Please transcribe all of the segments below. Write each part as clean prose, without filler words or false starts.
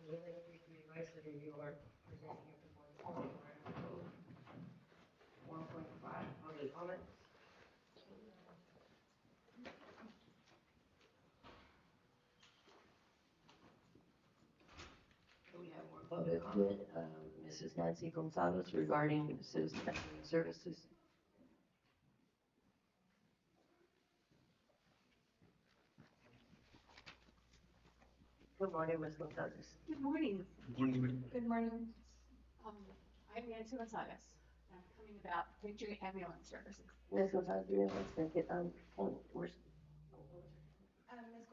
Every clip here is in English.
Advice that you are presenting your performance code 1.5 public comments. We have more public comment. Mrs. Nancy Gonzalez regarding citizen services. Good morning, Ms. Gonzalez. Good morning. Good morning. Good morning. I'm Nancy Gonzalez. I'm coming about Victory Ambulance Services. Ms. Gonzalez, give me 1 second. Where's Ms.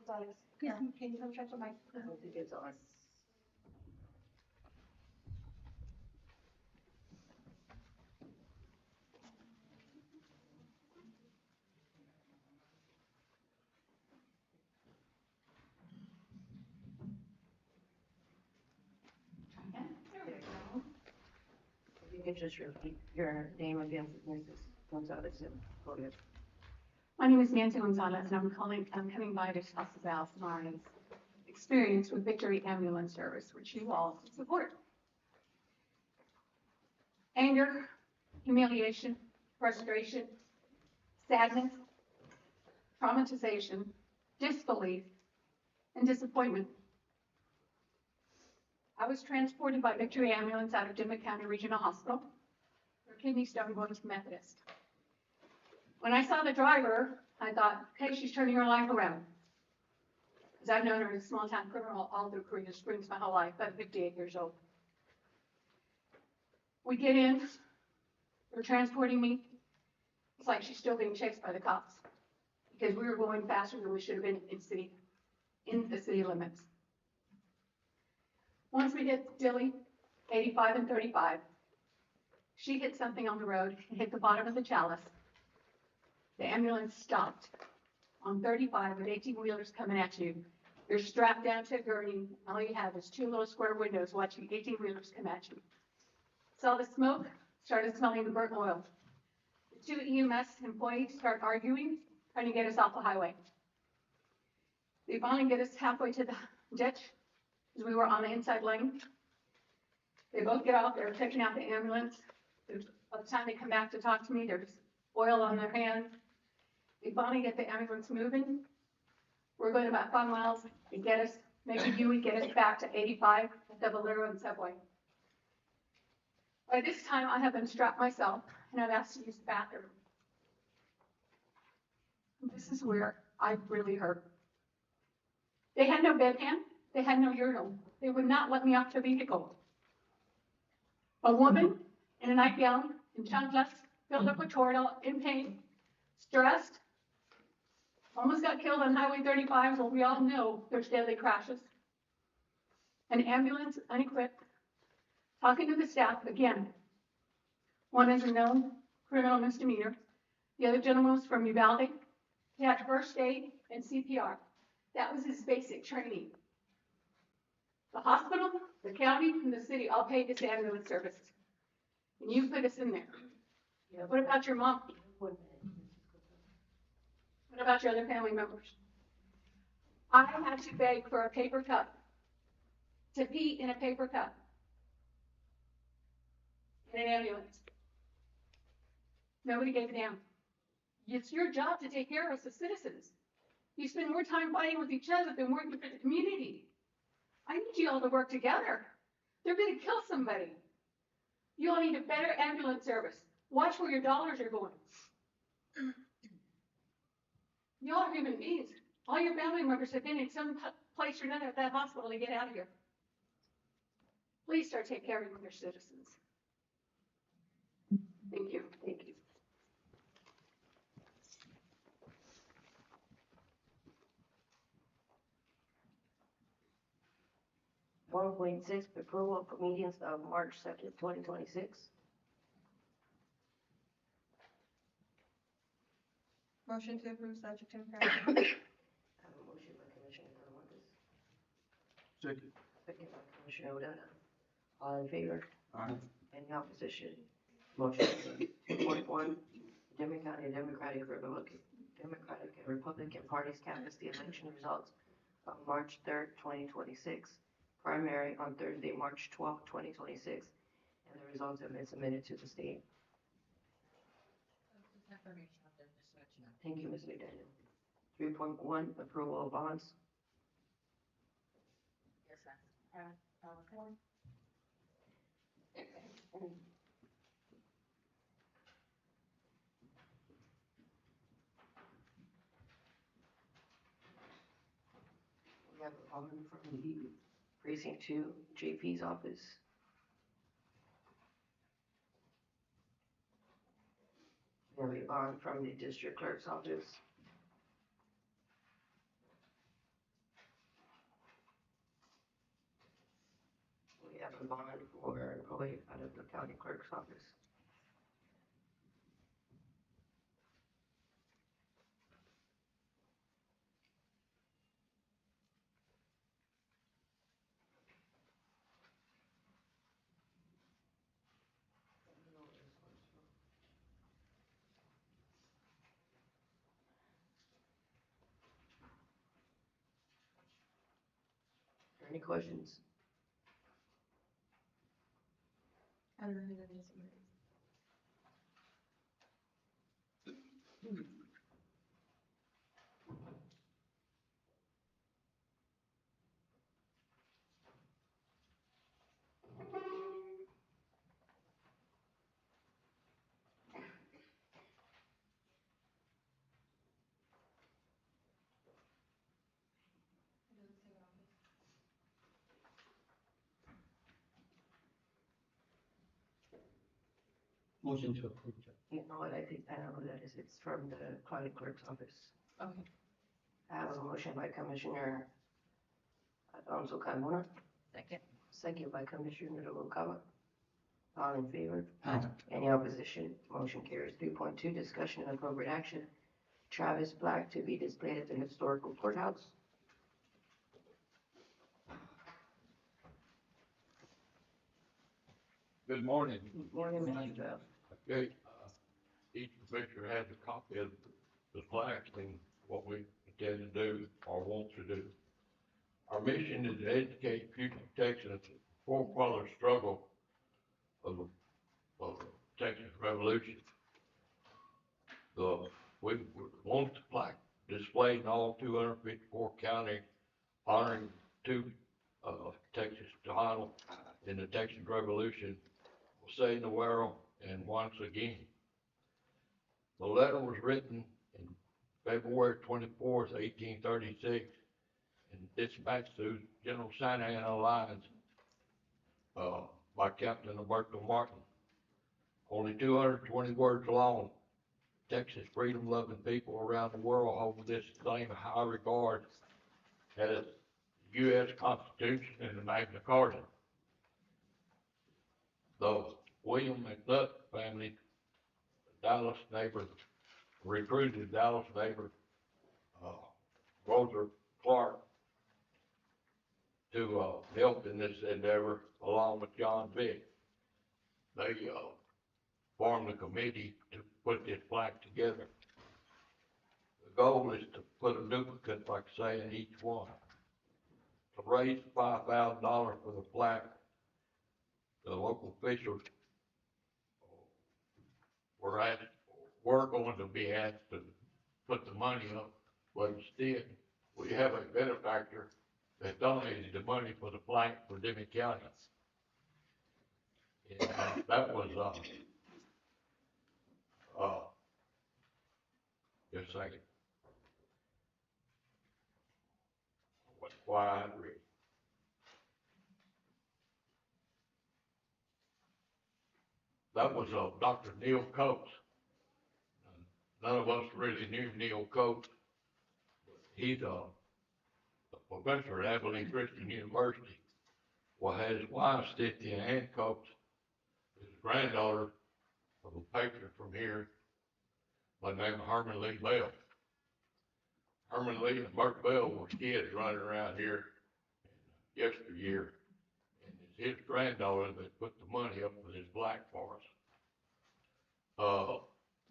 Gonzalez, can you come check the mic? I don't think it's on. There we go. If you could just repeat your name again, Mrs. Gonzalez, and go ahead. My name is Nancy Gonzalez, and I'm coming by to talk about my experience with Victory Ambulance Service, which you all support. Anger, humiliation, frustration, sadness, traumatization, disbelief, and disappointment. I was transported by Victory Ambulance out of Dimmit County Regional Hospital for kidney stone going to Methodist. When I saw the driver, I thought, okay, she's turning her life around. Because I've known her as a small town criminal all through Korea Springs my whole life, but 58 years old. We get in, they're transporting me. It's like she's still being chased by the cops because we were going faster than we should have been in the city limits. Once we hit Dilly, 85 and 35, she hit something on the road and hit the bottom of the chalice. The ambulance stopped on 35 with 18-wheelers coming at you. You're strapped down to a gurney. All you have is 2 little square windows watching 18-wheelers come at you. Saw the smoke, started smelling the burnt oil. The 2 EMS employees start arguing, trying to get us off the highway. They finally get us halfway to the ditch, because we were on the inside lane. They both get off, they're taking out the ambulance. By the time they come back to talk to me, there's oil on their hands. They finally get the ambulance moving. We're going about 5 miles and get us, maybe you would get us back to 85 at the Valero and Subway. By this time, I have been strapped myself, and I've asked to use the bathroom. This is where I really hurt. They had no bedpan. They had no urinal. They would not let me off the vehicle. A woman in a nightgown and chanclas, filled up with Toradol, in pain, stressed, almost got killed on Highway 35, where we all know there's deadly crashes. An ambulance, unequipped, talking to the staff again. One is a known criminal misdemeanor. The other gentleman was from Uvalde. He had first aid and CPR. That was his basic training. The hospital, the county, and the city all paid this ambulance service. And you put us in there. What about your mom? What about your other family members? I had to beg for a paper cup, to pee in a paper cup, in an ambulance. Nobody gave a damn. It's your job to take care of us as citizens. You spend more time fighting with each other than working for the community. I need you all to work together. They're going to kill somebody. You all need a better ambulance service. Watch where your dollars are going. You all are human beings. All your family members have been in some place or another at that hospital to get out of here. Please start taking care of your citizens. Thank you. Thank you. .6 approval of meetings of March 2nd, 2026. Motion to approve subject to I have a motion by Commissioner Talamantes. Second. Second by Commissioner Odena. All in favor? Aye. Any opposition? Motion carries. 2.1, Democratic and Republican parties canvass the election results of March 3rd, 2026. primary on Thursday, March 12th, 2026, and the results have been submitted to the state. Thank you, Ms. McDaniel. 3.1, approval of bonds. Yes, ma'am. We have a bond from the Precinct 2, JP's office. We have a bond from the District Clerk's office. We have a bond for an employee out of the County Clerk's office. Any questions? I don't know who that is. Motion to approve. You know what, I think I know who that is. It's from the County Clerk's office. Okay. I have a motion by Commissioner Alonso Carmona, Second. second by Commissioner Noguera. All in favor? Aye. Any opposition? Motion carries. 3.2, discussion and appropriate action. Travis plaque to be displayed at the historical courthouse. Good morning. Morning, Mr. Bell. Okay, each commissioner has a copy of the plaque and what we intend to do or want to do. Our mission is to educate future Texans forefather struggle of the Texas Revolution. We want the plaque displayed in all 254 counties honoring two Texas Donald in the Texas Revolution, Jose Noguera, and once again. The letter was written in February 24th, 1836, and dispatched through General Santa Ana lines by Captain Alberto Martin. Only 220 words long. Texas freedom-loving people around the world hold this same high regard as the U.S. Constitution and the Magna Carta. The William McNutt family, Dallas neighbor, recruited Dallas neighbor, Rosa Clark, to help in this endeavor along with John Vick. They formed a committee to put this plaque together. The goal is to put a duplicate, like I say, in each one. To raise $5,000 for the plaque, the local officials were going to be asked to put the money up, but instead, we have a benefactor that donated the money for the plaque for Dimmit County. And that was, just a second. Why I read. That was Dr. Neil Coates. None of us really knew Neil Coates. He's a professor at Abilene Christian University. Well, had his wife, Cynthia Ann Coates, his granddaughter of a patron from here by the name of Herman Lee Bell. Herman Lee and Bert Bell were kids running around here yesteryear. And it's his granddaughter that put the money up with his plaque for us.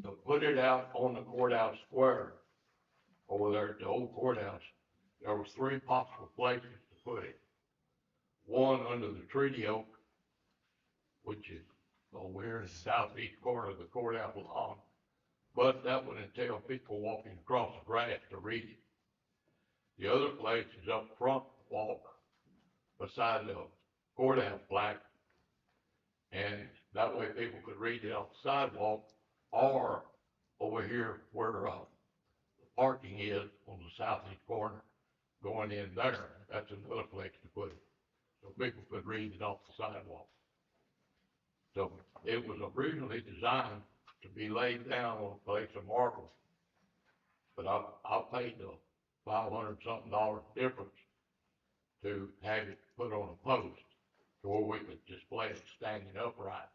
To put it out on the courthouse square over there at the old courthouse, there was 3 possible places to put it. one under the treaty oak, which is over here in the southeast corner of the courthouse lawn. But that would entail people walking across the grass to read it. The other place is up front walk beside the courthouse plaque. And that way people could read it off the sidewalk, or over here where, the parking is on the southeast corner, going in there, that's another place to put it. So people could read it off the sidewalk. So it was originally designed to be laid down on a place of marble. But I paid the $500-something difference to have it put on a post to where we could display it standing upright.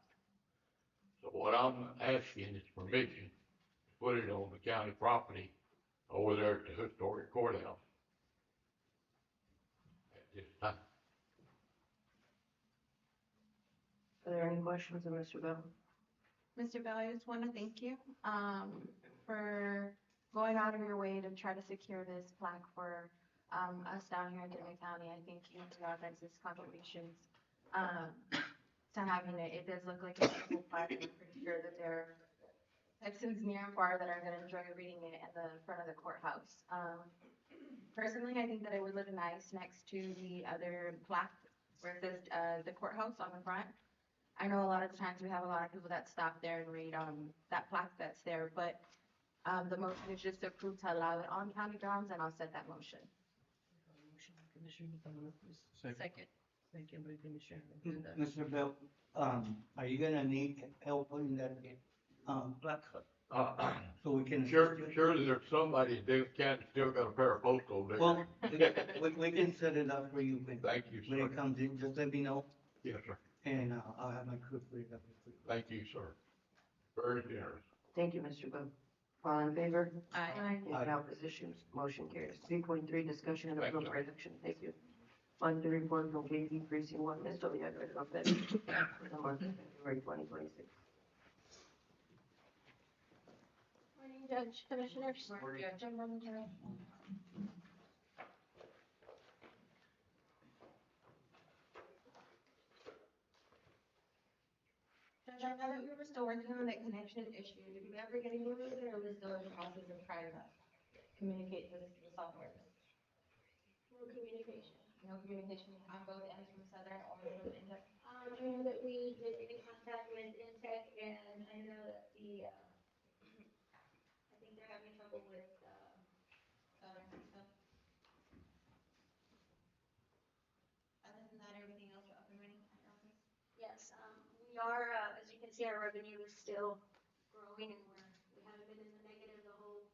So what I'm asking is permission to put it on the county property over there at the historic courthouse at this time. Are there any questions of Mr. Bell? Mr. Bell, I just want to thank you for going out of your way to try to secure this plaque for us down here in Dimmit County. I think you to our guys' contributions to having it. It does look like a beautiful plaque, and I'm pretty sure that there are Texans near and far that are going to enjoy reading it in the front of the courthouse. Personally, I think that it would look nice next to the other plaque where it says the courthouse on the front. I know a lot of times we have a lot of people that stop there and read that plaque that's there, but the motion is just to approve to allow it on county grounds, and I'll set that motion. Motion by Commissioner McDonald, Second. second by Commissioner Odena. Mr. Bell, are you gonna need help putting that, plaque, so we can? Surely there's somebody that can't still got a pair of postal there. Well, we can set it up for you Thank you, when sir. it comes in, just let me know, Yes, sir. and I'll have my crew put it up. Thank you, sir. Very generous. Thank you, Mr. Bell. All in favor? Aye. Any opposition? Motion carries. 3.3, discussion and Thank you. appropriate action. Thank you. On the report from JP Precinct 1, Ms. Toledo, of that for the month of February 2026. Morning, Judge, Commissioners. Judge, I know that we were still working on that connection issue. Did we ever get anywhere with it, or was still in the process of trying to communicate with the software? No communication. No communication on both ends from Southern or from Index? I know that we did get in contact with Intech, and I know that I think they're having trouble with, Southern stuff. Other than that, everything else up and running at your office? yes, we are, as you can see, our revenue is still growing, and we haven't been in the negative the whole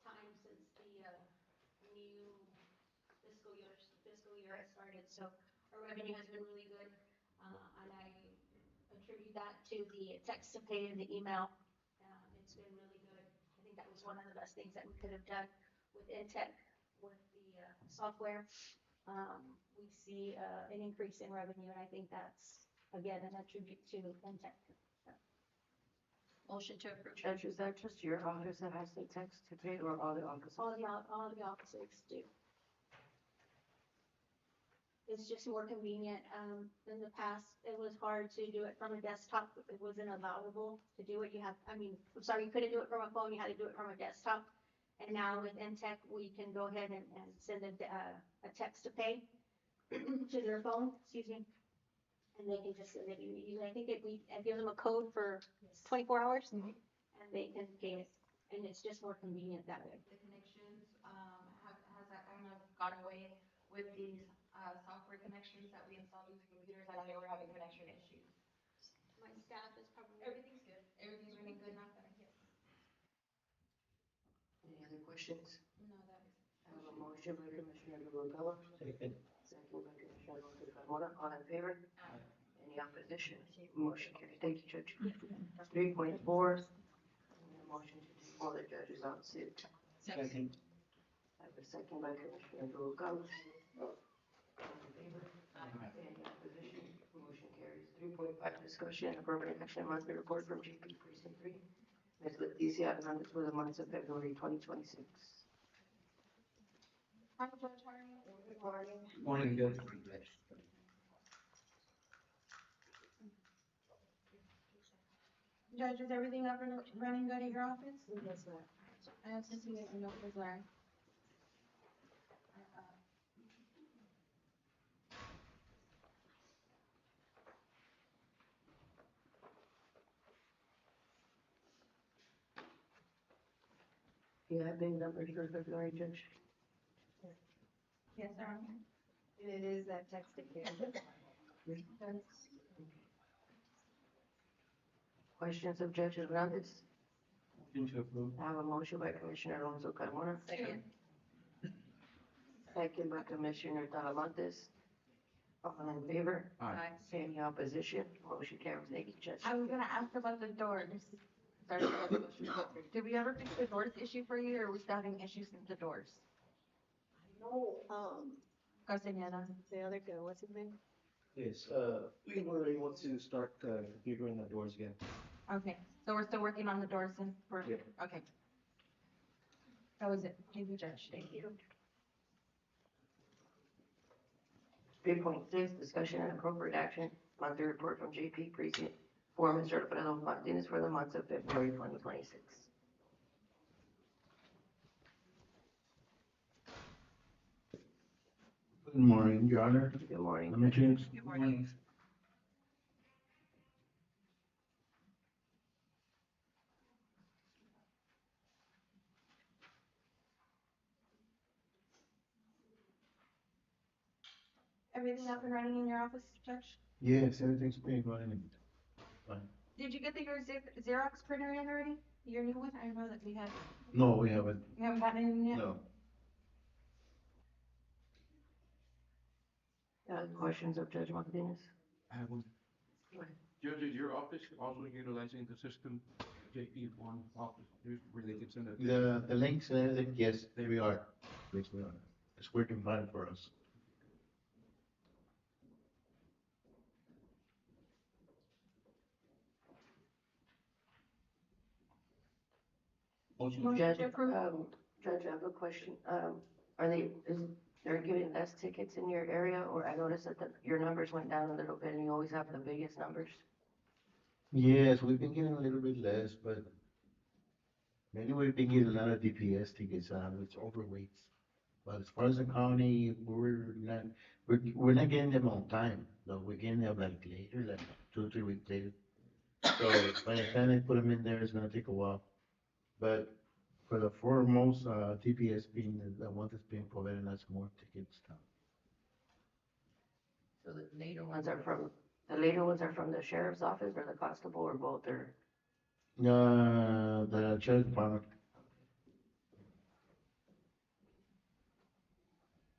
time since the, new fiscal year has started, so our revenue has been really good, and I attribute that to the text to pay and the email. It's been really good. I think that was one of the best things that we could have done with Intech, with the software. We see an increase in revenue, and I think that's, again, an attribute to Intech. Motion to approve. Judge, is that just your office that has the text to pay, or all the offices? All the officers do. It's just more convenient. In the past, it was hard to do it from a desktop. It wasn't allowable to do it. You couldn't do it from a phone. You had to do it from a desktop. And now with Intech, we can go ahead and send a text to pay to their phone, excuse me. And they can just, I think it gives them a code for 24 hours, and they can pay it. And it's just more convenient that way. The connections, has that kind of gone away with these software connections that we installed with the computers? I know they were having connection issues. My staff is probably. Everything's good. Everything's running good now. Yes. Any other questions? No, that was. I have a motion by Commissioner Noguera, Second. second by Commissioner Carmona. All in favor? Any opposition? Motion carries. Thank you, Judge. 3.4, motion to take all the judges on suit. Second. I have a second by Commissioner Noguera. All in favor? Any opposition? Motion carries. 3.5, discussion and appropriate action, monthly report from JP Precinct 3. Ms. Leticia Hernandez for the months of February 2026. Hi, Judge, how are you? Good morning. Morning, Judge. Judge, is everything up and running good at your office? Yes, ma'am. I have to see it in Office Larry. You have big numbers for February, Judge? Yes, sir. And it is that text again. Questions of Judge Hernandez? Motion to approve. I have a motion by Commissioner Alonso Carmona. Second. Second by Commissioner Talamontes. All in favor? Aye. Any opposition? Motion carries. Thank you, Judge. I was gonna ask about the doors. Sorry for the question. Did we ever fix the doors issue for you, or are we still having issues with the doors? No, Go, Senora. the other guy, what's his name? Yes, we were able to start configuring the doors again. Okay, so we're still working on the doors and we're, Yeah. okay. That was it. Thank you, Judge. Thank you. 3.6, discussion and appropriate action, monthly report from JP Precinct for Mr. Alfredo Martinez for the months of February 2026. Good morning, Your Honor. Good morning. Commissioners. Good morning. Everything up and running in your office, Judge? Yes, everything's been running fine. Did you get your Xerox printer in already? Your new one? I know that we had, No, we haven't. you haven't gotten it in yet? No. Questions of Judge Martinez? I have one. Go ahead. Judge, is your office also utilizing the system, JP1 office, where they can send it? The links and everything, yes, there we are. Yes, we are. It's working fine for us. Motion Judge, to approve. Judge, I have a question. They're giving less tickets in your area, or I noticed that your numbers went down a little bit and you always have the biggest numbers? Yes, we've been getting a little bit less, but maybe we've been getting a lot of DPS tickets, which overweights. But as far as the county, we're not getting them on time, though. We're getting them like later, like 2 or 3 weeks later. So by the time they put them in there, it's gonna take a while. But for the foremost, TPS being the one that's being providing us more tickets now. So the later ones are from the sheriff's office or the constable or both, or? The sheriff's department.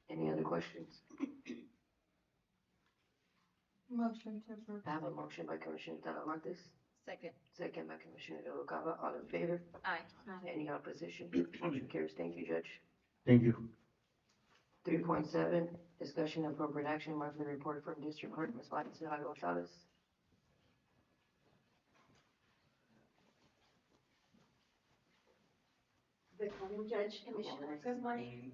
Any other questions? Motion to approve. I have a motion by Commissioner Talamontes, Second. second by Commissioner Noguera. All in favor? Aye. Any opposition? Motion carries. Thank you, Judge. Thank you. 3.7, discussion and appropriate action, monthly report from District Court, Ms. Maricela Gonzalez. Good morning, Judge, Commissioners. Good morning.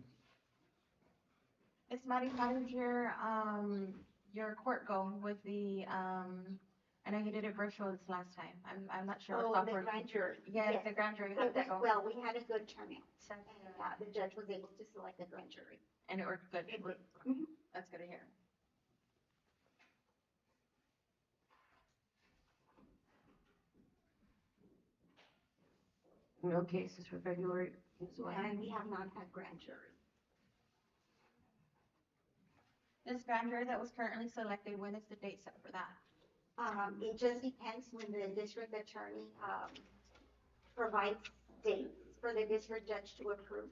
It's Maddie Manager, your court go with the, I know you did it virtual this last time. I'm not sure. Oh, what the software- grand jury. Yes, Yes. the grand jury, So how'd that that- go? Well, we had a good turnout, and the judge was able to select the grand jury. And it worked good. It did. That's good to hear. No cases for February. Ms. White. And we have not had grand jury. This grand jury that was currently selected, when is the date set for that? It just depends when the district attorney, provides dates for the district judge to approve.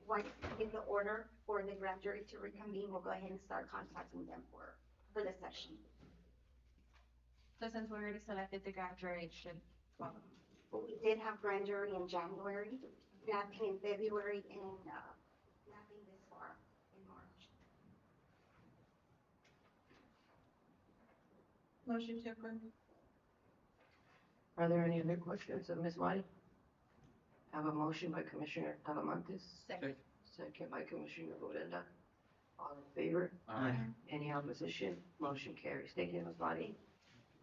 Once in the order for the grand jury to reconvene, we'll go ahead and start contacting them for the session. So since we already selected the grand jury, it should follow. But we did have grand jury in January, nothing in February, and, nothing this far in March. Motion to approve. Are there any other questions of Ms. White? I have a motion by Commissioner Talamontes, Second. second by Commissioner Odena. All in favor? Aye. Any opposition? Motion carries. Thank you, Ms. White.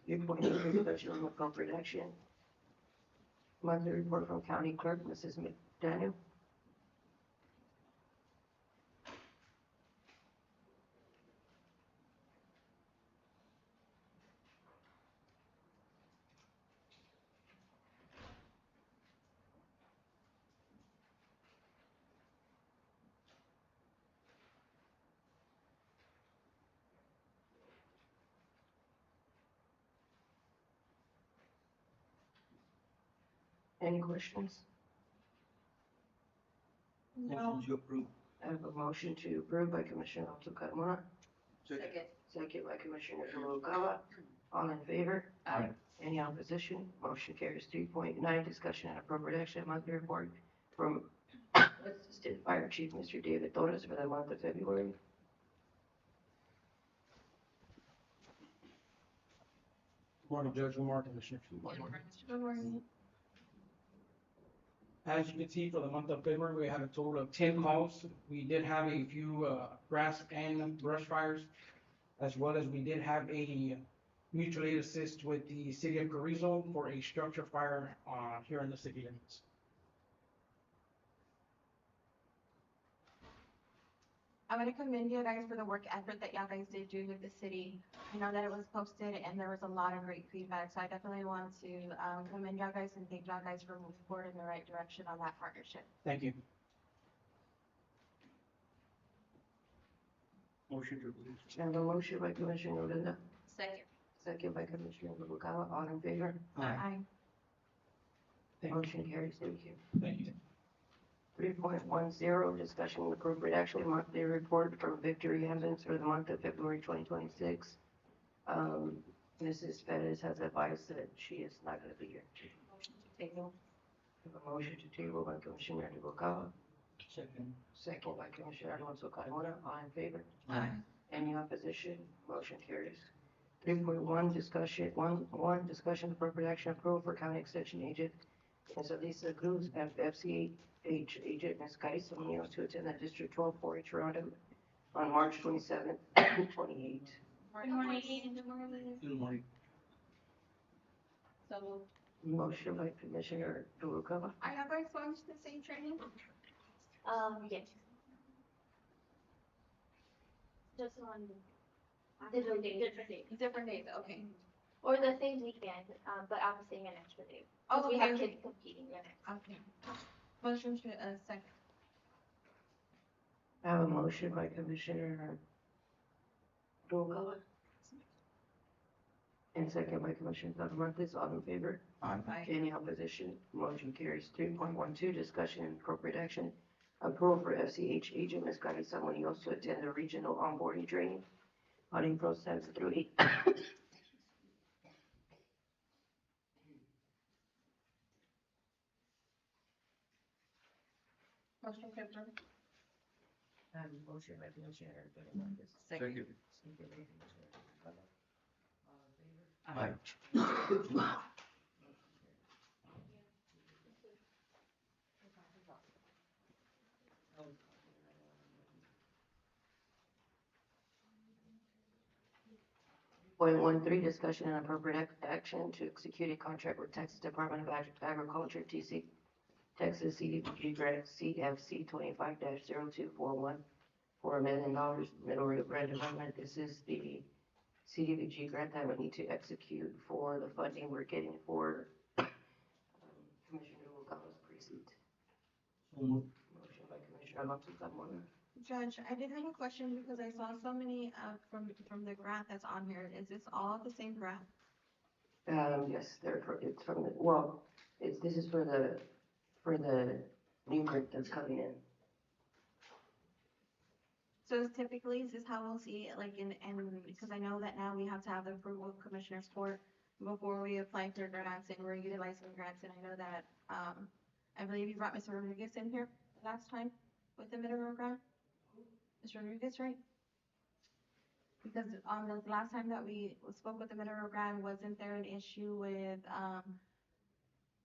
3.8, discussion on appropriate action, Monthly report from County Clerk, Mrs. McDaniel. Any questions? Motion to approve. I have a motion to approve by Commissioner Alonso Carmona, Second. second by Commissioner Noguera. All in favor? Aye. Any opposition? Motion carries. 3.9, discussion and appropriate action, monthly report from Assistant Fire Chief, Mr. David Torres, for the month of February. Morning, Judge Lamar, Commissioner. Good morning. As you can see, for the month of February, we had a total of 10 calls. We did have a few grass and brush fires, as well as we did have a mutual aid assist with the city of Carrizo for a structure fire here in the city limits. I want to commend you guys for the work effort that y'all guys did do with the city. I know that it was posted and there was a lot of great feedback, so I definitely want to commend y'all guys and thank y'all guys for moving forward in the right direction on that partnership. Thank you. Motion to approve. I have a motion by Commissioner Odena, Second. second by Commissioner Noguera. All in favor? Aye. Motion carries. Thank you. Thank you. 3.10, discussion and appropriate action, monthly report from Victory Ambulance for the month of February 2026. Mrs. Perez has advised that she is not going to be here. Table. We have a motion to table by Commissioner Noguera, Second. second by Commissioner Alonso Carmona. All in favor? Aye. Any opposition? Motion carries. 3.1, discussion appropriate action approval for county extension agent Ms. Elisa Cruz and FCH agent Ms. Carissa Munoz to attend the District 12 4-H roundup on March 27th, 28. Good morning. Good morning. Good morning. So, Motion by Commissioner Noguera, are y'all guys going to the same training? Yes. Just on different days. Different days, okay. Or the same weekend, but I'm staying an extra day. 'Cause Oh, we okay, have okay. kids competing in it. Okay. Motion to, second. I have a motion by Commissioner Noguera and second by Commissioner Talamantes. All in favor? Aye. Any opposition? Motion carries. 3.12, discussion and appropriate action. Approval for FCH agent Ms. Carissa Munoz to attend the regional onboarding training on April 7th through 8th. Motion to approve. Motion by Commissioner Talamantes. Second. Second by Commissioner Noguera. All in favor? Aye. 3.13, discussion and appropriate action to execute a contract with Texas Department of Agriculture, TC, Texas CDBG grant CFC 25-0241 for $1 million, Middle Rio Grant Development. This is the CDBG grant that we need to execute for the funding we're getting for Commissioner Noguera's precinct. So moved. Motion by Commissioner Alonso Carmona. Judge, I did have a question because I saw so many, from the grant that's on here. Is this all the same grant? Yes, it's from the, this is for the new grant that's coming in. So typically, is this how we'll see it, like because I know that now we have to have the approval of Commissioner's Court before we apply for grants and we're utilizing grants, and I know that, I believe you brought Mr. Rodriguez in here last time with the Middle Road grant? Mr. Rodriguez, right? Because on the last time that we spoke with the Middle Road grant, wasn't there an issue with,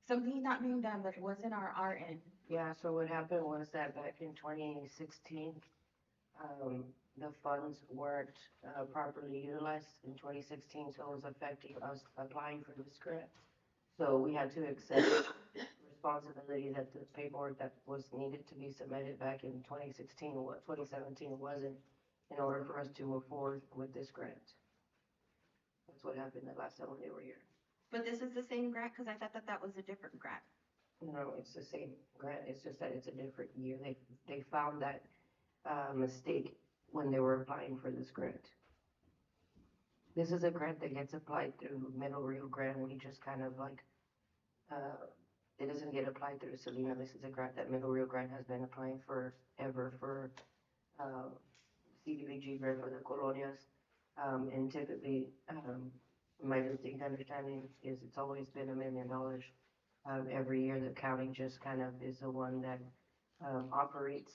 something not being done, but it wasn't our end? Yeah, so what happened was that back in 2016, the funds weren't properly utilized in 2016, so it was affecting us applying for this grant. So we had to accept responsibility that the paperwork that was needed to be submitted back in 2016, 2017 wasn't, in order for us to move forward with this grant. That's what happened the last time when they were here. But this is the same grant, because I thought that that was a different grant. No, it's the same grant, it's just that it's a different year. They found that, mistake when they were applying for this grant. This is a grant that gets applied through Middle Rio Grant. We just kind of like, it doesn't get applied through Selena. This is a grant that Middle Rio Grant has been applying forever for, CDBG grant for the colonias. And typically, my distinct understanding is it's always been $1 million. Every year, the county just kind of is the one that, operates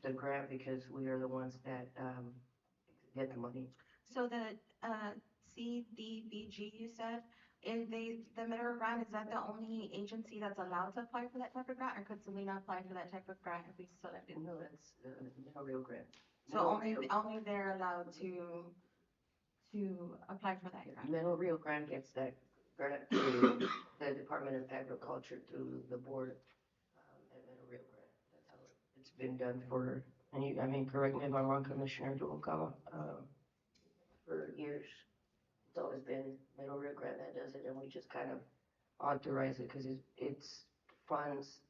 the grant because we are the ones that, get the money. So the CDBG, you said, the Mineral Grant, is that the only agency that's allowed to apply for that type of grant, or could Selena apply for that type of grant if we selected? No, that's, Middle Rio Grant. So only they're allowed to apply for that grant. Middle Rio Grant gets that grant through the Department of Agriculture through the board, at Middle Rio Grant. That's how it's been done for, and you, I mean, correct me if I'm wrong, Commissioner Duokawa, for years. It's always been Middle Rio Grant that does it, and we just kind of authorize it because it's funds,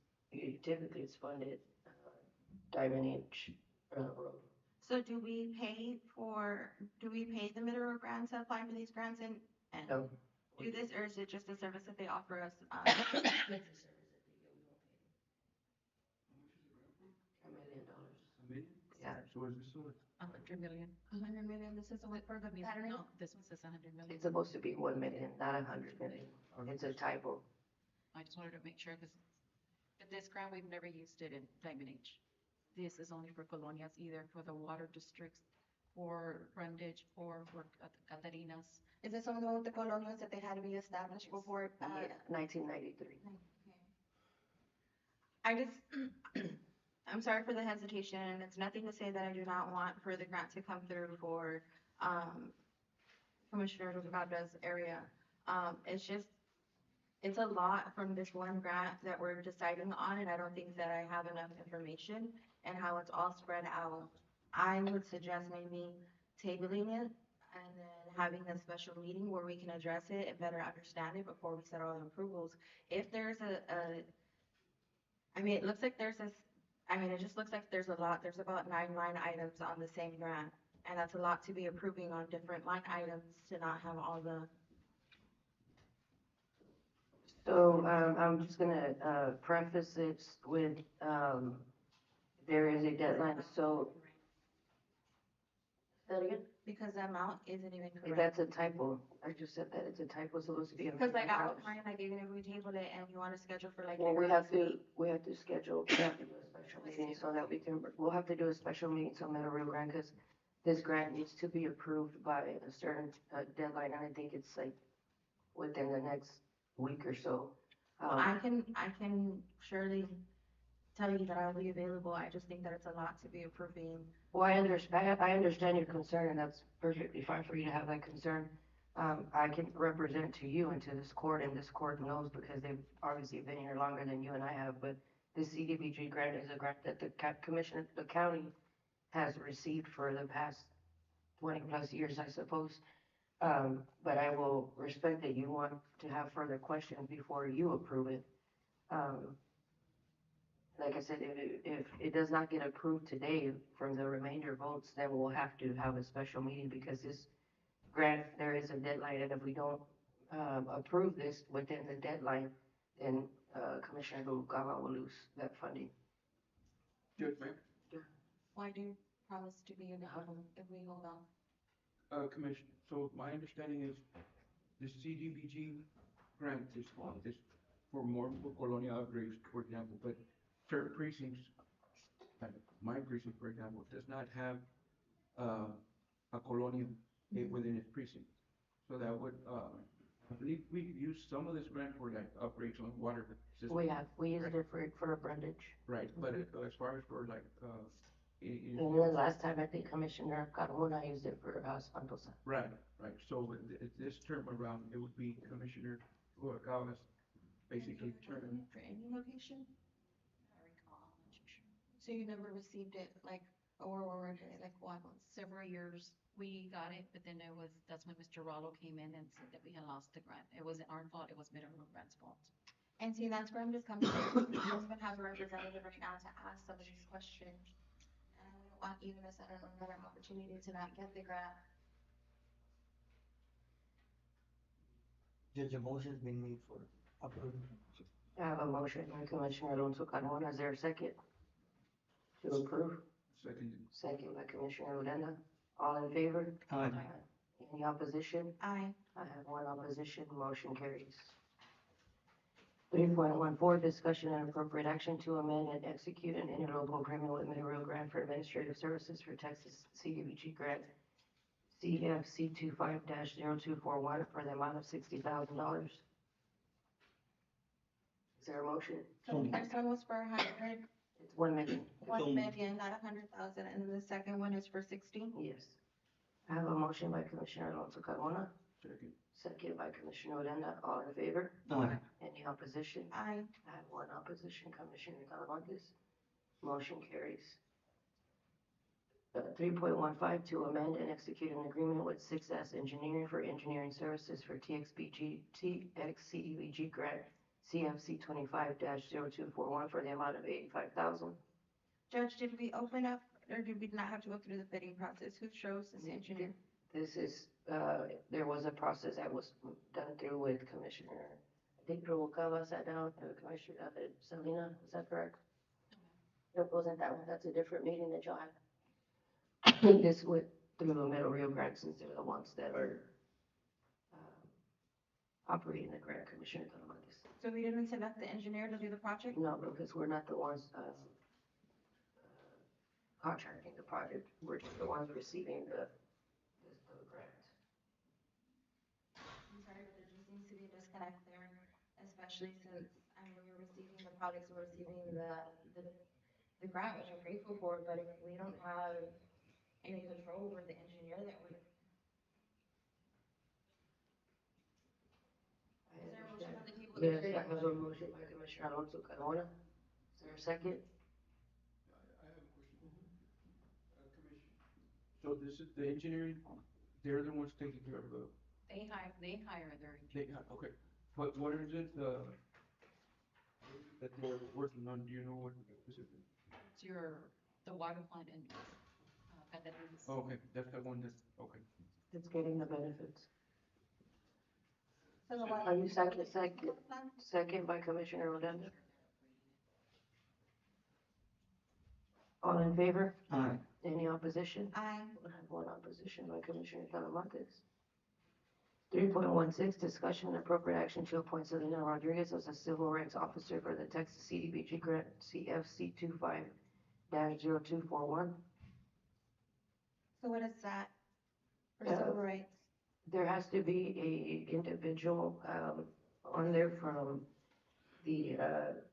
typically it's funded, Diamond H, road. So do we pay the Mineral Grant to apply for these grants and No. do this, or is it just a service that they offer us? It's a service that they give, we don't pay. $1 million. Yeah. So is this one? 100 million. 100 million, this is for the battery? No, this one says 100 million. It's supposed to be 1 million, not 100 million. It's a typo. I just wanted to make sure, because this grant, we've never used it in Diamond H. This is only for colonias, either for the water districts, for Brundage, or for Catarinas. Is this one with the colonials that they had to be established before? 1993. I just, I'm sorry for the hesitation, and it's nothing to say that I do not want for the grant to come through for, Commissioner Rubalcaba's area. It's just, it's a lot from this one grant that we're deciding on, and I don't think that I have enough information and how it's all spread out. I would suggest maybe tabling it and then having a special meeting where we can address it and better understand it before we set all the approvals. If there's I mean, it looks like it just looks like there's a lot. There's about 9 line items on the same grant, and that's a lot to be approving on different line items to not have all the. So I'm just gonna preface this with there is a deadline. So say that again. Because the amount isn't even correct. That's a typo. I just said that it's a typo. It's supposed to be. Because like I was trying, like even if we tabled it and you want to schedule for like. Well, we have to schedule, we have to do a special meeting so that we can, we'll have to do a special meeting so Middle Rio Grant, because this grant needs to be approved by a certain deadline, and I think it's like within the next week or so. I can surely tell you that I'll be available. I just think that it's a lot to be approving. Well, I understand your concern, and that's perfectly fine for you to have that concern. I can represent to you and to this court, and this court knows because they've obviously been here longer than you and I have, but this CDBG grant is a grant that the county has received for the past 20 plus years, I suppose. But I will respect that you want to have further questions before you approve it. Like I said, if it does not get approved today from the remainder votes, then we'll have to have a special meeting because this grant, there is a deadline, and if we don't approve this within the deadline, then Commissioner Rubalcaba will lose that funding. Judge, ma'am? Why do you promise to be available if we hold on? Commissioner, so my understanding is the CDBG grant is for more colonial upgrades, for example, but certain precincts, like my precinct, for example, does not have a colonial within its precinct. So that would, I believe we used some of this grant for like upgrades on water systems. We used it for a Brundage. Right, but as far as for like, And then the last time I think Commissioner Carmona used it for Santosa. Right, so this term around, it would be Commissioner Courthouse, basically turn. For any location? I recall, I'm not too sure. So you never received it, like, or like what? Several years, we got it, but then that's when Mr. Rollo came in and said that we had lost the grant. It wasn't our fault, it was Mineral Grant's fault. And see, that's where I'm just coming from. We don't even have a representative right now to ask some of these questions. And I don't want you to miss out on another opportunity to not get the grant. Judge, a motion's been made for approval. I have a motion by Commissioner Alonso Carmona. Is there a second? To approve? Second. Second by Commissioner Odena. All in favor? Aye. Any opposition? Aye. I have one opposition, motion carries. 3.14, discussion and appropriate action to amend and execute an interlocal agreement with Mineral Grant for administrative services for Texas CDBG grant CFC 25-0241 for the amount of $60,000. Is there a motion? So the first one was for 100, It's 1 million. 1 million, not 100,000, and then the second one is for 60. Yes. I have a motion by Commissioner Alonso Carmona, Second. second by Commissioner Odena. All in favor? Aye. Any opposition? Aye. I have one opposition, Commissioner Talamantes. Motion carries. 3.15, to amend and execute an agreement with 6S Engineering for engineering services for TXCDBG grant CFC 25-0241 for the amount of $85,000. Judge, did we open up, or did we not have to go through the bidding process? Who chose this engineer? This is, there was a process that was done through with Commissioner, I think Rubalcaba sat down, Commissioner Selena, is that correct? It wasn't that one, that's a different meeting that y'all had. This went through the Middle Rio Grant, since they're the ones that are operating the grant, Commissioner Talamantes. So we didn't select the engineer to do the project? No, because we're not the ones contracting the project, we're just the ones receiving the grant. I'm sorry, but there just needs to be a disconnect there, especially since we're receiving the projects, we're receiving the grant, which I'm grateful for, but if we don't have any control over the engineer that would. Is there a motion on the table? Yes, I have a motion by Commissioner Alonso Carmona. Is there a second? I have a question. Commission. So this is the engineering, they're the ones taking care of the, They hire their engineer. okay. But what is it, that they're working on? Do you know what specific? It's the water plant in, Catarin's. Oh, okay, that's the one that, okay. It's getting the benefits. So the Are you second by Commissioner Odena? All in favor? Aye. Any opposition? Aye. I have one opposition by Commissioner Talamantes. 3.16, discussion and appropriate action to appoint Selena Rodriguez as a civil rights officer for the Texas CDBG grant CFC 25-0241. So what is that? For Yeah. civil rights? There has to be a individual on there from the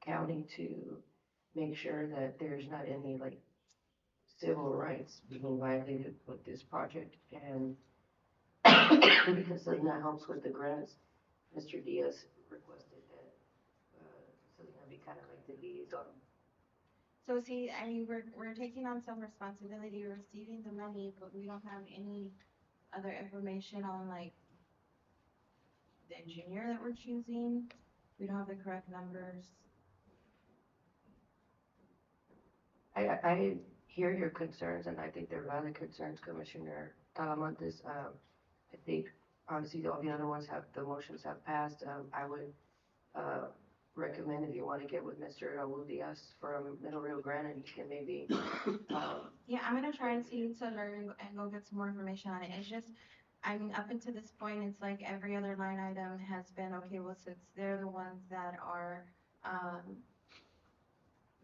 county to make sure that there's not any like civil rights being violated with this project. And because Selena helps with the grants, Mr. Diaz requested that Selena be kind of like the liaison. So see, I mean, we're taking on some responsibility, we're receiving the money, but we don't have any other information on like the engineer that we're choosing. We don't have the correct numbers. I hear your concerns, and I think they're valid concerns, Commissioner Talamantes. I think obviously all the other ones the motions have passed. I would recommend if you want to get with Mr. Raul Diaz from Middle Rio Grande, and he can maybe, Yeah, I'm gonna try and see to learn and go get some more information on it. It's just, I mean, up until this point, it's like every other line item has been, okay, well, since they're the ones that are,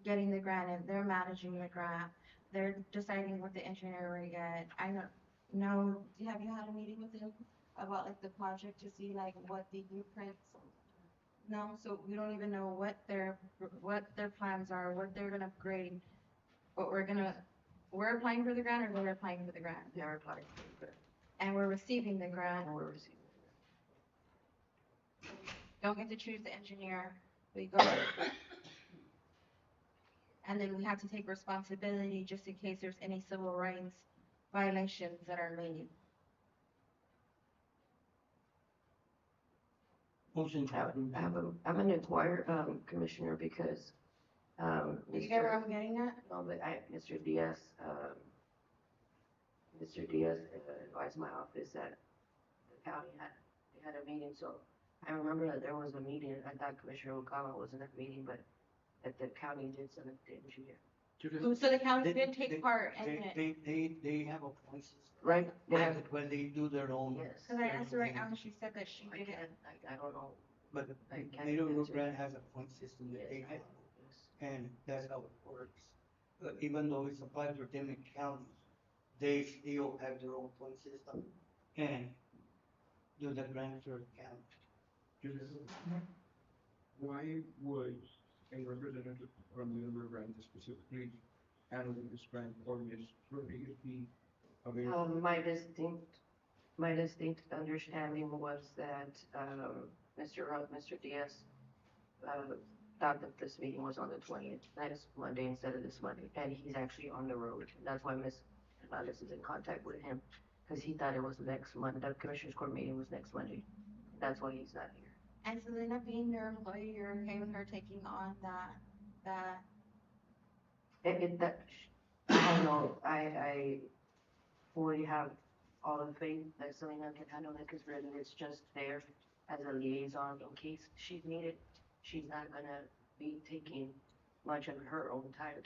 getting the grant and they're managing the grant, they're deciding what the engineer we're gonna get. I don't know, have you had a meeting with them about like the project to see like what the blueprints? No, so we don't even know what their plans are, what they're gonna grade, but we're applying for the grant, or they're applying for the grant? they're applying for the grant, And we're receiving the grant. and we're receiving don't get to choose the engineer. We go, and then we have to take responsibility just in case there's any civil rights violations that are made. Motion to approve. I'm gonna inquire, Commissioner, because, You get where I'm getting at? no, but Mr. Diaz advised my office that the county they had a meeting, so I remember that there was a meeting, I thought Commissioner Okama was in that meeting, but that the county did send it to the engineer. So the county did take part in it. They have a point system. Right? They have, When they do their own. yes. Cause I asked her right now and she said that she I didn't. can't, I don't know. But I can't Native answer. Grant has a point system that they Yes, have, yes. and that's how it works. Even though it's applied for Dimmit County, they still have their own point system and do the grant for the county. Why would a representative from the River Grande specifically handle this grant or is previously available? My distinct understanding was that, Mr. Diaz, thought that this meeting was on the 20th, that is Monday instead of this Monday, and he's actually on the road. That's why Ms. Hernandez is in contact with him, because he thought it was next Monday, the Commissioners Court meeting was next Monday. That's why he's not here. And Selena being your employee, you're okay with her taking on that? I don't know, I fully have all the faith that Selena can handle it, because really it's just there as a liaison in case she's needed. She's not gonna be taking much of her own time,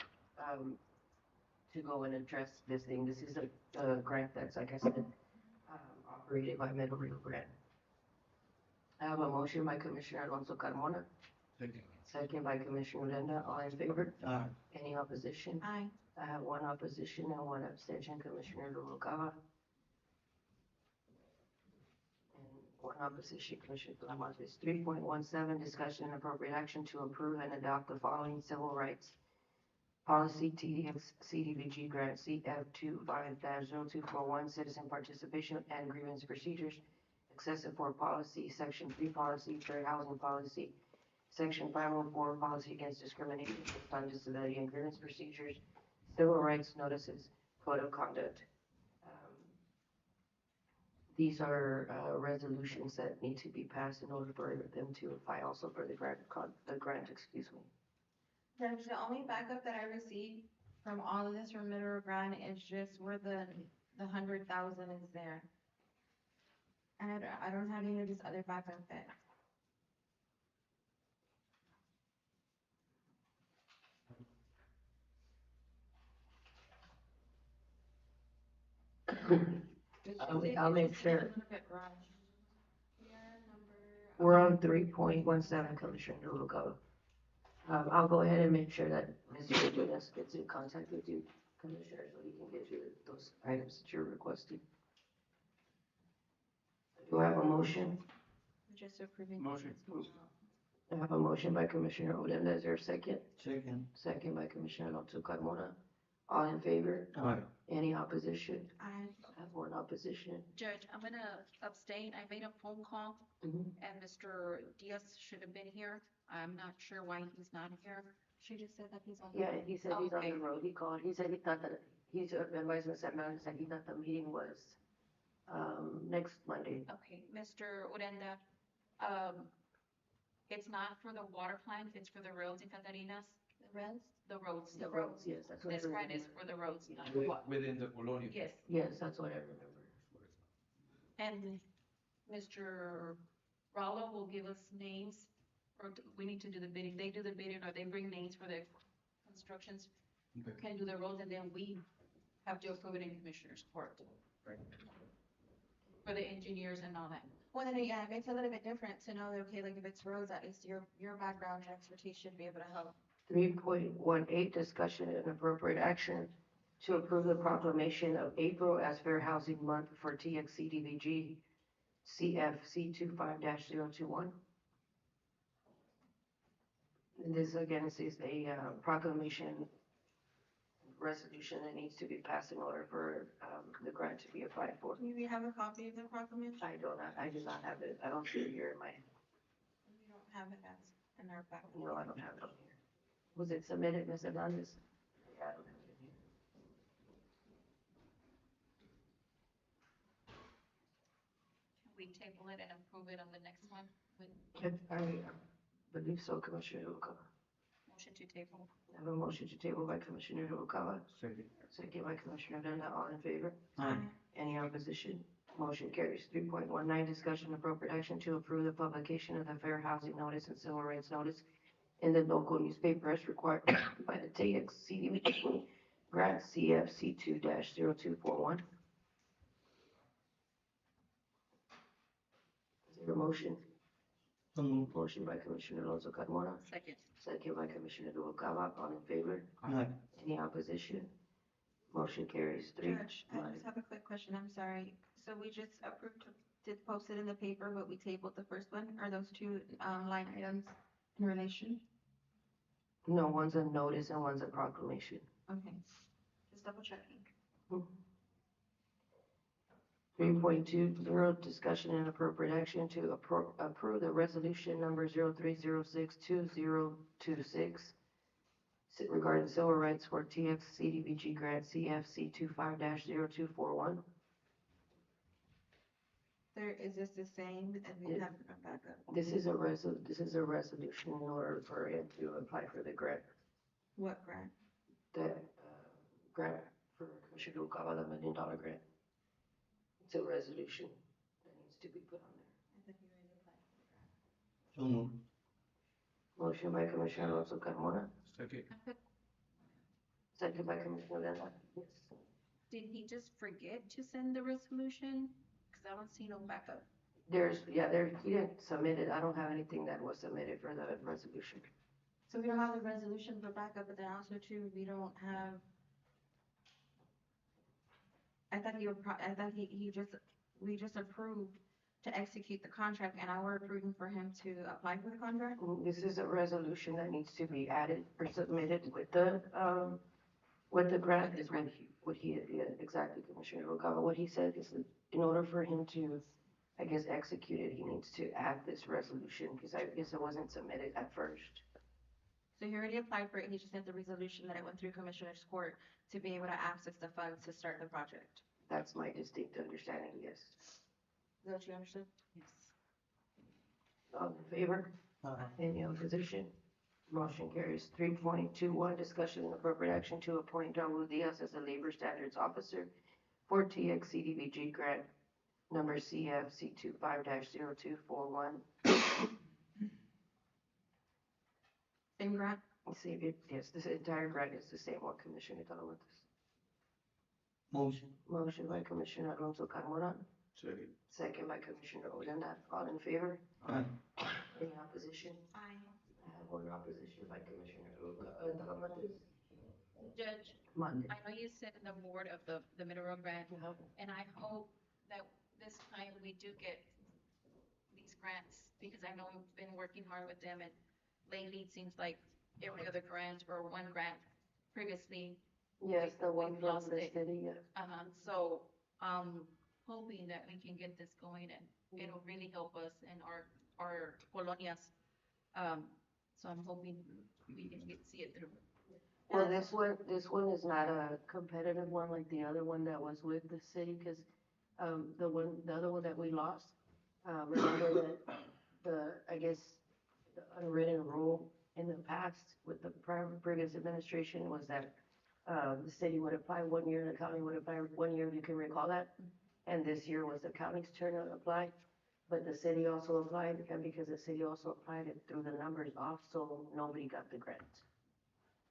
to go and address this thing. This is a grant that's, like I said, operated by Middle Rio Grant. I have a motion by Commissioner Alonso Carmona, second by Commissioner Odena, all in favor? Any opposition? Aye. I have one opposition and one abstention, Commissioner Noguera. And one opposition, Commissioner Talamantes. 3.17, discussion and appropriate action to approve and adopt the following civil rights policy TDX CDBG grant CF25-0241, citizen participation and grievance procedures, excessive for policy, section 3 policy, fair housing policy, section 504 policy against discrimination based on disability and grievance procedures, civil rights notices, code of conduct. These are resolutions that need to be passed in order for them to apply also for the grant, excuse me. Judge, the only backup that I received from all of this from Middle Grande is just where the 100,000 is there. And I don't have any of this other backup that. I'll make sure. We are number. We're on 3.17, Commissioner Noguera. I'll go ahead and make sure that Mr. Diaz gets in contact with you, Commissioner, so he can get you those items that you're requesting. Do I have a motion? Just approving. Motion. I have a motion by Commissioner Odena. Is there a second? Second. Second by Commissioner Alonso Carmona. All in favor? Aye. Any opposition? Aye. I have one opposition. Judge, I'm gonna abstain. I made a phone call Mhm. and Mr. Diaz should have been here. I'm not sure why he's not here. She just said that he's on. Yeah, he said he's on Okay. the road. He called. He said he thought that, he's advised Ms. Hernandez said he thought the meeting was, next Monday. Okay, Mr. Urenda, it's not for the water plant, it's for the roads in Catarinas, The rest? the roads. The roads, yes, that's what I This grant is remember. for the roads, not the water. Within the colonial. Yes, Yes, that's what I remember. and Mr. Rallo will give us names, or we need to do the bidding. They do the bidding, or they bring names for the constructions. Okay. Can do the roads, and then we have to approve it in Commissioner's Court. For the engineers and all that. Well, then, yeah, it makes it a little bit different to know that, okay, like if it's roads, at least your background and expertise should be able to help. 3.18, discussion and appropriate action to approve the proclamation of April as Fair Housing Month for TXCDBG CFC 25-021. And this again is a proclamation resolution that needs to be passed in order for the grant to be applied for. Do you have a copy of the proclamation? I do not have it. I don't see it here in my. You don't have it as in our packet. No, I don't have it on here. Was it submitted, Ms. Hernandez? Yeah, I don't have it in here. Can we table it and approve it on the next one with I believe so, Commissioner Noguera. motion to table? I have a motion to table by Commissioner Noguera, Second. second by Commissioner Odena, all in favor? Aye. Any opposition? Motion carries. 3.19, discussion appropriate action to approve the publication of the fair housing notice and civil rights notice in the local newspaper as required by the TX CDBG grant CFC 2-0241. Is there a motion? So moved. Motion by Commissioner Alonso Carmona, Second. second by Commissioner Noguera, all in favor? Aye. Any opposition? Motion carries. Judge, I Aye. just have a quick question, I'm sorry. So we just approved, did post it in the paper, but we tabled the first one? Are those two, line items in relation? No, one's a notice and one's a proclamation. Okay, just double checking. 3.20, discussion and appropriate action to approve the resolution number 03062026 regarding civil rights for TX CDBG grant CFC 25-0241. There, is this the same as we have in our backup? This is a resolution in order for him to apply for the grant. What grant? The grant for Commissioner Noguera, the $1 million grant. It's a resolution that needs to be put on there. So moved. Motion by Commissioner Alonso Carmona, Second. second by Commissioner Odena. Yes. Did he just forget to send the resolution? Cause I don't see no backup. He didn't submit it. I don't have anything that was submitted for the resolution. So we don't have the resolution for backup, but then also too, we don't have. I thought we just approved to execute the contract and now we're approving for him to apply for the contract? This is a resolution that needs to be added or submitted with the grant is exactly, Commissioner Noguera. What he said is that in order for him to, I guess, execute it, he needs to add this resolution because I guess it wasn't submitted at first. So he already applied for it, he just sent the resolution that it went through Commissioner's Court to be able to access the funds to start the project. That's my distinct understanding, yes. Is that what you understood? Yes. All in favor? Any opposition? Motion carries. 3.21, discussion and appropriate action to appoint Raul Diaz as a labor standards officer for TX CDBG grant number CFC 25-0241. Same grant? Yes, this entire grant is the same one, Commissioner Talamantes. Motion. Motion by Commissioner Alonso Carmona, Second. second by Commissioner Odena. All in favor? Aye. Any opposition? Aye. I have one opposition by Commissioner Talamantes. Judge, Monday. I know you said in the board of the mineral grant, and I hope that this time we do get these grants, because I know we've been working hard with them, and lately it seems like every other grant or one grant previously. Yes, the one We've from lost the it. city, yeah. So I'm hoping that we can get this going and it'll really help us and our colonias. So I'm hoping we can see it through. Well, this one is not a competitive one like the other one that was with the city, because, the other one that we lost, remember that I guess, the unwritten rule in the past with the previous administration was that, the city would apply 1 year, the county would apply 1 year, if you can recall that. And this year was the county's turn to apply, but the city also applied, and because the city also applied, it threw the numbers off, so nobody got the grant.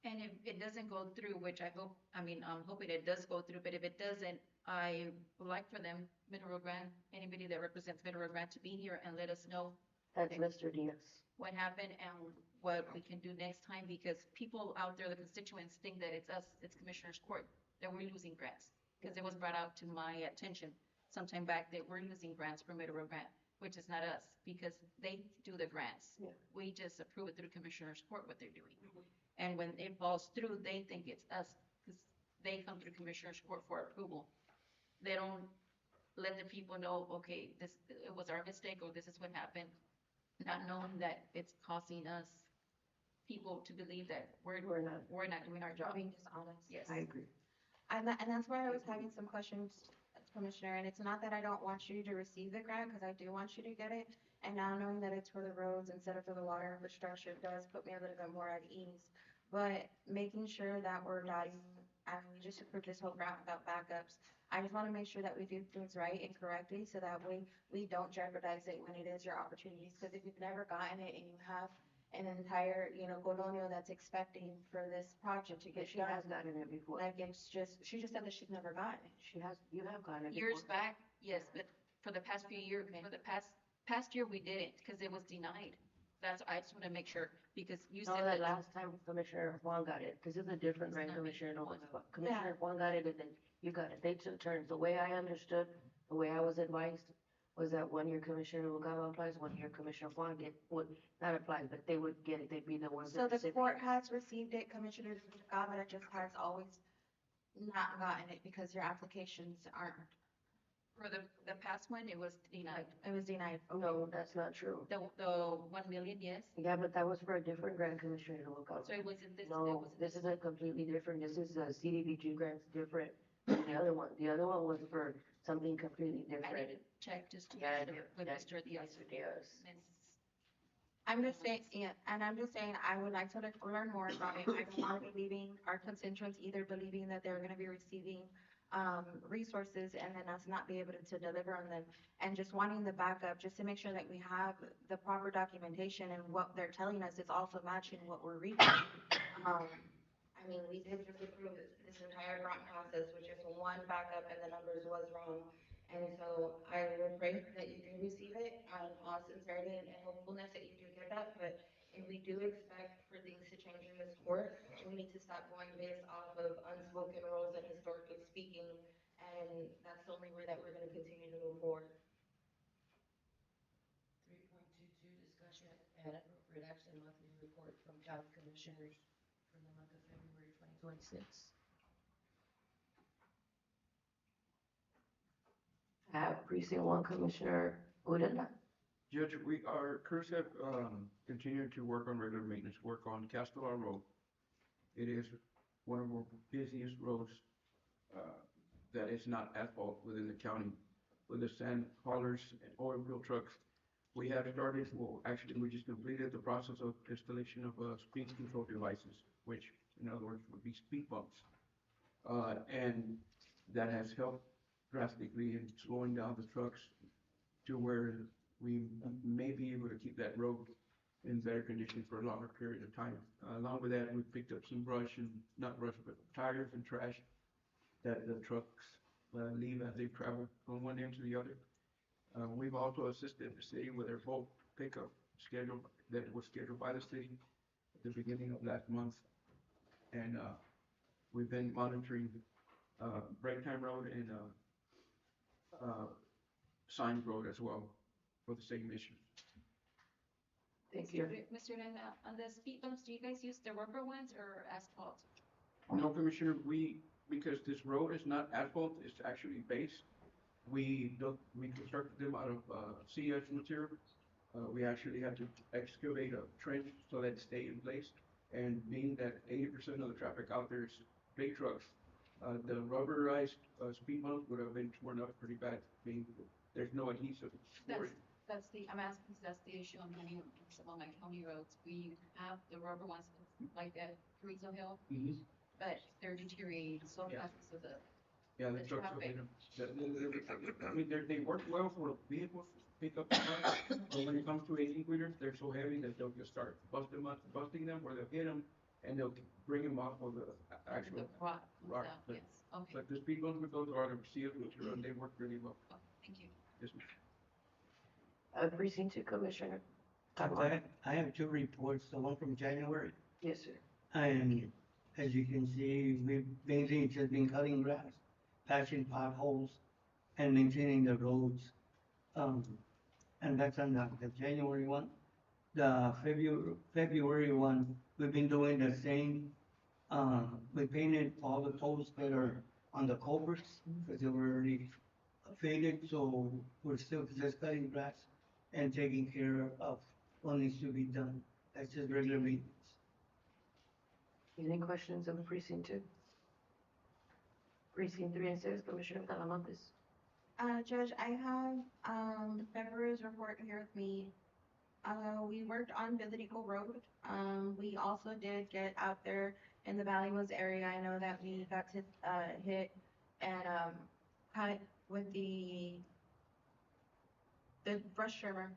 And if it doesn't go through, which I'm hoping it does go through, but if it doesn't, I would like for them, Mineral Grant, anybody that represents Mineral Grant to be here and let us know That's Mr. Diaz. what happened and what we can do next time, because people out there, the constituents, think that it's us, it's Commissioner's Court, that we're losing grants. Because it was brought out to my attention sometime back that we're losing grants for Mineral Grant, which is not us, because they do the grants. Yeah. We just approve it through Commissioner's Court, what they're doing. And when it falls through, they think it's us, because they come through Commissioner's Court for approval. They don't let the people know, okay, it was our mistake, or this is what happened. not knowing that it's costing us people to believe that We're not, we're not doing our job. Being dishonest. Yes. I agree. And that's why I was having some questions, Commissioner, and it's not that I don't want you to receive the grant, because I do want you to get it. And now knowing that it's for the roads instead of for the water infrastructure does put me a little bit more at ease. But making sure that we're dotting, and we just approved this whole grant without backups. I just wanna make sure that we do things right and correctly, so that way we don't jeopardize it when it is your opportunities. Because if you've never gotten it and you have an entire, colonial that's expecting for this project to But get she has done, gotten it before. like, it's just, she just said that she's never gotten it. You have gotten it Years before. back, yes, but for the past few years, for the past year, we didn't, because it was denied. That's, I just want to make sure, because you No, said that that. last time Commissioner Juan got it, because it's a different grant, It's not me. Commissioner Noguera. Commissioner Juan got it, and then you got it. They took turns. The way I understood, the way I was advised, was that 1 year Commissioner Noguera applies, 1 year Commissioner Juan would not apply, but they would get it. They'd be the ones So that the court has received it, Commissioner Gavin just has always not gotten it because your applications aren't, For the past one, it was denied. it was denied. No, that's not true. The 1 million, yes. Yeah, but that was for a different grant, Commissioner Noguera. So it wasn't this. it No, wasn't this is a completely different, this is a CDBG grant, different than the other one. The other one was for something completely I different. need to check just to Yeah, make sure with that- Mr. Diaz. yes. I'm just saying, yeah, and I'm just saying, I would like to learn more about it. I don't want to be leaving our constituents either believing that they're gonna be receiving, resources and then us not be able to deliver on them. And just wanting the backup, just to make sure that we have the proper documentation and what they're telling us is also matching what we're reading. I mean, we did just approve this entire grant process, which is one backup and the numbers was wrong. And so I will pray that you do receive it, all sincerity and hopefulness that you do get that. But if we do expect for things to change in this court, we need to stop going based off of unspoken rules and historically speaking. And that's the only way that we're gonna continue to move forward. 3.22, discussion and appropriate action monthly report from county commissioners for the month of February 2026. I have precinct 1 Commissioner Uranda. Judge, our crews have, continued to work on regular maintenance work on Castelar Road. It is one of our busiest roads, that is not asphalt within the county. With the sand haulers and oil field trucks, we have started, well, actually, we just completed the process of installation of, speed control devices, which in other words would be speed bumps. And that has helped drastically in slowing down the trucks to where we may be able to keep that road in better condition for a longer period of time. Along with that, we picked up some brush and, not brush, but tires and trash that the trucks leave as they travel from one end to the other. We've also assisted the city with their bulk pickup schedule that was scheduled by the city at the beginning of last month. And we've been monitoring Break Time Road and Signs Road as well for the same issue. Thank you. Mr. Uranda, on the speed bumps, do you guys use the rubber ones or asphalt? No, Commissioner, because this road is not asphalt, it's actually base. We constructed them out of CS material. We actually had to excavate a trench so that it stay in place. And being that 80% of the traffic out there is big trucks, the rubberized speed bumps would have been torn up pretty bad, being there's no adhesive for it. I'm asking, because that's the issue on some of my county roads. We have the rubber ones, like at Carrizo Hill, but they're deteriorating so Yeah. fast with the. Yeah, the the trucks will traffic. hit them. I mean, they work well for vehicles, pick up the trucks, but when it comes to 18-wheelers, they're so heavy that they'll just start busting them, or they'll hit them, and they'll bring them off of the actual The rock comes rock. out, yes, okay, But the speed bumps with those are the sealed material, and they work really well. okay, thank you. Yes, ma'am. Precinct 2 Commissioner. I have 2 reports, the one from January. Yes, sir. And as you can see, we've mainly just been cutting grass, patching potholes, and maintaining the roads. And that's on the January one. The February one, we've been doing the same. We painted all the posts that are on the culverts, because they were already faded, so we're still just cutting grass and taking care of what needs to be done. That's just regular maintenance. Any questions on precinct 2? Precinct 3 and 6, Commissioner Talamontes. Judge, I have, February's report here with me. We worked on Vidalico Road. We also did get out there in the Valley Woods area. I know that we got to, hit and, cut with the brush trimmer.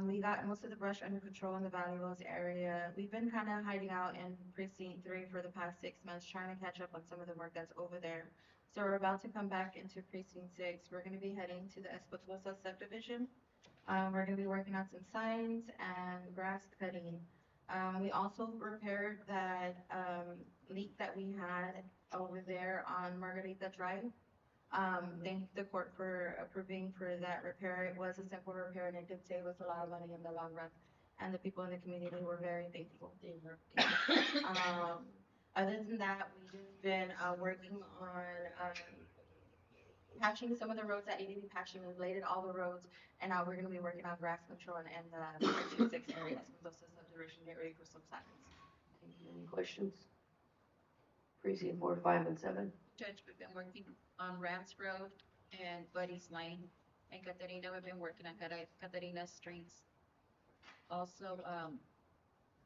We got most of the brush under control in the Valley Woods area. We've been kind of hiding out in Precinct 3 for the past 6 months, trying to catch up on some of the work that's over there. So we're about to come back into Precinct 6. We're going to be heading to the Espatuosa subdivision. We're going to be working on some signs and grass cutting. We also repaired that leak that we had over there on Margarita Drive. Thank the court for approving for that repair. It was a simple repair and it did save us a lot of money in the long run. And the people in the community were very thankful. Other than that, we've just been working on patching some of the roads that need to be patching. We bladed all the roads, and now we're going to be working on grass control and the Precinct 6 areas. Those are subdivision, get ready for some signs. Thank you. Any questions? Precinct 4, 5, and 7. Judge, we've been working on Rams Road and Buddy's Lane, and Caterina, we've been working on Caterina Streets. Also,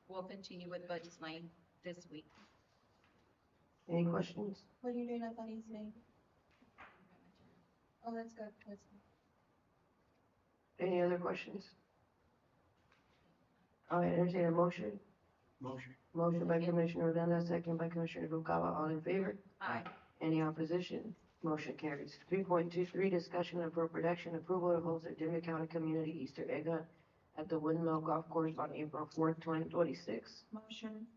we'll continue with Buddy's Lane this week. Any questions? What are you doing at Buddy's Lane? Oh, that's good. That's good. Any other questions? I'll entertain a motion. Motion. Motion by Commissioner Odena, second by Commissioner Noguera. All in favor? Aye. Any opposition? Motion carries. 3.23, discussion and appropriate action, approval to host a Dimmit County Community Easter egg hunt at the Windmill Golf Course on April 4th, 2026. Motion.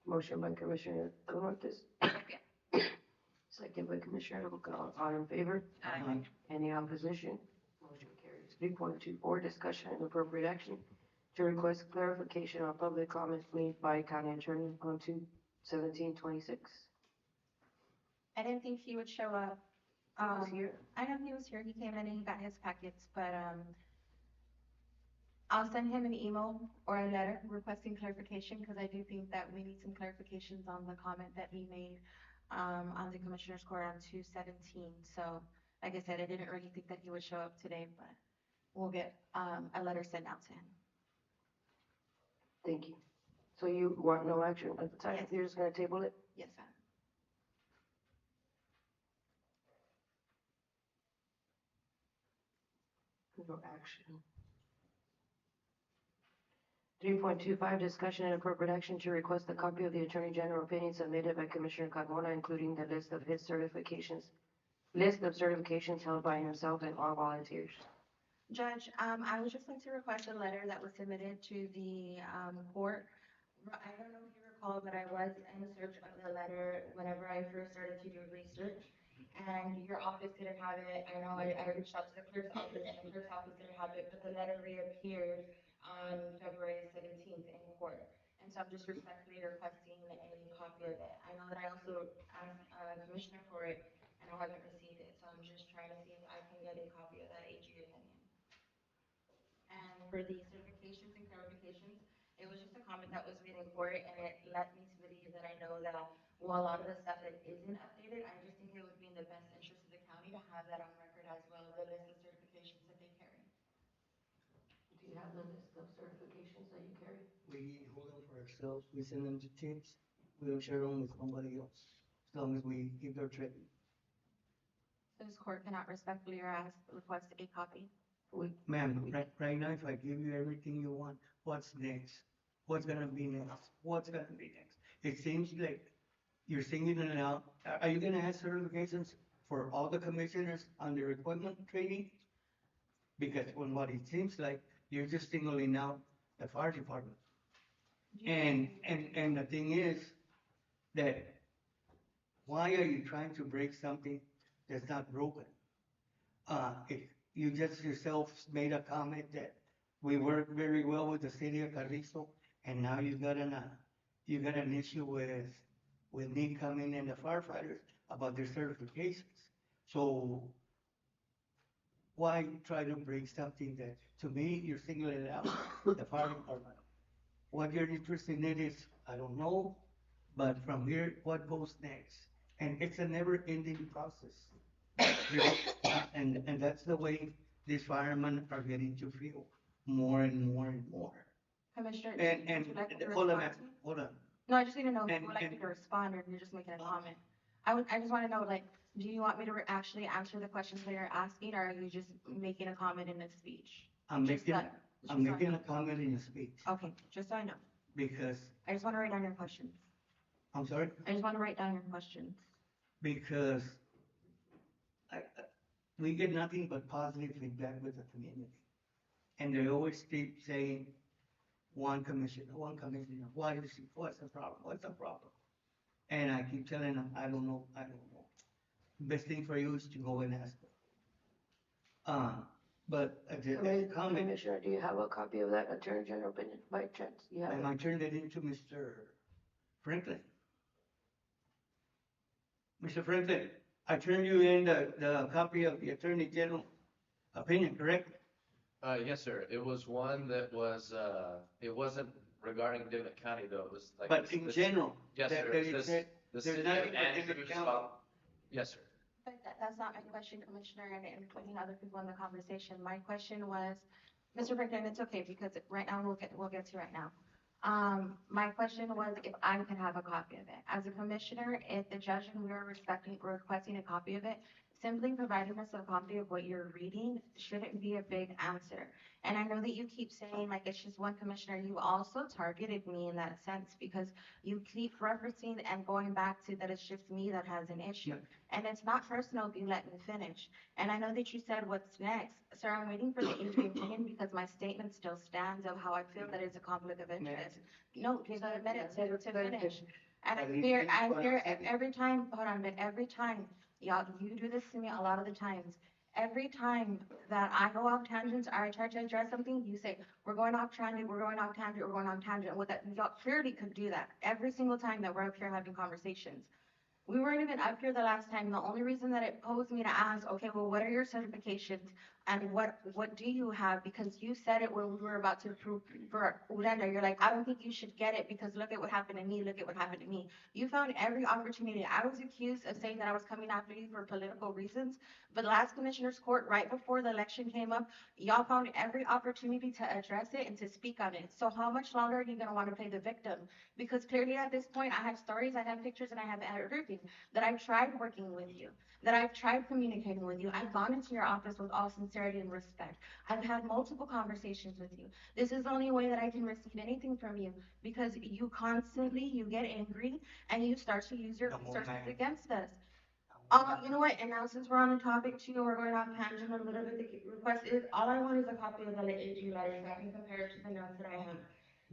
Motion by Commissioner Talamontes, Second. second by Commissioner Noguera. All in favor? Aye. Any opposition? Motion carries. 3.24, discussion and appropriate action to request clarification on public comments made by county attorney on 2/17/26. I didn't think he would show up. He's here. I know he was here. He came in and he got his packets, but I'll send him an email or a letter requesting clarification because I do think that we need some clarifications on the comment that he made on the Commissioner's Court on 2/17. So, like I said, I didn't really think that he would show up today, but we'll get a letter sent out to him. Thank you. So you want no action at the time? Yes. You're just gonna table it? Yes, ma'am. No action. 3.25, discussion and appropriate action to request a copy of the Attorney General opinion submitted by Commissioner Carmona, including the list of certifications held by himself and all volunteers. Judge, I would just like to request a letter that was submitted to the court. I don't know if you recall, but I was in search of the letter whenever I first started to do research, and your office didn't have it. I know I reached out to the clerk's office, and the clerk's office didn't have it, but the letter reappeared on February 17th in court. And so I'm just respectfully requesting a copy of it. I know that I also asked Commissioner for it, and I haven't received it, so I'm just trying to see if I can get a copy of that AG opinion. And for the certifications and clarifications, it was just a comment that was made in court, and it led me to believe that I know that, well, a lot of the stuff that isn't updated, I just think it would be in the best interest of the county to have that on record as well, the list of certifications that they carry. Do you have the list of certifications that you carry? We hold them for ourselves. We send them to teams. We don't share them with nobody else, as long as we keep their trade. So this court cannot respectfully request a copy. Ma'am, right now, if I give you everything you want, what's next? What's gonna be next? What's gonna be next? It seems like you're singling it out. Are you gonna ask certifications for all the commissioners on their equipment training? Because from what it seems like, you're just singling out the fire department. And the thing is that why are you trying to break something that's not broken? If you just yourself made a comment that we work very well with the city of Carrizo, and now you got an issue with me coming and the firefighters about their certifications. So why try to break something To me, you're singling it out, the fire department. What you're interested in is, I don't know, but from here, what goes next? And it's a never-ending process. You know, and that's the way these firemen are getting to feel more and more and more. Commissioner, And, would you like me to hold on, respond to you? hold on. No, I just need to know if And- you would like me and- to respond or if you're just making a comment. I just want to know, like, do you want me to actually answer the questions that you're asking, or are you just making a comment in a speech? I'm Just making, that- just I'm so I making a know. comment in a speech, Okay, just so I know. because, I just want to write down your questions. I'm sorry, I just want to write down your questions. because we get nothing but positive feedback with the community. And they always keep saying, one commissioner, what's the problem, what's the problem? And I keep telling them, I don't know. Best thing for you is to go and ask them. But as a comment, Commissioner, do you have a copy of that Attorney General opinion by chance? You have and it? I turned it into Mr. Franklin. Mr. Franklin, I turned you in the copy of the Attorney General opinion, correct? Yes, sir. It was one that was, it wasn't regarding Dimmit County though. It was like. But in general, Yes, that sir. it This- said the there's city nothing of but Dimmit Andrews County. fol- Yes, sir. But that's not my question, Commissioner, and including other people in the conversation. My question was, Mr. Franklin, it's okay, because right now, we'll get to right now. My question was if I could have a copy of it. As a commissioner, if the judge and we are requesting a copy of it, simply providing us a copy of what you're reading shouldn't be a big answer. And I know that you keep saying, like, it's just one commissioner. You also targeted me in that sense, because you keep referencing and going back to that it's just me that has an issue. And it's not personal if you let me finish. And I know that you said, what's next? Sir, I'm waiting for the AG opinion because my statement still stands of how I feel that it's a conflict of interest. No, give me a minute to finish. And I fear every time, hold on, but every time, y'all, you do this to me a lot of the times. Every time that I go off tangents or I try to address something, you say, we're going off tangent, we're going off tangent, we're going off tangent. With that, y'all clearly could do that every single time that we're up here having conversations. We weren't even up here the last time. The only reason that it posed me to ask, okay, well, what are your certifications and what do you have? Because you said it when we were about to approve for Urenda. You're like, I don't think you should get it because look at what happened to me. Look at what happened to me. You found every opportunity. I was accused of saying that I was coming after you for political reasons. But the last commissioner's court, right before the election came up, y'all found every opportunity to address it and to speak on it. So how much longer are you going to want to play the victim? Because clearly at this point, I have stories, I have pictures, and I have everything. That I've tried working with you, that I've tried communicating with you. I've gone into your office with all sincerity and respect. I've had multiple conversations with you. This is the only way that I can receive anything from you because you get angry and you start to use your resources against us. You know what, and now since we're on the topic too, we're going off tangent a little bit, the request is, all I want is a copy of the AG letter so I can compare it to the notes that I have.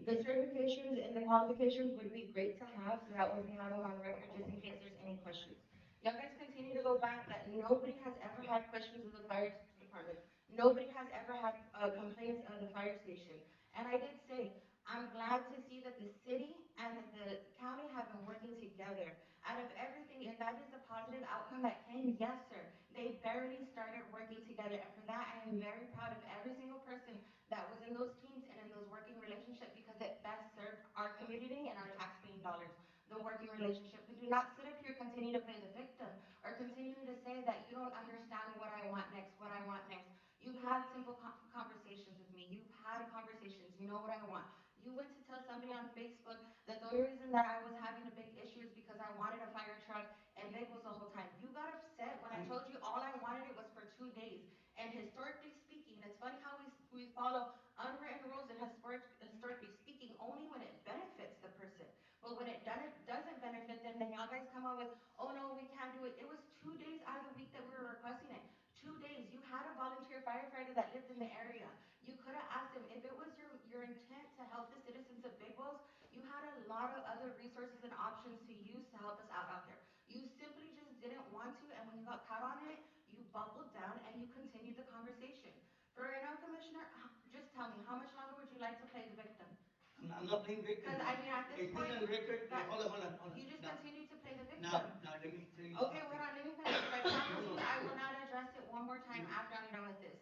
The certifications and the qualifications would be great to have, so that way we have them on record just in case there's any questions. Y'all guys continue to go back that nobody has ever had questions of the fire department. Nobody has ever had complaints of the fire station. And I did say, I'm glad to see that the city and the county have been working together. Out of everything, if that is a positive outcome that came, yes, sir. They barely started working together. And for that, I am very proud of every single person that was in those teams and in those working relationships because it best served our community and our taxpaying dollars. The working relationship. We do not sit up here continue to play the victim or continue to say that you don't understand what I want next, what I want next. You've had simple conversations with me. You've had conversations. You know what I want. You went to tell somebody on Facebook that the only reason that I was having a big issue is because I wanted a fire truck and Big was the whole time. You got upset when I told you all I wanted it was for 2 days. And historically speaking, it's funny how we follow unwritten rules and historically speaking only when it benefits the person. But when it doesn't benefit them, then y'all guys come out with, oh no, we can't do it. It was 2 days out of the week that we were requesting it. 2 days. You had a volunteer firefighter that lived in the area. You could have asked him if it was your intent to help the citizens of Big Wells. You had a lot of other resources and options to use to help us out there. You simply just didn't want to, and when you got caught on it, you buckled down and you continued the conversation. For right now, Commissioner, just tell me, how much longer would you like to play the victim? I'm not playing victim. Because I mean, at this It's been point, on record, hold on. you just continue to play the victim. Now, let me tell you Okay, something. hold on, let me finish. But I promise you, I will not address it one more time after I'm done with this.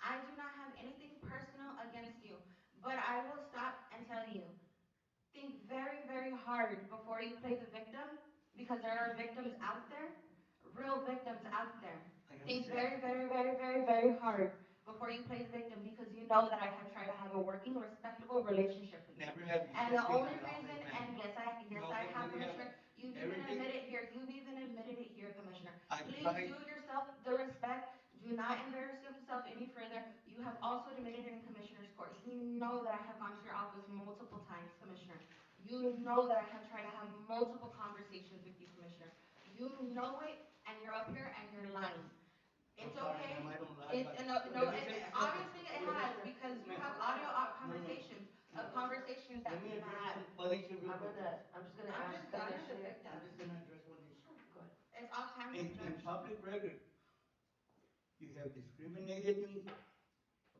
I do not have anything personal against you, but I will stop and tell you, think very, very hard before you play the victim, because there are victims out there, real victims out there. Think very, very, very, very, very hard before you play the victim, because you know that I have tried to have a working, respectable relationship with you. Never have you And the been only an reason, office and man. yes, I have, Commissioner, you've even Everything- admitted here, you've even admitted it here, Commissioner. I Please tried, do yourself the respect, do not embarrass yourself any further. You have also admitted it in Commissioner's Court. You know that I have gone to your office multiple times, Commissioner. You know that I have tried to have multiple conversations with you, Commissioner. You know it, and you're up here and you're lying. I'm It's sorry, okay. ma'am, I don't lie, It's, but no, let me say something. obviously it has, because you have audio conversations of conversations that Let me we've address had. one issue real quick. I'm just gonna I'm ask just gonna Commissioner. I'm just gonna address one issue. Go ahead. It's all time to In judge. public record, you have discriminated me,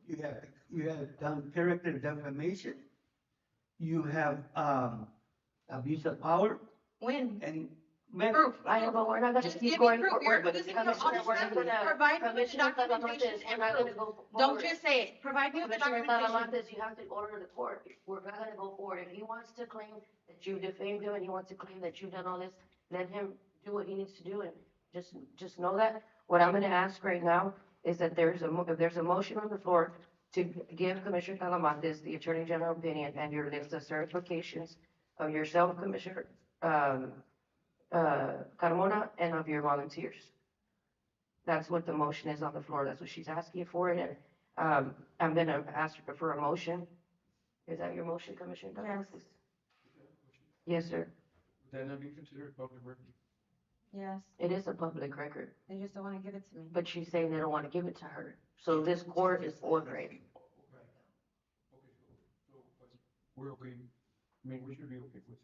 you have done character defamation, you have, abuse of power, When? and, ma'am, Proof. I know, but we're not gonna Just keep give me going proof. forward You're with it. losing your Commissioner, we're not honesty. gonna, Provide me with the Commissioner documentation Talamontes, we're and not proof. gonna go forward. Don't just say it. Provide me with the Commissioner documentation. Talamontes, you have to order the court. We're not gonna go forward. If he wants to claim that you defamed him and he wants to claim that you've done all this, let him do what he needs to do and just know that. What I'm gonna ask right now is that there's a motion on the floor to give Commissioner Talamontes the Attorney General opinion and your list of certifications of yourself, Commissioner, Carmona, and of your volunteers. That's what the motion is on the floor. That's what she's asking for, and, I'm gonna ask her for a motion. Is that your motion, Commissioner Talamontes? Yes, sir. Then that'd be considered public record. Yes, It is a public record, they just don't want to give it to me. but she's saying they don't wanna give it to her. So this court is ordering. But we're okay, I mean, we should be okay with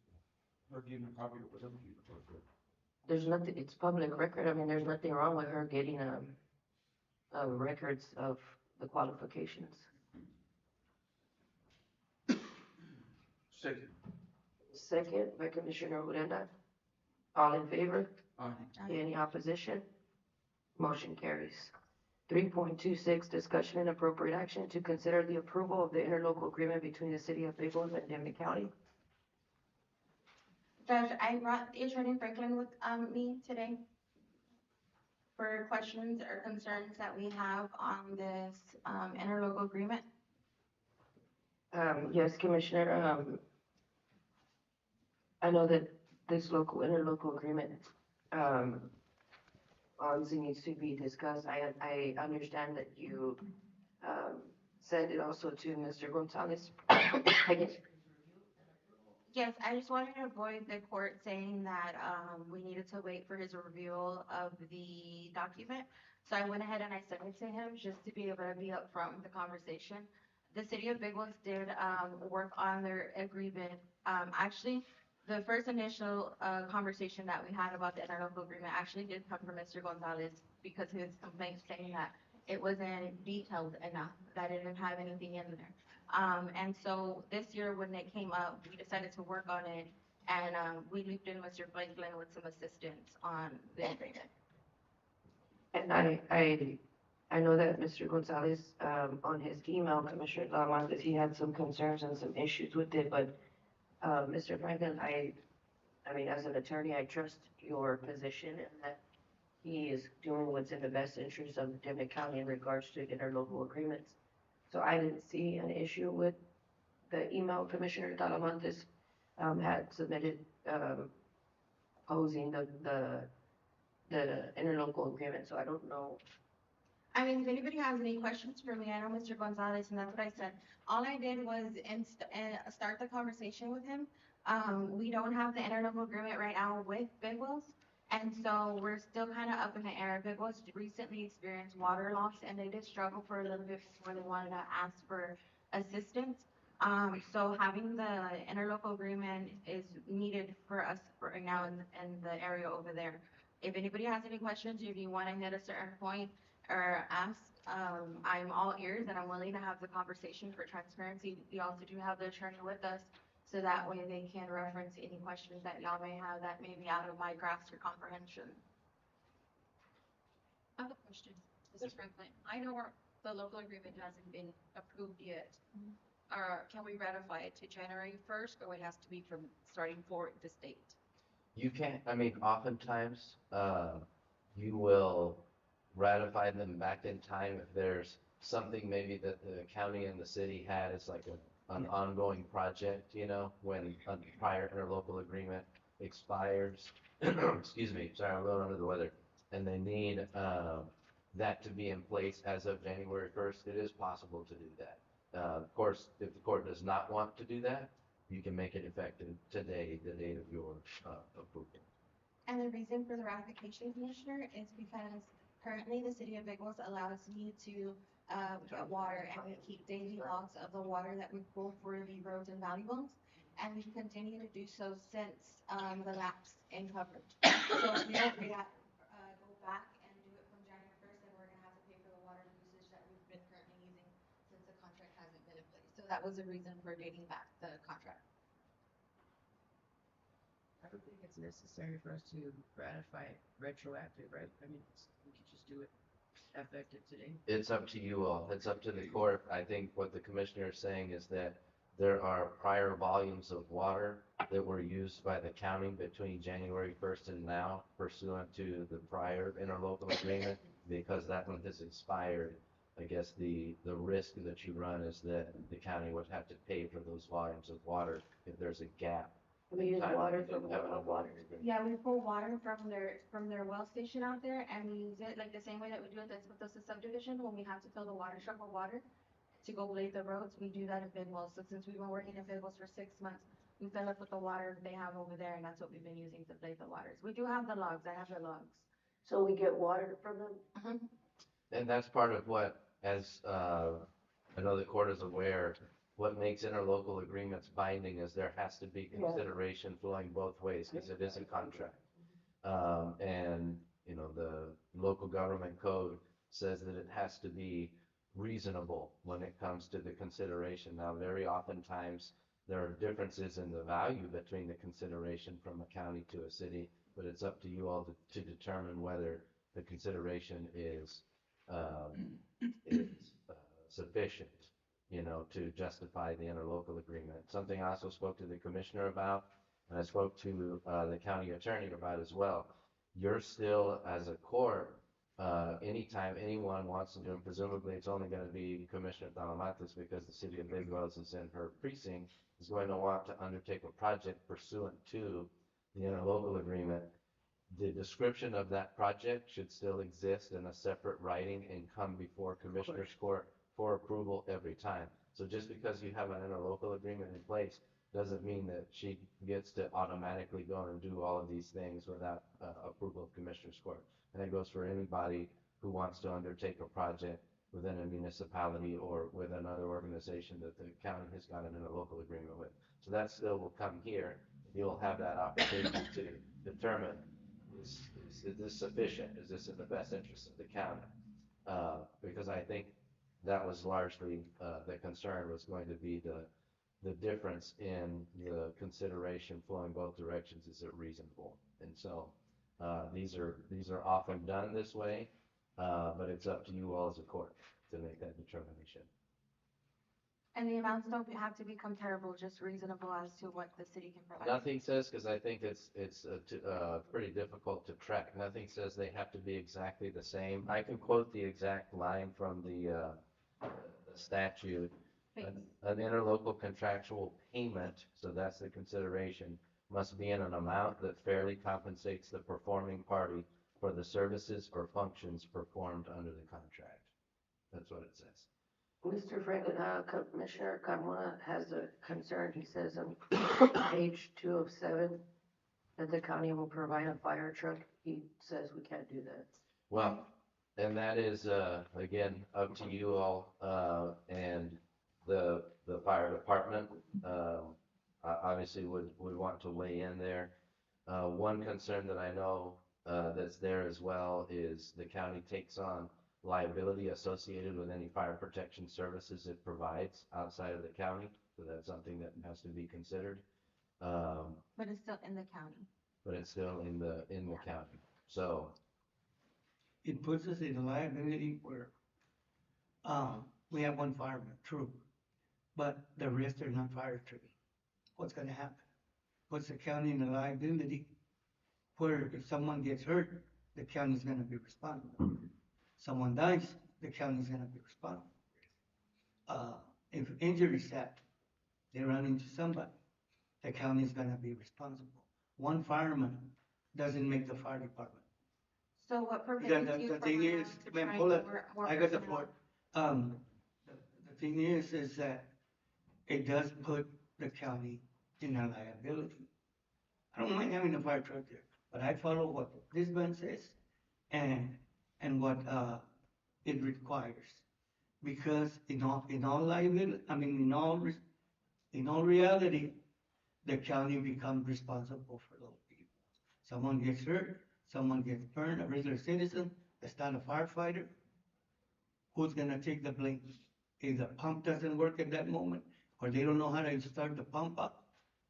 her getting a copy of whatever she prefers. There's nothing, it's public record. I mean, there's nothing wrong with her getting, records of the qualifications. Second. Second by Commissioner Urenda. All in favor? Aye. Any opposition? Motion carries. 3.26, discussion and appropriate action to consider the approval of the interlocal agreement between the city of Big Bend and Departmental County. Judge, I brought the Attorney Franklin with, me today for questions or concerns that we have on this, interlocal agreement. Yes, Commissioner, I know that this interlocal agreement, obviously needs to be discussed. I understand that you, sent it also to Mr. Gonzalez. I guess. Yes, I just wanted to avoid the court saying that, we needed to wait for his review of the document. So I went ahead and I sent it to him just to be able to be upfront with the conversation. The city of Big Woods did, work on their agreement. Actually, the first initial, conversation that we had about the interlocal agreement actually did come from Mr. Gonzalez, because his complaint saying that it wasn't detailed enough, that it didn't have anything in there. And so this year when it came up, we decided to work on it, and, we looped in Mr. Franklin with some assistance on the agreement. And I know that Mr. Gonzalez, on his email, Commissioner Talamontes, he had some concerns and some issues with it, but, Mr. Franklin, I mean, as an attorney, I trust your position and that he is doing what's in the best interest of Departmental County in regards to interlocal agreements. So I didn't see an issue with the email Commissioner Talamontes, had submitted, posing the interlocal agreement, so I don't know. I mean, if anybody has any questions for me, I know Mr. Gonzalez, and that's what I said. All I did was start the conversation with him. We don't have the interlocal agreement right now with Big Wells, and so we're still kind of up in the air. Big Wells recently experienced water loss, and they did struggle for a little bit before they wanted to ask for assistance. So having the interlocal agreement is needed for us right now in the area over there. If anybody has any questions, if you want to hit a certain point or ask, I'm all ears and I'm willing to have the conversation for transparency. We also do have the attorney with us, so that way they can reference any questions that y'all may have that may be out of my grasp or comprehension. I have a question, Mr. Franklin. I know the local agreement hasn't been approved yet. Can we ratify it to January 1st, or it has to be from starting for this date? You can't, I mean, oftentimes, you will ratify them back in time if there's something maybe that the county and the city had as like an ongoing project, you know, when a prior interlocal agreement expires. Excuse me, sorry, I'm a little under the weather. And they need, that to be in place as of January 1st, it is possible to do that. Of course, if the court does not want to do that, you can make it effective today, the date of your approval. And the reason for the ratification, Commissioner, is because currently the city of Big Wells allows me to get water, and we keep daily logs of the water that we pull for the roads and valley bones. And we continue to do so since the lapse in coverage. So if we don't go back and do it from January 1st, then we're gonna have to pay for the water usage that we've been currently using since the contract hasn't been in place. So that was the reason for dating back the contract. I don't think it's necessary for us to ratify it retroactive, right? I mean, we could just do it effective today. It's up to you all. It's up to the court. I think what the commissioner is saying is that there are prior volumes of water that were used by the county between January 1st and now pursuant to the prior interlocal agreement. Because that one has expired, I guess the risk that you run is that the county would have to pay for those volumes of water if there's a gap. We use water from water. Yeah, we pull water from their well station out there, and we use it like the same way that we do it with the subdivision, when we have to fill the water truck with water to go blade the roads. We do that at Bidwell. So since we've been working at Bidwell for 6 months, we fill up with the water they have over there, and that's what we've been using to blade the waters. We do have the logs. I have the logs. So we get water from them? And that's part of what, as I know the court is aware, what makes interlocal agreements binding is there has to be consideration flowing both ways, because it is a contract. And, you know, the local government code says that it has to be reasonable when it comes to the consideration. Now, very oftentimes, there are differences in the value between the consideration from a county to a city, but it's up to you all to determine whether the consideration is sufficient, you know, to justify the interlocal agreement. Something I also spoke to the commissioner about, and I spoke to the county attorney about as well. You're still, as a court, anytime anyone wants to do, and presumably it's only going to be Commissioner Talamatis, because the city of Big Wells is in her precinct, is going to want to undertake a project pursuant to the interlocal agreement. The description of that project should still exist in a separate writing and come before Commissioner's Court for approval every time. So just because you have an interlocal agreement in place doesn't mean that she gets to automatically go and do all of these things without approval of Commissioner's Court. And that goes for anybody who wants to undertake a project within a municipality or with another organization that the county has got an interlocal agreement with. So that still will come here. You'll have that opportunity to determine, is this sufficient? Is this in the best interest of the county? Because I think that was largely the concern, was going to be the difference in the consideration flowing both directions. Is it reasonable? And so these are often done this way, but it's up to you all as a court to make that determination. And the amounts don't have to be comparable, just reasonable as to what the city can provide. Nothing says, because I think it's pretty difficult to track. Nothing says they have to be exactly the same. I can quote the exact line from the statute. An interlocal contractual payment, so that's the consideration, must be in an amount that fairly compensates the performing party for the services or functions performed under the contract. That's what it says. Mr. Franklin, Commissioner Carmona has a concern. He says on page 2 of 7 that the county will provide a fire truck. He says we can't do that. Well, and that is, again, up to you all, and the fire department, obviously would want to weigh in there. One concern that I know that's there as well is the county takes on liability associated with any fire protection services it provides outside of the county. So that's something that has to be considered. But it's still in the county. But it's still in the county. So it puts us in a liability where We have one fireman, true, but the rest are not fire trained. What's gonna happen? What's the county in the liability? Where if someone gets hurt, the county's gonna be responsible. Someone dies, the county's gonna be responsible. If injuries happen, they run into somebody, the county's gonna be responsible. One fireman doesn't make the fire department. So what The, prohibits the, you the from thing is, allowing to man, train hold up, more I got the personnel? floor. The thing is that it does put the county in a liability. I don't mind having a fire truck there, but I follow what this man says and what, it requires. Because in all liability, I mean, in all reality, the county becomes responsible for those people. Someone gets hurt, someone gets burned, a regular citizen that's not a firefighter, who's gonna take the blame? If the pump doesn't work at that moment, or they don't know how to start the pump up,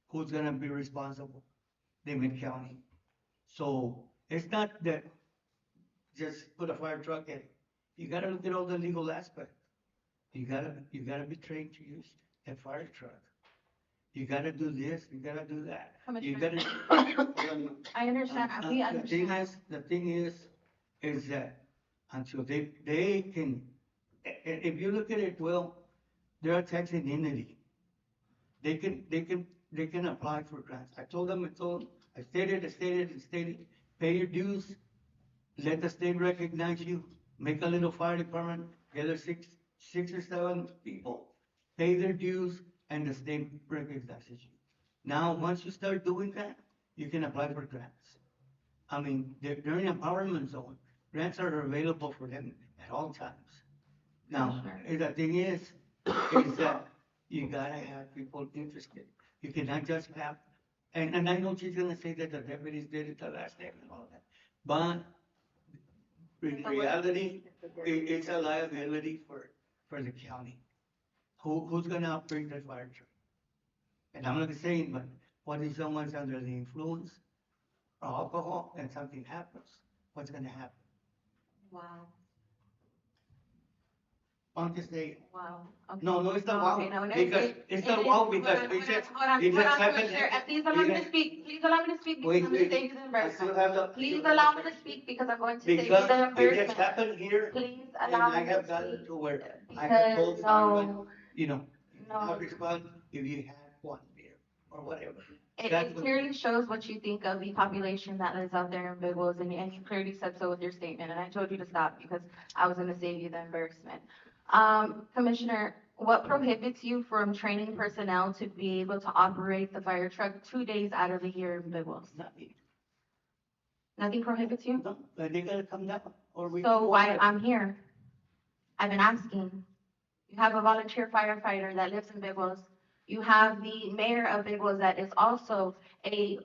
who's gonna be responsible? Dimmit County. So it's not that just put a fire truck in. You gotta look at all the legal aspects. You gotta be trained to use that fire truck. You gotta do this, you gotta do that. You Commissioner, gotta. I understand, we understand. The thing is that until they can, if you look at it, well, they're a taxing entity. They can apply for grants. I stated, pay your dues, let the state recognize you, make a little fire department, gather six or seven people, pay their dues, and the state recognizes you. Now, once you start doing that, you can apply for grants. I mean, they're in empowerment zone. Grants are available for them at all times. Now, the thing is that you gotta have people interested. You cannot just have, and I know she's gonna say that the deputies did it the last time and all that, but in reality, it's a liability for the county. Who's gonna operate that fire truck? And I'm not saying, but what if someone's under the influence of alcohol and something happens? What's gonna happen? Wow, I'm just saying. wow. Okay. No, it's not Okay, wow, no, because, it's not wow, because it just, it just happened. Commissioner, please allow me to speak, please allow me to speak, because I'm gonna save you the I still embarrassment. have the. Please allow me to speak, because I'm going to save you Because the it just embarrassment. happened here, Please and allow I me have to gotten speak. to where I have told Because, someone, no, you know, no. not respond if you had one beer or whatever. It That's what- clearly shows what you think of the population that lives out there in Big Wolves, and you clearly said so with your statement, and I told you to stop because I was gonna save you the embarrassment. Commissioner, what prohibits you from training personnel to be able to operate the fire truck 2 days out of the year in Big Wolves? Nothing. Nothing prohibits you? No, but they gotta come down, or we. So why I'm here? I've been asking. You have a volunteer firefighter that lives in Big Wolves. You have the mayor of Big Wolves that is also a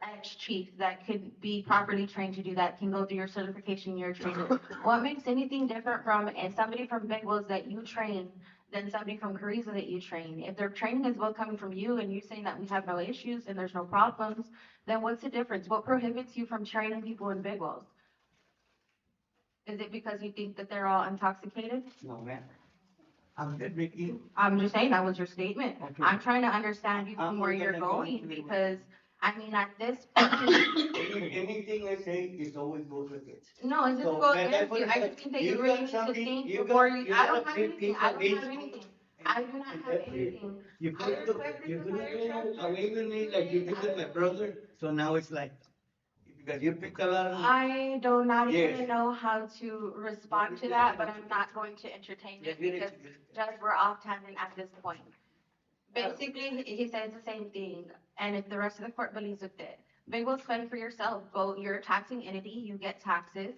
ex-chief that could be properly trained to do that, can go through your certification, your training. What makes anything different from somebody from Big Wolves that you train than somebody from Carrizo that you train? If their training is both coming from you and you saying that we have no issues and there's no problems, then what's the difference? What prohibits you from training people in Big Wolves? Is it because you think that they're all intoxicated? No, man. I'm good, Ricky. I'm just saying that was your statement. Okay. I'm trying to understand you I'm from where not you're gonna go going into it. because, I mean, at this, Anything I say is always goes with it. no, it doesn't So, go and that's against you. what I it just is. think that You you really got need to something- think you before got- you, you I got don't a have big anything. piece I of don't have meat. anything. I do not have anything. You I couldn't do, requested you the couldn't fire do truck. away with me like you did with my brother, so now it's like, because you picked a lot of. I do not Yes. even know how to respond to that, but I'm not going to entertain it because Judge, we're off tangent at this point. Basically, he says the same thing, and if the rest of the court believes with it, Big Wolves fend for yourself. Go, you're a taxing entity, you get taxes.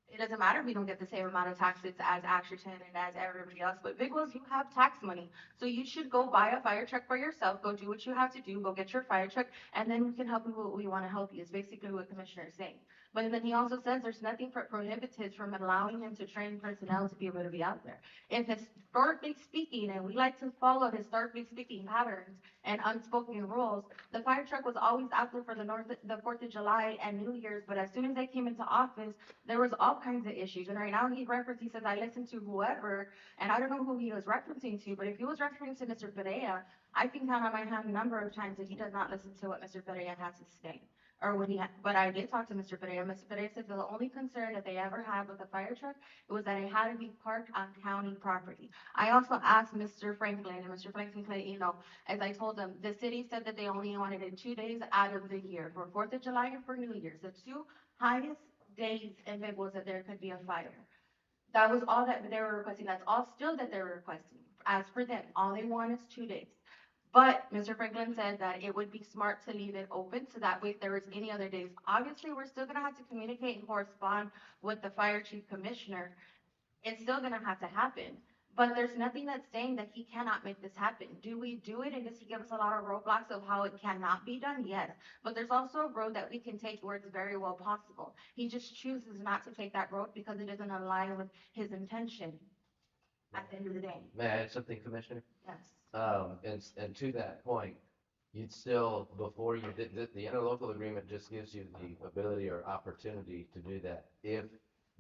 It doesn't matter if you don't get the same amount of taxes as Asherton and as everybody else, but Big Wolves, you have tax money. So you should go buy a fire truck for yourself, go do what you have to do, go get your fire truck, and then we can help you with what we want to help you, is basically what Commissioner is saying. But then he also says there's nothing prohibited from allowing him to train personnel to be able to be out there. If historically speaking, and we like to follow historically speaking patterns and unspoken rules, the fire truck was always out there for the 4th of July and New Year's, but as soon as they came into office, there was all kinds of issues. And right now he says, I listened to whoever, and I don't know who he was referencing to, but if he was referring to Mr. Perea, I can count on my hand a number of times that he does not listen to what Mr. Perea has to say. Or what but I did talk to Mr. Perea. Mr. Perea said the only concern that they ever had with the fire truck was that it had to be parked on county property. I also asked Mr. Franklin, and Mr. Franklin said, as I told them, the city said that they only wanted it 2 days out of the year, for 4th of July and for New Year's, the 2 highest days if it was that there could be a fire. That was all that they were requesting. That's all still that they were requesting. As for them, all they want is 2 days. But Mr. Franklin said that it would be smart to leave it open so that way if there was any other days. Obviously, we're still gonna have to communicate and correspond with the fire chief commissioner. It's still gonna have to happen. But there's nothing that's saying that he cannot make this happen. Do we do it? And does he give us a lot of roadblocks of how it cannot be done? Yes. But there's also a road that we can take where it's very well possible. He just chooses not to take that road because it doesn't align with his intention at the end of the day. May I add something, Commissioner? Yes. And to that point, you'd still, before you did, the interlocal agreement just gives you the ability or opportunity to do that. If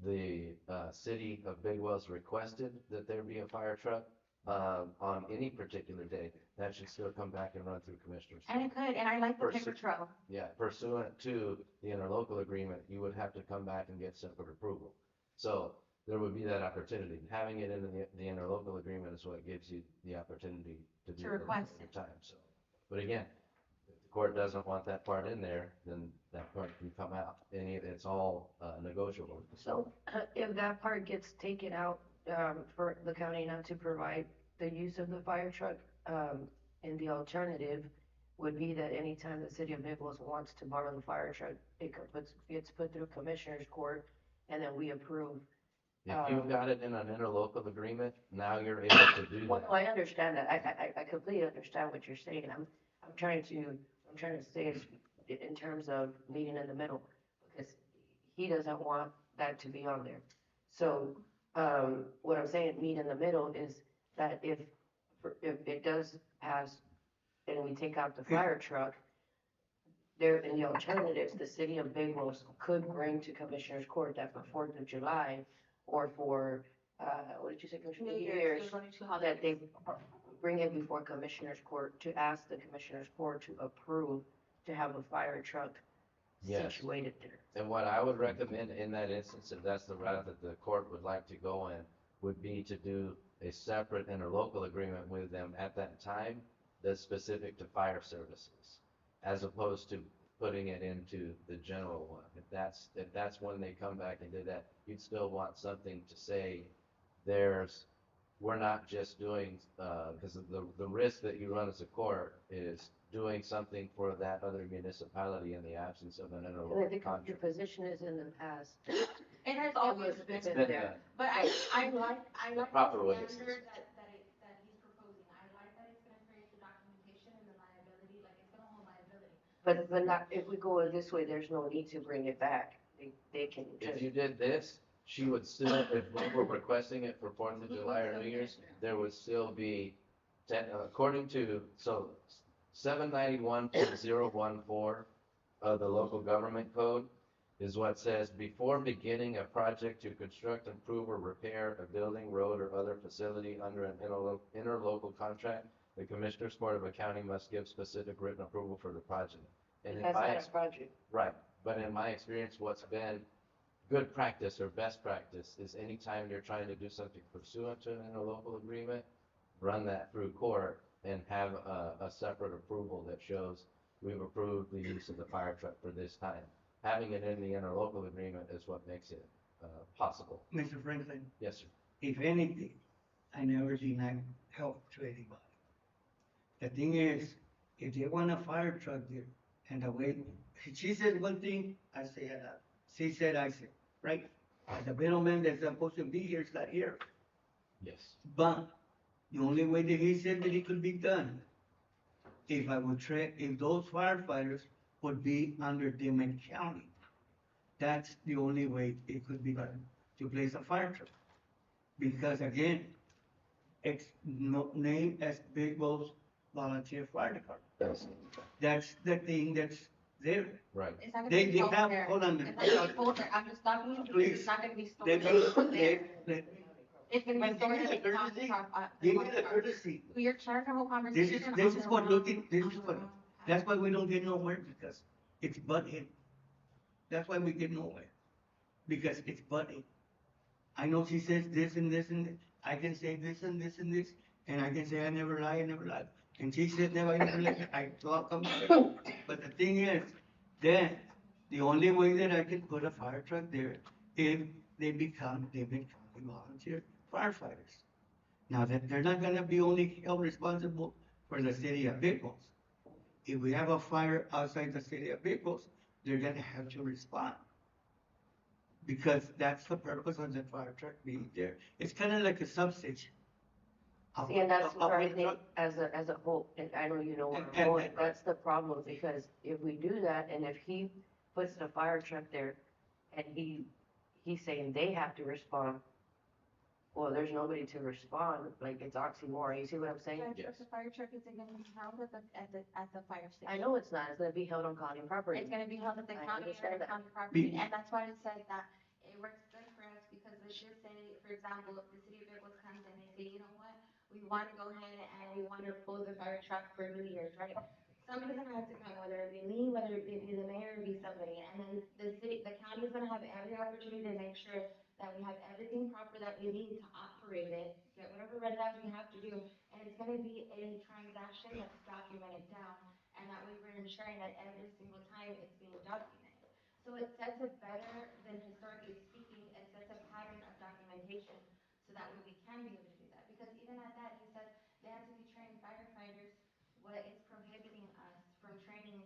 the city of Bidwell's requested that there be a fire truck on any particular day, that should still come back and run through commissioners. And it could, and I like the paper trail. Yeah, pursuant to the interlocal agreement, you would have to come back and get separate approval. So there would be that opportunity. Having it in the interlocal agreement is what gives you the opportunity to do it request at your time. So, but again, if the court doesn't want that part in there, then that part can come out. It's all negotiable. So if that part gets taken out, for the county not to provide the use of the fire truck, and the alternative would be that anytime the city of Nicholas wants to borrow the fire truck, it's put through commissioner's court, and then we approve. If you've got it in an interlocal agreement, now you're able to do Well, that. no, I understand that. I completely understand what you're saying. I'm trying to say it in terms of meeting in the middle, because he doesn't want that to be on there. So, what I'm saying, meet in the middle, is that if it does pass and we take out the fire truck, there, in the alternatives, the city of Big Wolf could bring to Commissioner's Court that for 4th of July or for, what did you say, Commissioner? New New Year's, Year's, there's only 2 that holidays. they bring it before Commissioner's Court to ask the Commissioner's Court to approve to have a fire truck Yes. situated there. And what I would recommend in that instance, if that's the route that the court would like to go in, would be to do a separate interlocal agreement with them at that time that's specific to fire services, as opposed to putting it into the general one. If that's when they come back and do that, you'd still want something to say, we're not just doing, because the risk that you run as a court is doing something for that other municipality in the absence of an And I interlocal think your contract. position is in the past. It has always been It's been there. there. But I like the proper way. standard that he's proposing. I like that it's gonna create the documentation and the liability, like it's gonna hold liability. But not, if we go this way, there's no need to bring it back. They can If just, you did this, she would still, if we were requesting it for 4th of July or New Year's, there would still be, according to, 791.014 of the local government code is what says, before beginning a project to construct, improve, or repair a building, road, or other facility under an interlocal contract, the Commissioner's Court of Accounting must give specific written approval for the project. And in that's my not a project. Right, but in my experience, what's been good practice or best practice is anytime you're trying to do something pursuant to an interlocal agreement, run that through court and have a separate approval that shows we've approved the use of the fire truck for this time. Having it in the interlocal agreement is what makes it possible. Mr. Franklin, Yes, sir. if anything, I never deny help to anybody. The thing is, if they want a fire truck there, and the way, she said one thing, I say another. She said, I said, right? The middleman that's supposed to be here is not here. Yes. But the only way that he said that it could be done, if those firefighters would be under Dimmit County. that's the only way it could be done, to place a fire truck. Because again, it's named as Big Bowls Volunteer Fire Department. Yes, That's the thing that's there. right. It's not gonna They be sold have, there. hold on a It's minute. not gonna be sold there. I'm just stopping you because Please. it's not gonna be sold They, there. they, It's gonna Man, be give sold me the at the courtesy. county. give me the courtesy. You're trying to have a This conversation. is, this on is the what wrong- looking, this on is the what, wrong that's why we don't get nowhere, because it's butthead. That's why we get nowhere, because it's butthead. I know she says this and this and this. I can say this and this and this, and I can say I never lie, I never lie. And she said never, I never lie, I talk about. But the thing is, then, the only way that I can put a fire truck there, if they become Department County volunteer firefighters. Now, that they're not gonna be only held responsible for the city of Bigos. If we have a fire outside the city of Bigos, they're gonna have to respond. Because that's the purpose of the fire truck being there. It's kinda like a substation. See, and that's Of where I the think truck. as a whole, and I know you know where And- I'm going, and- that's the problem, because if we do that, and if he puts the fire truck there, and he's saying they have to respond, well, there's nobody to respond, like, it's oxymoron, you see what I'm saying? Judge, if the fire truck isn't gonna be held at the fire station. I know it's not, it's gonna be held on county property. It's gonna be held at the I county or understand the that. county property, Be- and that's why it says that it works good for us, because let's just say, for example, if the city of Bigos comes and they say, you know what? We wanna go ahead and we wanna pull the fire truck for New Year's, right? Somebody's gonna have to come, whether it be me, whether it be the mayor, or be somebody, and then the county's gonna have every opportunity to make sure that we have everything proper that we need to operate it, get whatever red lines we have to do, and it's gonna be a transaction that's documented down, and that way we're ensuring that every single time it's being documented. So it sets a better than historically speaking, it sets a pattern of documentation, so that way we can be able to do that. Because even at that, he said they have to be trained firefighters, what is prohibiting us from training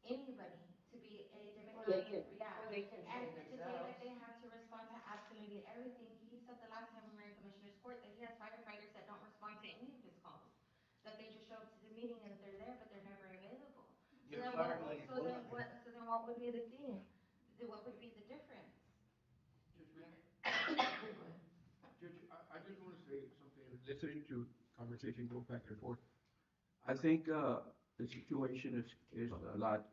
anybody to be a Well, they Departmental, can- yeah. well, they can And train to say themselves. that they have to respond to absolutely everything, he said the last time we were in Commissioner's Court that he has firefighters that don't respond to any of his calls. That they just show up to the meeting and they're there, but they're never available. So Your then fireman what, is so then volunteer. what, so then what would be the thing? What would be the difference? Judge, I just want to say something, listening to conversation go back and forth. I think, the situation is a lot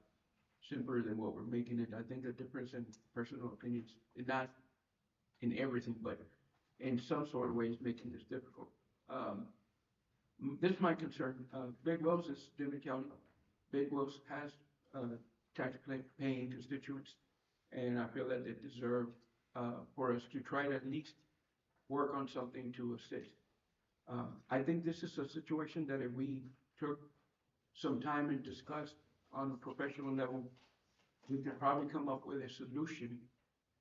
simpler than what we're making it. I think the difference in personal opinions, not in everything, but in some sort of ways making this difficult. This is my concern. Big Wells is Dimmit County. Big Wells has, tax-paying constituents, and I feel that they deserve, for us to try to at least work on something to assist. I think this is a situation that if we took some time and discussed on a professional level, we could probably come up with a solution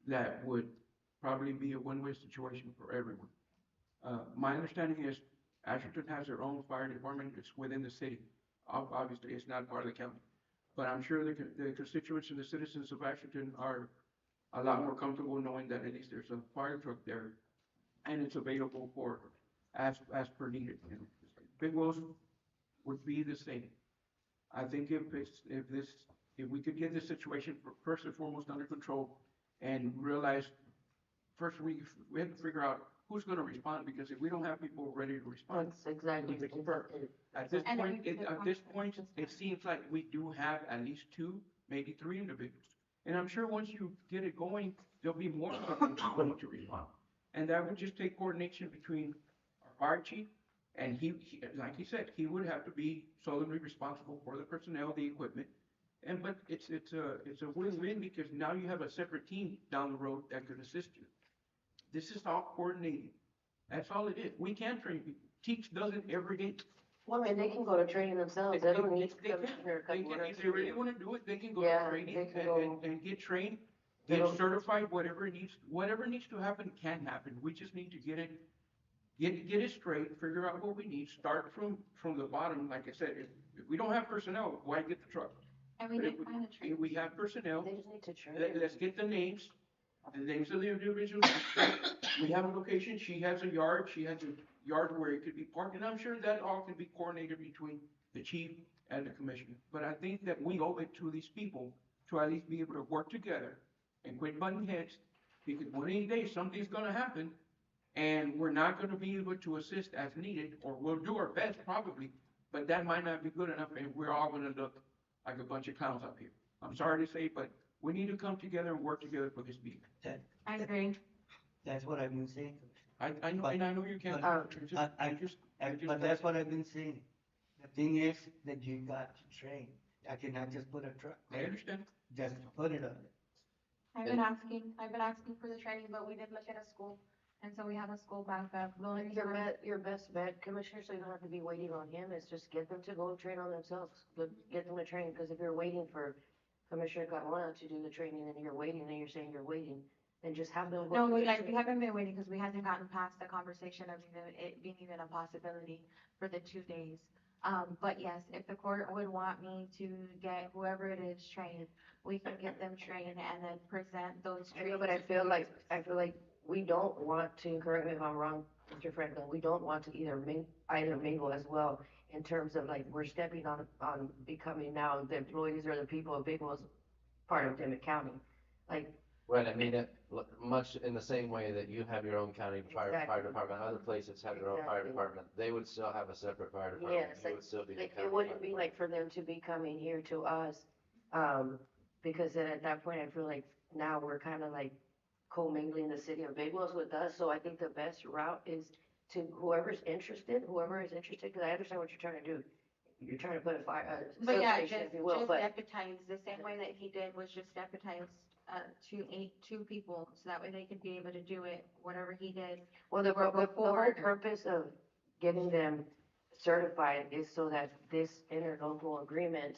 that would probably be a win-win situation for everyone. My understanding is Ashburton has their own fire department, it's within the city. Obviously, it's not part of the county. But I'm sure the constituents and the citizens of Ashburton are a lot more comfortable knowing that at least there's a fire truck there and it's available for, as per needed. You know. Big Wells would be the same. I think if we could get this situation first and foremost under control and realize, first we have to figure out who's gonna respond, because if we don't have people ready to respond, That's exactly. we defer. At this And point, then we at this point, it seems like we do have at least 2, maybe 3 individuals. And I'm sure once you get it going, there'll be more people willing to respond. And that would just take coordination between our fire chief, and he, like he said, he would have to be solely responsible for the personnel, the equipment. But it's a win-win, because now you have a separate team down the road that could assist you. This is all coordinated. That's all it is. We can train people. Teach doesn't ever get. Well, I mean, they can go to training themselves, they don't need They can, commissioner a they couple can, of if they really wanna do it, they can go Yeah, to training they can go. and get trained, They get don't- certified, whatever needs to happen can happen. We just need to get it straight, figure out what we need, start from the bottom. Like I said, if we don't have personnel, why get the truck? And we But did find a train. if we have personnel, They just need to train. let's get the names of the individuals. We have a location, she has a yard where it could be parked, and I'm sure that all can be coordinated between the chief and the commissioner. But I think that we owe it to these people to at least be able to work together and quit butting heads, because one of these days, something's gonna happen, and we're not gonna be able to assist as needed, or we'll do our best probably, but that might not be good enough, and we're all gonna look like a bunch of clowns up here. I'm sorry to say, but we need to come together and work together for this people. I agree. That's what I've been saying. I know, and I know you can't. But that's what I've been saying. The thing is that you got to train. I cannot just put a truck I there, understand. just to put it on it. I've been asking for the training, but we did look at a school, and so we have a school backup. The only reason Your best bet, Commissioner, so you don't have to be waiting on him, is just get them to go train on themselves. Get them to train, because if you're waiting for Commissioner Carmona to do the training, and you're waiting, and you're saying you're waiting, then just have them go. No, do we the we training. haven't been waiting because we hasn't gotten past the conversation of it being even a possibility for the 2 days. But yes, if the court would want me to get whoever it is trained, we can get them trained and then present those I know, trainings. but I feel like we don't want to, correct me if I'm wrong, Mr. Franklin, we don't want to either mingle as well in terms of like, we're stepping on becoming now the employees or the people of Big Wells part of Demet County. Like, Right, I mean, much in the same way that you have your own county fire Exactly. department, other places have their own fire Exactly. department, they would still have a separate fire department. yes, You would still be the like county it wouldn't fire be department. like for them to be coming here to us, because then at that point, I feel like now we're kind of like commingling the city of Big Wells with us, so I think the best route is to whoever is interested, because I understand what you're trying to do. You're trying to put a fire, But yeah, substation, if you will, just but deputize, the same way that he did was just deputize, two people, so that way they could be able to do it, whatever he did. well, the whole Before- purpose of getting them certified is so that this interlocal agreement,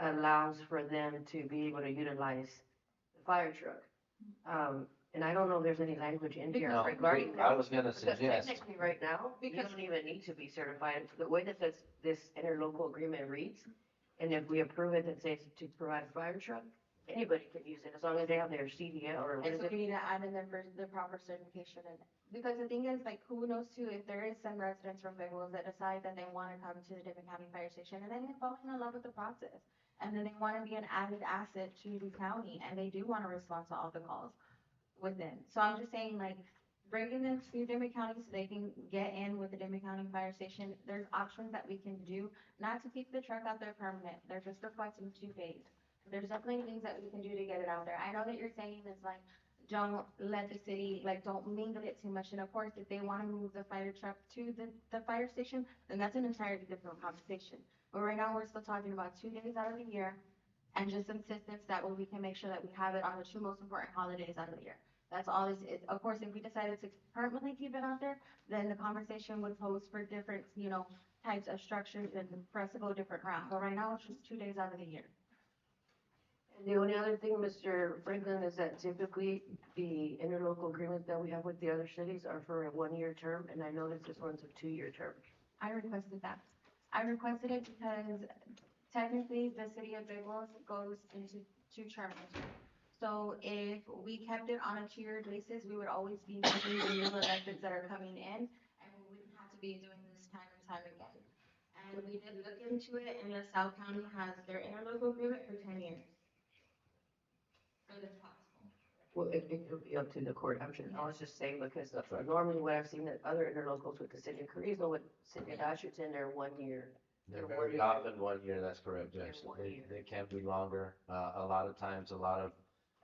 allows for them to be able to utilize the fire truck. And I don't know if there's any language in here No, regarding that. I was gonna Because suggest, technically, right now, you Because- don't even need to be certified. The way that this interlocal agreement reads, and if we approve it that says to provide a fire truck, anybody can use it as long as they have their CDL or what And is so it? we need to add in the proper certification in it. Because the thing is, like, who knows too, if there is some residents from Big Wells that decide that they wanna come to the Demet County Fire Station, and then they fall in love with the process. And then they wanna be an added asset to the county, and they do wanna respond to all the calls within. So I'm just saying, like, bringing them to Demet County so they can get in with the Demet County Fire Station, there's options that we can do, not to keep the truck out there permanent, they're just requesting 2 days. There's definitely things that we can do to get it out there. I know that you're saying it's like, don't let the city, like, don't mingle it too much, and of course, if they wanna move the fire truck to the fire station, then that's an entirely different conversation. But right now, we're still talking about 2 days out of the year, and just some systems that way we can make sure that we have it on the 2 most important holidays out of the year. That's all this is. Of course, if we decided to permanently keep it out there, then the conversation would pose for different, types of structures and for us to go a different route. But right now, it's just 2 days out of the year. And the only other thing, Mr. Franklin, is that typically the interlocal agreements that we have with the other cities are for a 1-year term, and I noticed this one's a 2-year term. I requested that. I requested it because technically the city of Big Wells goes into 2 terms. So if we kept it on a 2-year basis, we would always be meeting the new elections that are coming in, and we wouldn't have to be doing this time and time again. And we did look into it, and LaSalle County has their interlocal agreement for 10 years. So it's possible. Well, it'll be up to the court, I'm sure. I was just saying because That's right. normally what I've seen that other interlocals with the city of Carrizo, with city of Washington, they're 1 year. they're They're very 1 year. often 1 year, that's correct, Judge. They're 1 year. They can be longer. A lot of times, a lot of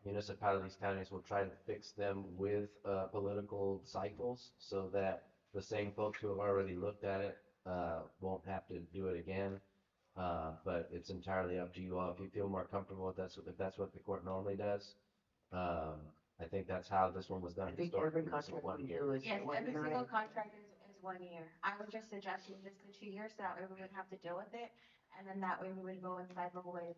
municipalities, counties will try to fix them with political cycles so that the same folks who have already looked at it won't have to do it again. But it's entirely up to you all. If you feel more comfortable if that's what the court normally does, I think that's how this one was done. I think historically, every was contract 1 we year. do is Yes, 1 every year. single contract is 1 year. I would just suggest just the 2 years, so that way we would have to deal with it. And then that way we would go and cycle with,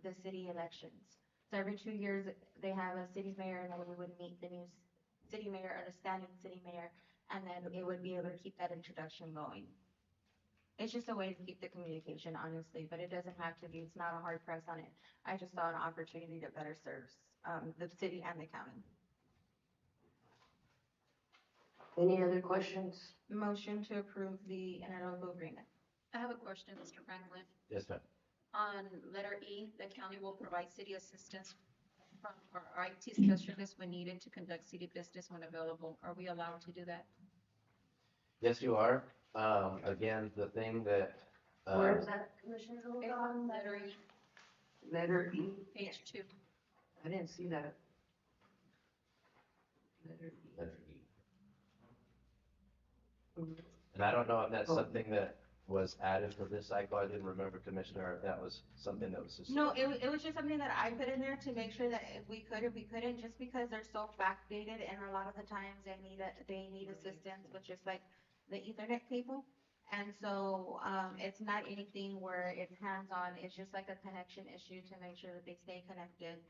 the city elections. So every 2 years, they have a city mayor, and then we would meet the new city mayor or the standing city mayor, and then it would be able to keep that introduction going. It's just a way to keep the communication, honestly, but it doesn't have to be, it's not a hard press on it. I just saw an opportunity to better serve, the city and the county. Any other questions? Motion to approve the interlocal agreement. I have a question, Mr. Franklin. Yes, ma'am. On letter E, the county will provide city assistance from our IT specialist when needed to conduct city business when available. Are we allowed to do that? Yes, you are. Again, the thing that, Where is that, Commissioner It's Noguera? on letter E, Letter E? page 2. I didn't see that. Letter E. letter E. Mhm. And I don't know if that's Oh. something that was added for this cycle. I didn't remember, Commissioner, if that was something that was just. No, it was just something that I put in there to make sure that if we couldn't, just because they're so backdated and a lot of the times they need assistance with just like the Ethernet cable. And so, it's not anything where it's hands-on, it's just like a connection issue to make sure that they stay connected.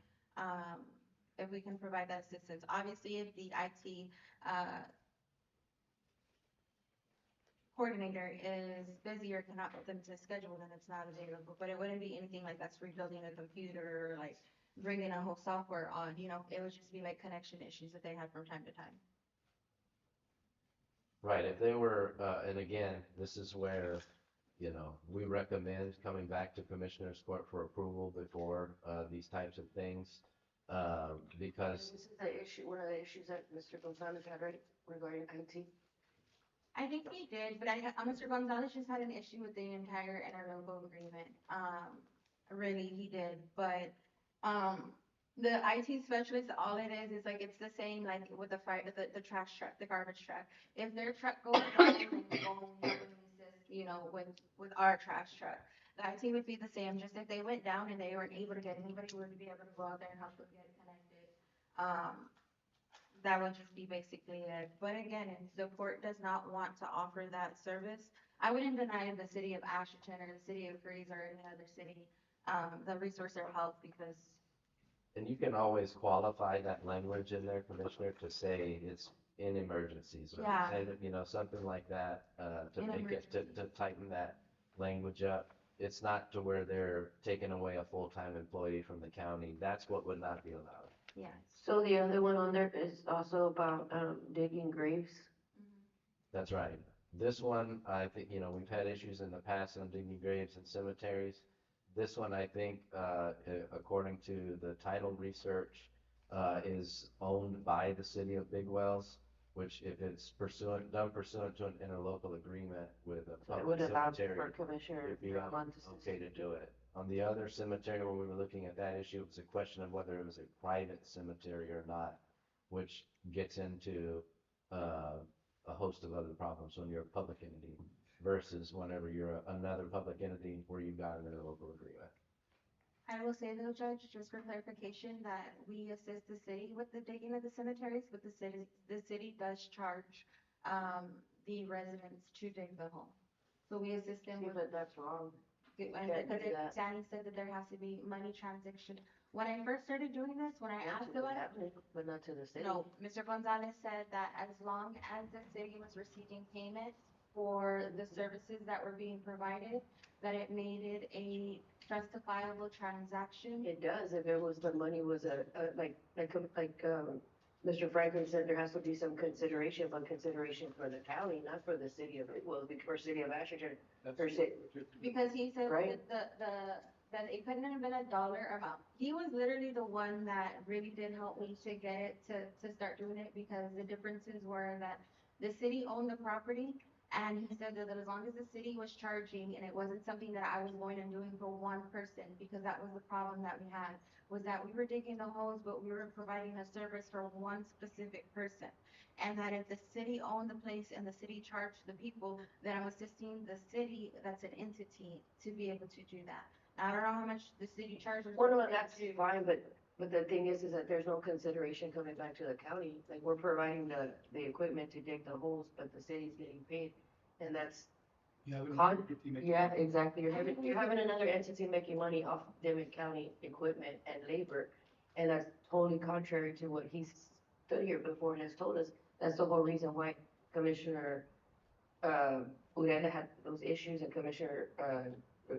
If we can provide that assistance, obviously if the IT, coordinator is busy or cannot put them to schedule, then it's not available. But it wouldn't be anything like that's rebuilding a computer or like bringing a whole software on, it would just be like connection issues that they have from time to time. Right, if they were, and again, this is where, we recommend coming back to Commissioners Court for approval before, these types of things. Because, This is the issue, one of the issues that Mr. Gonzalez had, right, regarding IT? I think he did, but Mr. Gonzalez just had an issue with the entire interlocal agreement. Really, he did, but, the IT specialist, all it is like, it's the same, like with the trash truck, the garbage truck. If their truck goes down, then we go and assist, with our trash truck. The IT would be the same, just if they went down and they weren't able to get anybody, would be able to go out there and help them get connected. That would just be basically it. But again, if the court does not want to offer that service, I wouldn't deny the city of Asherton or the city of Greece or any other city, the resource or help because. and you can always qualify that language in there, Commissioner, to say it's in emergencies. Or Yeah. say that, something like that, to In make it, to tighten that language up. It's not to where they're taking away a full-time employee from the county. That's what would not be allowed. Yes. So the other one on there is also about, digging graves. That's right. This one, I think, we've had issues in the past on digging graves and cemeteries. This one, I think, according to the title research, is owned by the city of Big Wells, which if it's done pursuant to an interlocal agreement with a It public would allow for cemetery, Commissioner it'd be Ramon to okay to do it. On the other cemetery, when we were looking at that issue, it was a question of whether it was a private cemetery or not, which gets into a host of other problems when you're a public entity versus whenever you're another public entity where you've got an interlocal agreement. I will say though, Judge, just for clarification, that we assist the city with the digging of the cemeteries, but the city does charge, the residents to dig the hole. So we assist them See, with. but that's wrong. And can't because do that. Danny said that there has to be money transaction. When I first started doing this, when I Not asked to the about it, cabinet, but not to the city. no, Mr. Gonzalez said that as long as the city was receiving payment for the services that were being provided, that it made it a justifiable transaction. It does, if it was, the money was Mr. Franklin said, there has to be some consideration, but consideration for the county, not for the city of, or city of Asherton. Or Because he said Right. that it couldn't have been a dollar amount. He was literally the one that really did help me to get it to start doing it because the differences were that the city owned the property and he said that as long as the city was charging and it wasn't something that I was going and doing for one person, because that was the problem that we had, was that we were digging the holes, but we were providing a service for one specific person. And that if the city owned the place and the city charged the people, then I'm assisting the city, that's an entity, to be able to do that. I don't know how much the city charges. Well, no, that's fine, but the thing is that there's no consideration coming back to the county. Like, we're providing the equipment to dig the holes, but the city's getting paid, and that's. Yeah, exactly. You're having another entity making money off Dimmit County equipment and labor, and that's totally contrary to what he's stood here before and has told us. That's the whole reason why Commissioner, Ureta had those issues and Commissioner,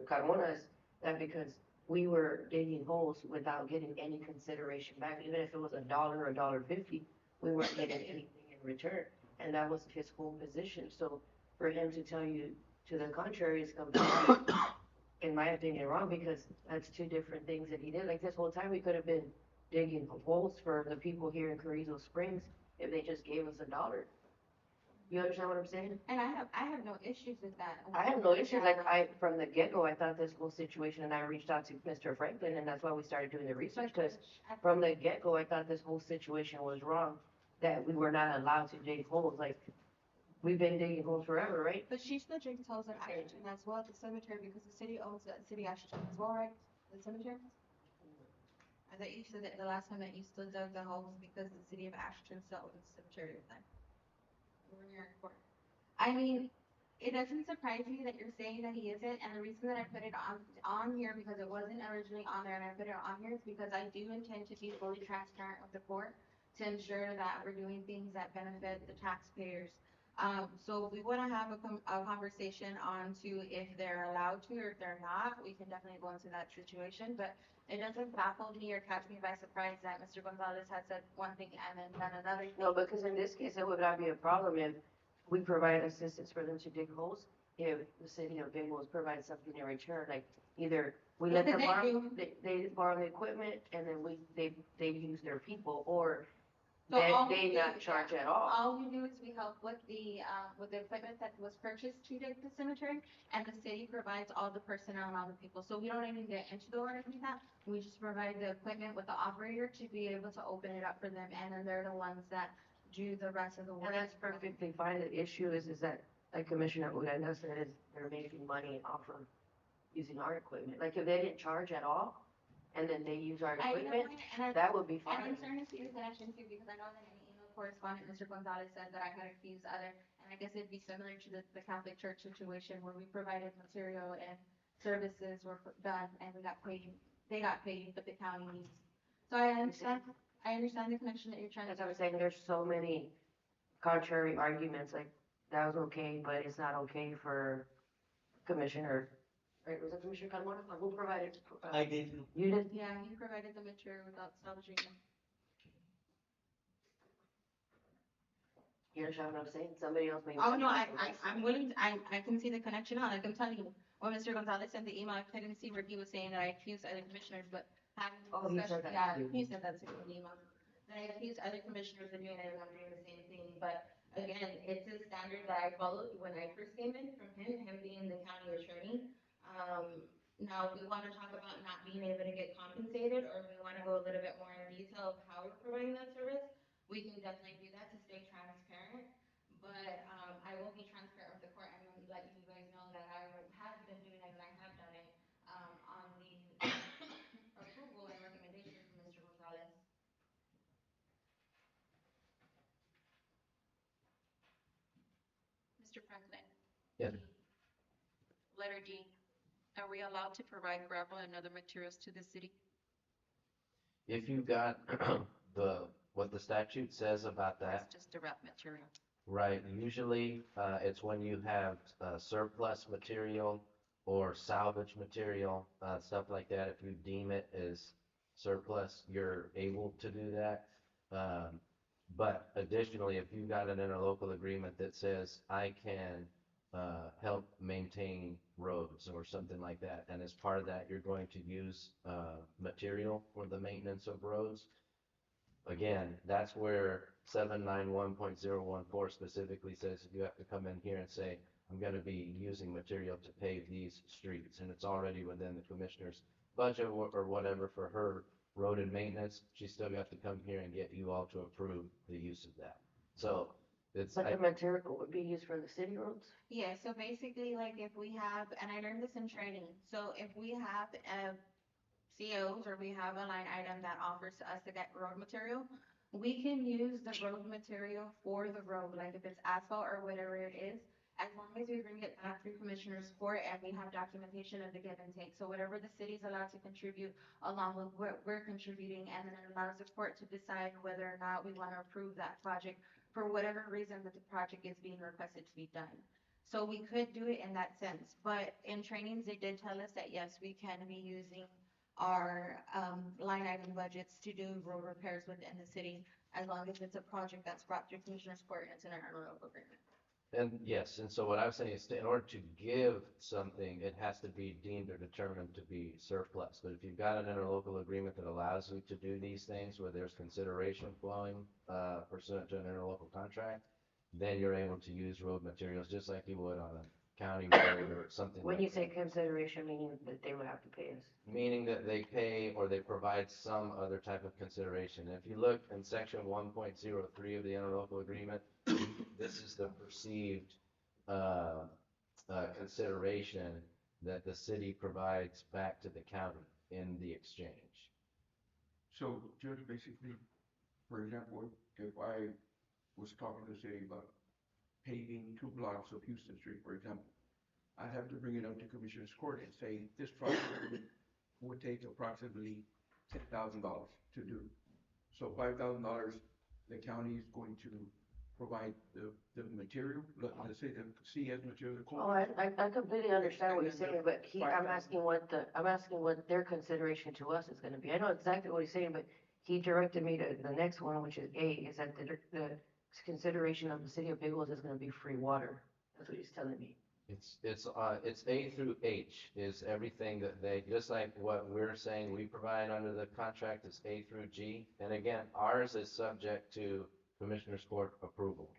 Carmona is that because we were digging holes without getting any consideration back, even if it was $1 or $1.50, we weren't getting anything in return, and that was his whole position. So for him to tell you to the contrary is completely, in my opinion, wrong, because that's two different things that he did. Like, this whole time we could have been digging holes for the people here in Carrizo Springs if they just gave us $1. You understand what I'm saying? And I have no issues with that. I have no issues, like, from the get-go, I thought this whole situation, and I reached out to Mr. Franklin, and that's why we started doing the research, because from the get-go, I thought this whole situation was wrong, that we were not allowed to dig holes, like, we've been digging holes forever, right? But she still drinks holes at Ashton as well at the cemetery because the city owns the city Ashton as well, right? The cemetery? I thought you said that the last time that you still dug the holes because the city of Ashton still owns the cemetery with them. When you're in court. I mean, it doesn't surprise me that you're saying that he isn't, and the reason that I put it on here because it wasn't originally on there, and I put it on here is because I do intend to be fully transparent with the court to ensure that we're doing things that benefit the taxpayers. So if we want to have a conversation on to if they're allowed to or if they're not, we can definitely go into that situation. But it doesn't baffle me or catch me by surprise that Mr. Gonzalez has said one thing and then done another thing. No, because in this case, it would not be a problem if we provide assistance for them to dig holes, if the city of Big Holes provides something in return, like either we let them borrow, they borrow the equipment and then they use their people, or So all they we do- not charge at all. All we do is we help with the equipment that was purchased to dig the cemetery, and the city provides all the personnel and all the people. So we don't even get into the order like that. We just provide the equipment with the operator to be able to open it up for them, and then they're the ones that do the rest of the work. And that's perfectly fine. The issue is that, like Commissioner Uranda said, is they're making money off of using our equipment. Like if they didn't charge at all, and then they use our equipment, that would be And I'm fine. starting to see the connection too, because I know that in the email correspondent, Mr. Gonzalez said that I had accused other, and I guess it'd be similar to the Catholic Church situation where we provided material and services were done and we got paid, they got paid, but the county needs. So I understand the connection that you're trying to. As I was saying, there's so many contrary arguments, like that was okay, but it's not okay for Commissioner, right, was it Commissioner Carmona? Who provided? I did. You did? Yeah, he provided the material without salvaging them. You understand what I'm saying? Somebody else may. Oh, no, I'm willing, I can see the connection on, like I'm telling you, when Mr. Gonzalez sent the email, I couldn't see where he was saying that I accused other commissioners, but having. Oh, he said that Yeah, too. he said that too in the email. That I accused other commissioners of doing it, and I'm doing the same thing, but again, it's a standard that I followed when I first came in from him being the county attorney. Now, if we wanna talk about not being able to get compensated, or we wanna go a little bit more in detail of how we're providing that service, we can definitely do that to stay transparent. But, I will be transparent with the court and let you guys know that I have been doing it and I have done it, on the approval and recommendation from Mr. Gonzalez. Mr. Franklin? Yes. Letter D, are we allowed to provide gravel and other materials to the city? If you got what the statute says about that, That's just direct material. right, usually, it's when you have, surplus material or salvage material, stuff like that, if you deem it as surplus, you're able to do that. But additionally, if you got an interlocal agreement that says, I can, help maintain roads or something like that, and as part of that, you're going to use, material for the maintenance of roads, again, that's where 791.014 specifically says you have to come in here and say, I'm gonna be using material to pave these streets, and it's already within the commissioner's budget or whatever for her road and maintenance. She still got to come here and get you all to approve the use of that. So it's. But the material would be used for the city roads? Yeah, so basically, like if we have, and I learned this in training, so if we have COs or we have a line item that offers to us to get road material, we can use the road material for the road, like if it's asphalt or whatever it is, as long as we bring it back through Commissioner's Court and we have documentation of the give and take. So whatever the city's allowed to contribute along with what we're contributing, and then it allows the court to decide whether or not we want to approve that project for whatever reason that the project is being requested to be done. So we could do it in that sense, but in trainings, they did tell us that yes, we can be using our line item budgets to do road repairs within the city, as long as it's a project that's brought through Commissioner's Court and it's in our interlocal agreement. And yes, and so what I was saying is, in order to give something, it has to be deemed or determined to be surplus. But if you've got an interlocal agreement that allows you to do these things, where there's consideration flowing pursuant to an interlocal contract, then you're able to use road materials just like you would on a county road or something When like you say that. consideration, meaning that they would have to pay us. Meaning that they pay or they provide some other type of consideration. If you look in section 1.03 of the interlocal agreement, this is the perceived consideration that the city provides back to the county in the exchange. So Judge, basically, for example, if I was talking to the city about paving 2 blocks of Houston Street, for example, I'd have to bring it up to Commissioner's Court and say, this project would take approximately $10,000 to do. So $5,000, the county is going to provide the material, let's say the CS material. Oh, I completely understand what you're saying, but I'm asking what their consideration to us is gonna be. I know exactly what he's saying, but he directed me to the next one, which is A, is that the consideration of the city of Big Wells is gonna be free water. That's what he's telling me. It's A through H is everything that they, just like what we're saying we provide under the contract is A through G. And again, ours is subject to Commissioner's Court approval.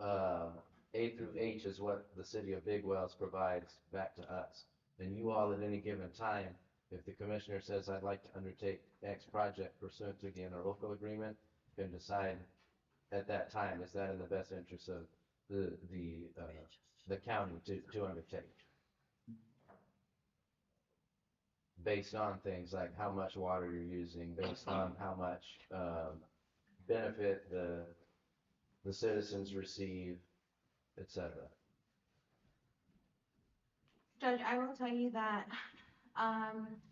A through H is what the city of Big Wells provides back to us. And you all at any given time, if the commissioner says, I'd like to undertake X project pursuant to the interlocal agreement, can decide at that time, is that in the best interest of the county to undertake? Based on things like how much water you're using, based on how much benefit the citizens receive, etc. Judge, I will tell you that,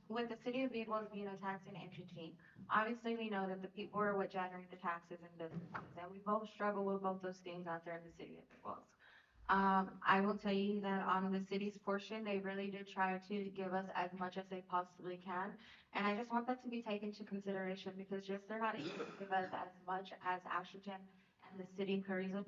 with the city of Big Wells being a tax and entity, obviously we know that the people are what generate the taxes and businesses, and we both struggle with both those things out there in the city of Big Wells. I will tell you that on the city's portion, they really did try to give us as much as they possibly can. And I just want that to be taken into consideration, because just they're not able to give us as much as Asherton and the city of Carrizo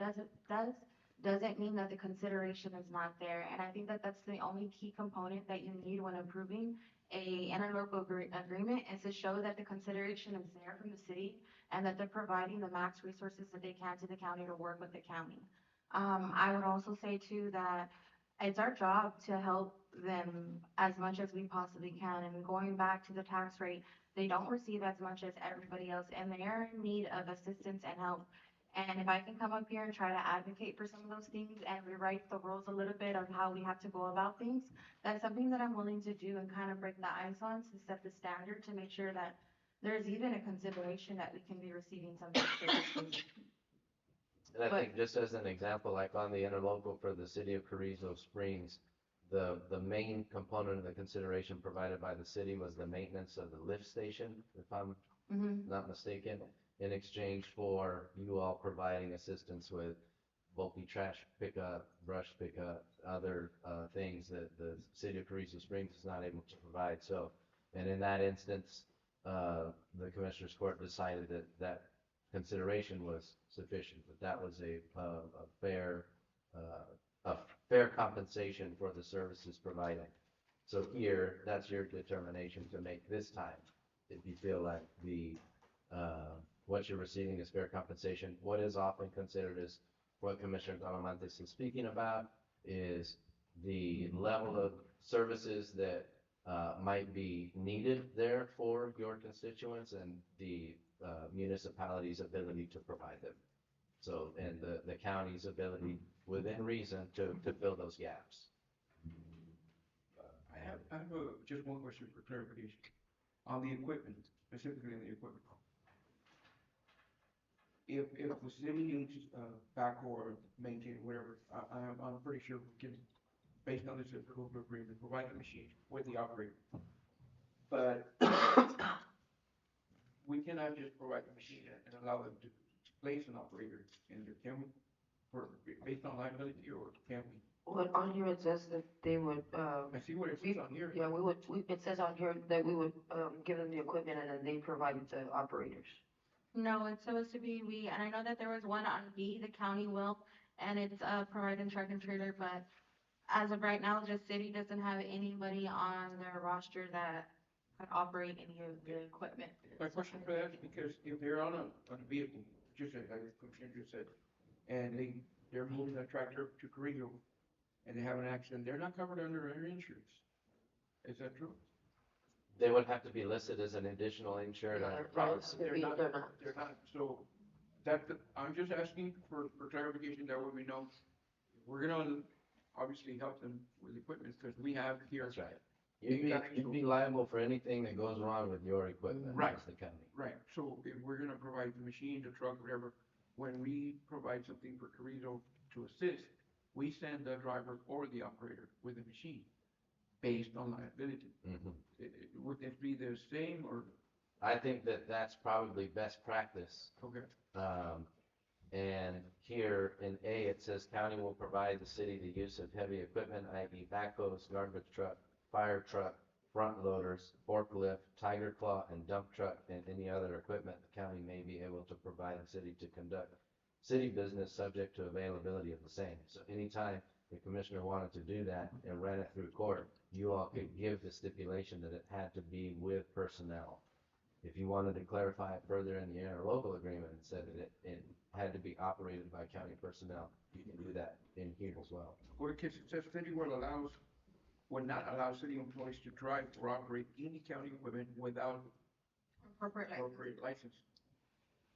doesn't mean that the consideration is not there. And I think that that's the only key component that you need when approving a interlocal agreement, is to show that the consideration is there from the city and that they're providing the max resources that they can to the county to work with the county. I would also say too that it's our job to help them as much as we possibly can. And going back to the tax rate, they don't receive as much as everybody else, and they are in need of assistance and help. And if I can come up here and try to advocate for some of those things and rewrite the rules a little bit of how we have to go about things, that's something that I'm willing to do and kind of break the ice on to set the standard to make sure that there's even a consideration that we can be receiving some of these services. And I think just as an example, like on the interlocal for the city of Carrizo Springs, the main component of the consideration provided by the city was the maintenance of the lift station, if I'm not mistaken, in exchange for you all providing assistance with bulky trash pickup, brush pickup, other things that the city of Carrizo Springs is not able to provide. So, and in that instance, the Commissioner's Court decided that that consideration was sufficient, but that was a fair compensation for the services provided. So here, that's your determination to make this time. If you feel like what you're receiving is fair compensation, what is often considered as what Commissioner Talamantes is speaking about is the level of services that might be needed there for your constituents and the municipality's ability to provide them. So, and the county's ability within reason to fill those gaps. I have just one question for clarification. On the equipment, specifically on the equipment. If the city needs backhoe or maintain whatever, I'm pretty sure we can, based on this interlocal agreement, provide the machine with the operator. But we cannot just provide the machine and allow them to place an operator in there, can we? Based on liability, or can we? Well, on here it says that they would, I see what it says on here. yeah, it says on here that we would, give them the equipment and then they provide the operators. No, it's supposed to be and I know that there was one on B, the county will, and it's a providing truck and trailer, but as of right now, the city doesn't have anybody on their roster that could operate any of the equipment. My question for that is because if they're on a vehicle, just like Commissioner just said, and they're moving a tractor to Carrillo, and they have an accident, they're not covered under their insurance. Is that true? They would have to be listed as an additional insured on the policy. They're not. They're not. They're not, so I'm just asking for clarification, that way we know. We're gonna obviously help them with equipment, because we have here. That's right. You'd be liable for anything that goes wrong with your equipment, Right. as the county. Right, so if we're gonna provide the machine, the truck, whatever, when we provide something for Carrizo to assist, we send the driver or the operator with the machine based on liability. Mhm. Would this be the same, or? I think that that's probably best practice. Okay. And here in A, it says county will provide the city the use of heavy equipment, i.e. backhoes, garbage truck, fire truck, front loaders, forklift, tiger claw, and dump truck, and any other equipment the county may be able to provide the city to conduct city business subject to availability of the same. So anytime the commissioner wanted to do that and ran it through court, you all could give the stipulation that it had to be with personnel. If you wanted to clarify it further in the interlocal agreement and said that it had to be operated by county personnel, you can do that in here as well. Well, because it says city will not allow city employees to drive or operate any county equipment without appropriate license.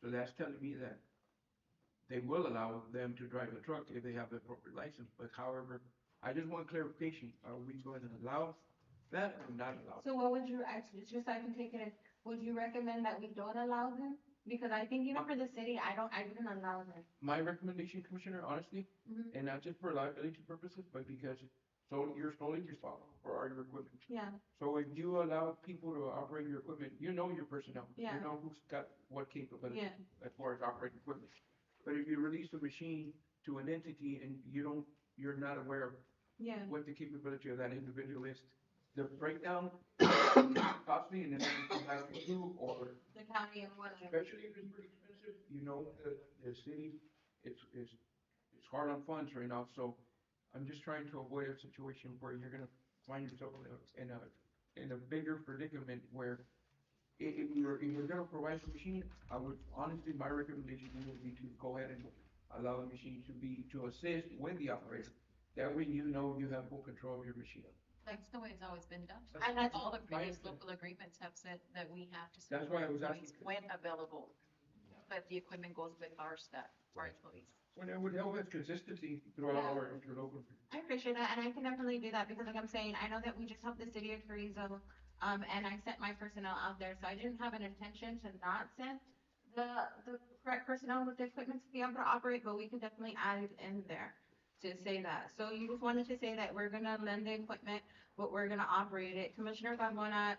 So that's telling me that they will allow them to drive a truck if they have the appropriate license, but however, I just want clarification, are we going to allow that or not allow? So what would you actually, just so I can take it, would you recommend that we don't allow them? Because I think even for the city, I didn't allow them. My recommendation, Commissioner, honestly, Mhm. and not just for liability purposes, but because you're solely responsible for all your equipment. Yeah, So if you allow people to operate your equipment, you know your personnel. Yeah. You know who's got what capability Yeah. as far as operating equipment. But if you release a machine to an entity and you're not aware of yeah. what the capability of that individual is, the breakdown costly, and then it comes back to you, or The county and whatever. especially if it's pretty expensive, the city, it's hard on funds right now, so I'm just trying to avoid a situation where you're gonna find yourself in a bigger predicament where if you're gonna provide the machine, I would, honestly, my recommendation would be to go ahead and allow the machine to assist with the operator. That way you know you have full control of your machine. That's the way it's always been done. And that's All the my previous understanding. local agreements have said that we have to. That's why I was employees asking. when available, but the equipment goes with our staff, our employees. When it would help with consistency throughout Yeah. our interlocal. I appreciate that, and I can definitely do that, because like I'm saying, I know that we just helped the city of Carrizo, and I sent my personnel out there, so I didn't have an intention to not send the correct personnel with the equipment to be able to operate, but we could definitely add it in there to say that. So you just wanted to say that we're gonna lend the equipment, but we're gonna operate it. Commissioner Carmona,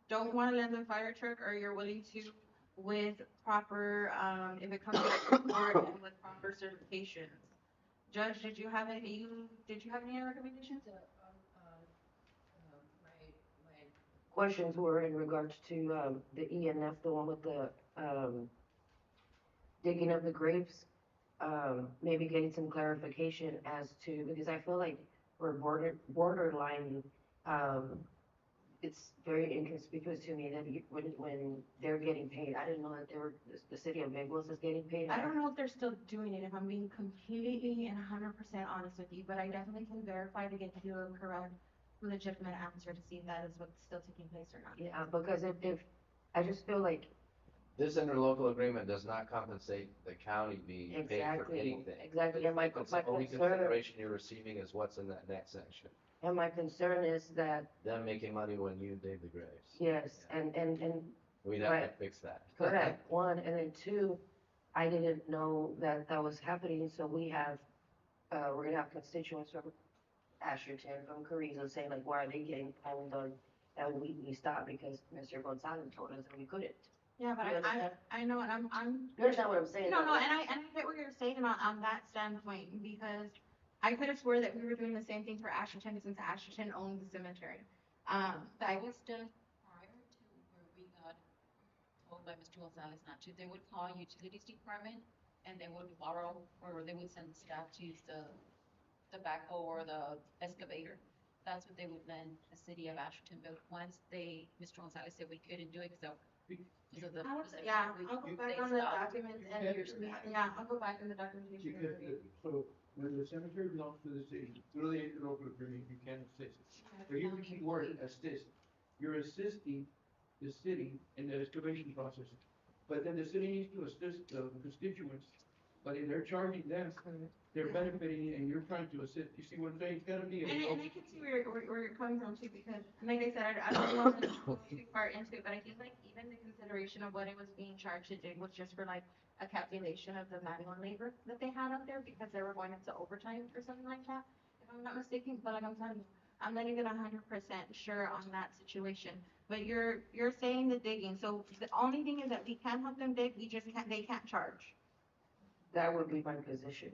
don't wanna lend the fire truck, or you're willing to with proper, if it comes to court and with proper certifications? Judge, did you have any recommendations? My questions were in regards to, the ENF, the one with the, digging of the graves. Maybe getting some clarification as to, because I feel like we're borderline, it's very inconspicuous to me that when they're getting paid, I didn't know that the city of Vegas is getting paid. I don't know if they're still doing it, if I'm being completely and 100% honest with you, but I definitely can verify to get you a correct, legitimate answer to see if that is what's still taking place or not. Yeah, because if, I just feel like. This interlocal agreement does not compensate the county being paid for Exactly, anything. exactly, and my It's the only concern, consideration you're receiving is what's in that next section. and my concern is that, Them making money when you dig the graves. yes, and We'd have to Right. fix that. correct, one, and then two, I didn't know that was happening, so we're gonna have constituents from Asherton, from Carrizo saying like, why are they getting owned on, and we stopped because Mr. Gonzalez told us that we couldn't. Yeah, but You understand? I know, and I'm. You understand what I'm saying? No, though? and I get what you're saying on that standpoint, because I could have swore that we were doing the same thing for Asherton, since Asherton owns the cemetery. That was done prior to where we got told by Mr. Gonzalez not to. They would call utilities department and they would borrow, or they would send staff to use the backhoe or the excavator. That's what they would lend the city of Ashton, but once Mr. Gonzalez said we couldn't do it because of the. Yeah, we- I'll go you- back they on the stopped. documents and, Yeah. yeah, I'll go back in the documentation. Because, so when the cemetery belongs to the city, through the interlocal agreement, you can assist. So here's the key word, assist. You're assisting the city in the excavation process. But then the city needs to assist the constituents, but if they're charging them, they're benefiting and you're trying to assist. You see what I'm saying? It's gotta be. And I can see where you're coming from too, because like I said, I don't want to go too far into it, but I think like even the consideration of what it was being charged to do was just for like a calculation of the manual labor that they had out there, because they were going into overtime or something like that, if I'm not mistaken, but like I'm telling you, I'm not even 100% sure on that situation. But you're saying the digging, so the only thing is that we can help them dig, we just can't, they can't charge. That would be my position.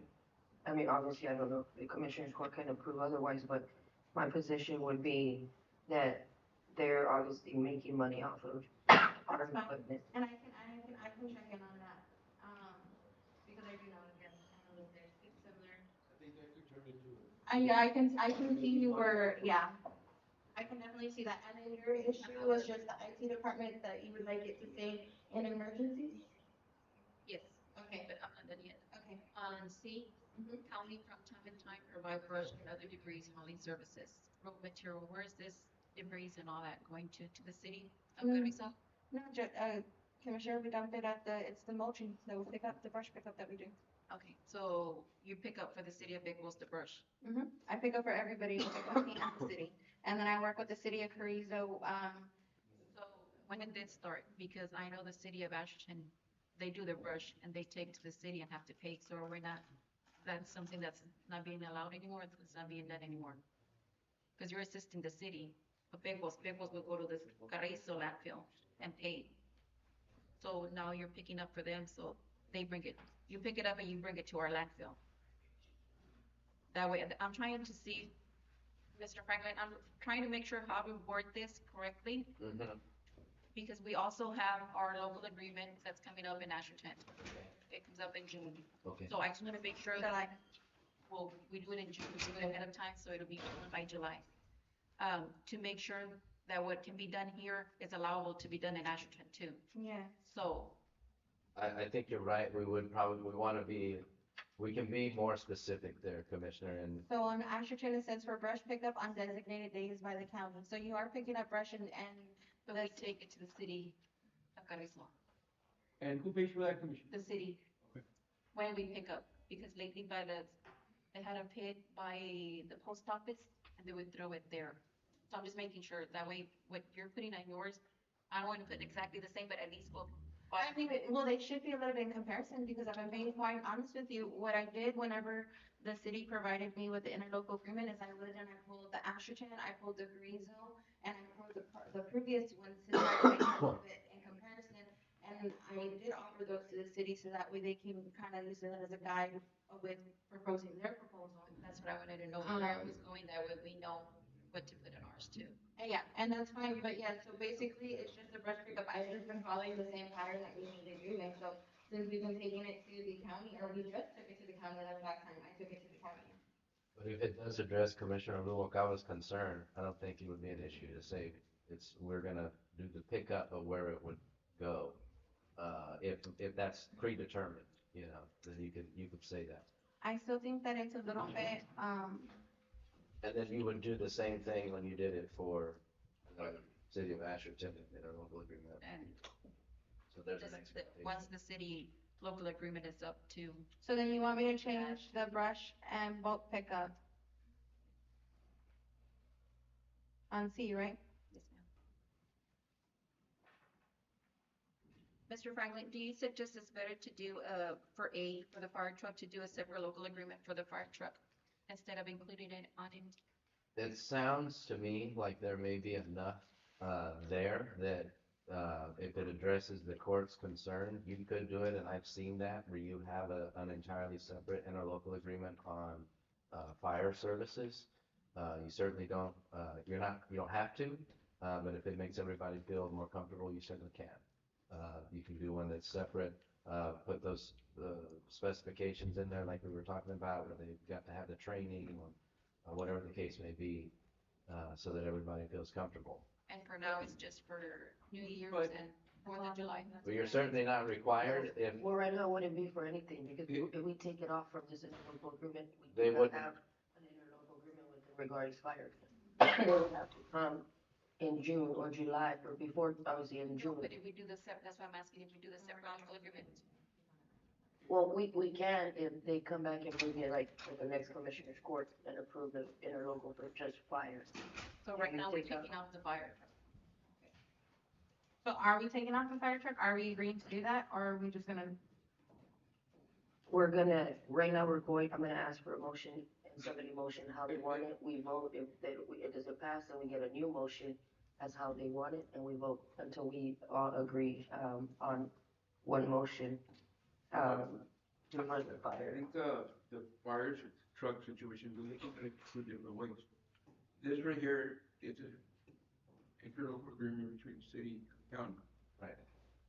I mean, obviously, I don't know if the commissioners court can approve otherwise, but my position would be that they're obviously making money off of our That's fine. equipment. And I can check in on that, because I do know, again, I know that it's similar. I think that could turn into. Yeah, I can see you were, yeah. I can definitely see that. And then your issue was just the IT department, that you would like it to say in emergencies? Yes. Okay. But I'm not done yet. Okay. On C, Mhm. county from time to time provide brush and other debris hauling services. Road material, where is this debris and all that going to the city of Mm. Carrizo? No, Commissioner, we dumped it at it's the mulching that we pick up, the brush pickup that we do. Okay, so you pick up for the city of Big Wolf the brush. I pick up for everybody in the county and the city. And then I work with the city of Carrizo, So when did this start? Because I know the city of Ashton, they do the brush and they take to the city and have to pay, so we're not, that's something that's not being allowed anymore, it's not being done anymore. Because you're assisting the city, but Big Wolf will go to this Carrizo landfill and pay. So now you're picking up for them, so they bring it, you pick it up and you bring it to our landfill. That way, I'm trying to see, Mr. Franklin, I'm trying to make sure how to word this correctly, because we also have our local agreement that's coming up in Asherton. It comes up in June. Okay. So I just want to make sure that well, we do it in June, we do it ahead of time, so it'll be done by July. To make sure that what can be done here is allowable to be done in Asherton too. yeah. So, I think you're right. We want to be, we can be more specific there, Commissioner, and So on Asherton, it says for brush pickup on designated days by the county. So you are picking up brush and but we take it to the city of Carrizo, And who pays for that, Commissioner? the city, Okay. when we pick up, because lately they had a pit by the post office and they would throw it there. So I'm just making sure that way what you're putting on yours, I don't want to put exactly the same, but at least we'll. I think, well, they should be a little bit in comparison, because if I'm being quite honest with you, what I did whenever the city provided me with the interlocal agreement is I went and I pulled the Asherton, I pulled the Carrizo, and I pulled the previous ones to try to make a little bit in comparison. And I did offer those to the city so that way they can kind of use it as a guide with proposing their proposal. That's what I wanted to know, where I was going, that way we know what to put in ours too. And yeah, and that's fine, but yeah, so basically it's just a brush pickup. I've just been following the same pattern that we usually do, and so since we've been taking it to the county, or we just took it to the county the last time I took it to the county. but if it does address Commissioner Rubalcava's concern, I don't think it would be an issue to say we're gonna do the pickup of where it would go. If that's predetermined, then you could say that. I still think that it's a little bit, And then you would do the same thing when you did it for the city of Asherton in our local agreement. And So there's an just expectation. once the city local agreement is up to, so then you want me to change the brush and bulk pickup on C, right? yes ma'am. Mr. Franklin, do you suggest it's better to do, for the fire truck, to do a separate local agreement for the fire truck instead of including it on him? It sounds to me like there may be enough there that if it addresses the court's concern, you could do it, and I've seen that where you have an entirely separate interlocal agreement on fire services. You certainly don't, you don't have to, but if it makes everybody feel more comfortable, you certainly can. You can do one that's separate put those, the specifications in there like we were talking about, where they've got to have the training or whatever the case may be, so that everybody feels comfortable. And for now, it's just for New Year's But- and Fourth of July. That's But you're what certainly not required if, Well, right now, it wouldn't be for anything, because if we take it off from this interlocal agreement, we They do not wouldn't. have an interlocal agreement with them regarding fire. They would have to come in June or July, or before, obviously in No, June. but if we do the that's why I'm asking if we do the separate agreement. Well, we can, if they come back and bring it like at the next commissioner's court and approve the interlocal for just fire. So right we now, we're take out- taking out the fire. So are we taking off the fire truck? Are we agreeing to do that, or are we just gonna? We're gonna, right now, I'm gonna ask for a motion, and somebody motion how they want it, we vote, if it doesn't pass, then we get a new motion as how they want it, and we vote until we all agree, on one motion, to run the I fire. think the fire truck situation, we look at it two different ways. This right here is a interlocal agreement between city and county. right,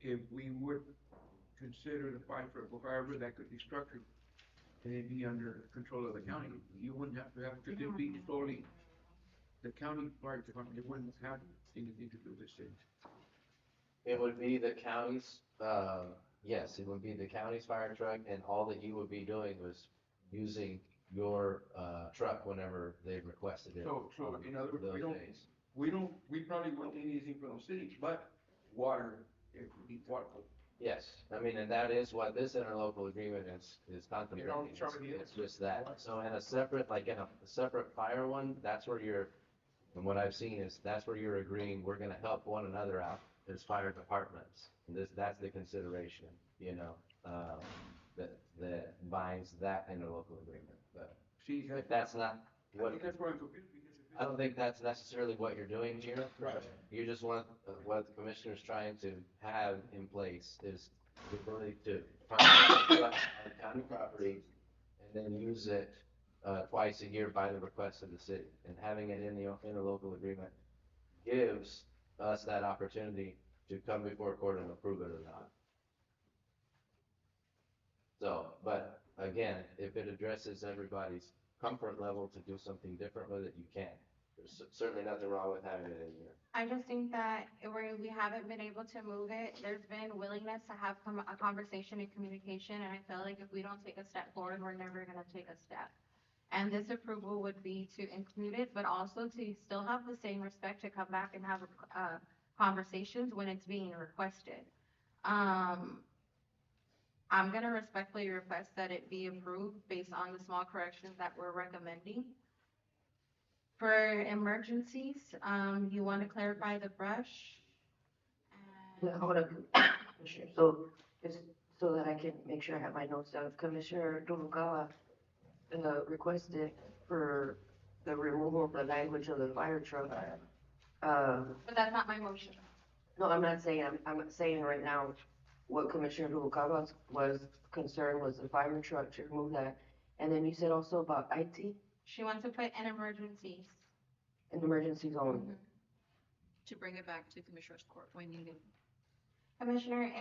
If we would consider the fire truck, or however that could be structured, and it'd be under control of the county, you wouldn't have to have, because it'd be solely the county fire department, it wouldn't have anything to do with the city. it would be the county's, yes, it would be the county's fire truck, and all that you would be doing was using your, truck whenever they requested it. So on in other words, those days. we probably won't need anything from the city, but water, if we need water. Yes, I mean, and that is what this interlocal agreement is contemplating. Charlie, It's just that. So in a separate, like in a separate fire one, that's where you're, and what I've seen is that's where you're agreeing, we're gonna help one another out as fire departments. And that's the consideration, you know, that binds that interlocal agreement. But See, if that's not I what, think that's where I'm confused, because if I don't think that's necessarily what you're doing here. Right. You just want, what the commissioner's trying to have in place is the ability to find on county property and then use it, twice a year by the request of the city. And having it in the interlocal agreement gives us that opportunity to come before court and approve it or not. So, but again, if it addresses everybody's comfort level to do something different with it, you can. There's certainly nothing wrong with having it in here. I just think that we haven't been able to move it. There's been willingness to have a conversation and communication, and I feel like if we don't take a step forward, we're never gonna take a step. And this approval would be to include it, but also to still have the same respect to come back and have conversations when it's being requested. I'm gonna respectfully request that it be approved based on the small corrections that we're recommending. For emergencies, you want to clarify the brush? Yeah, hold on, Commissioner, so, just so that I can make sure I have my notes down, Commissioner Noguera, requested for the removal of the language of the fire truck. But that's not my motion. No, I'm not saying, I'm saying right now, what Commissioner Noguera was concerned was the fire truck, to remove that. And then you said also about IT She wants to put in emergencies. and emergencies only. To bring it back to Commissioner's Court when needed. Commissioner,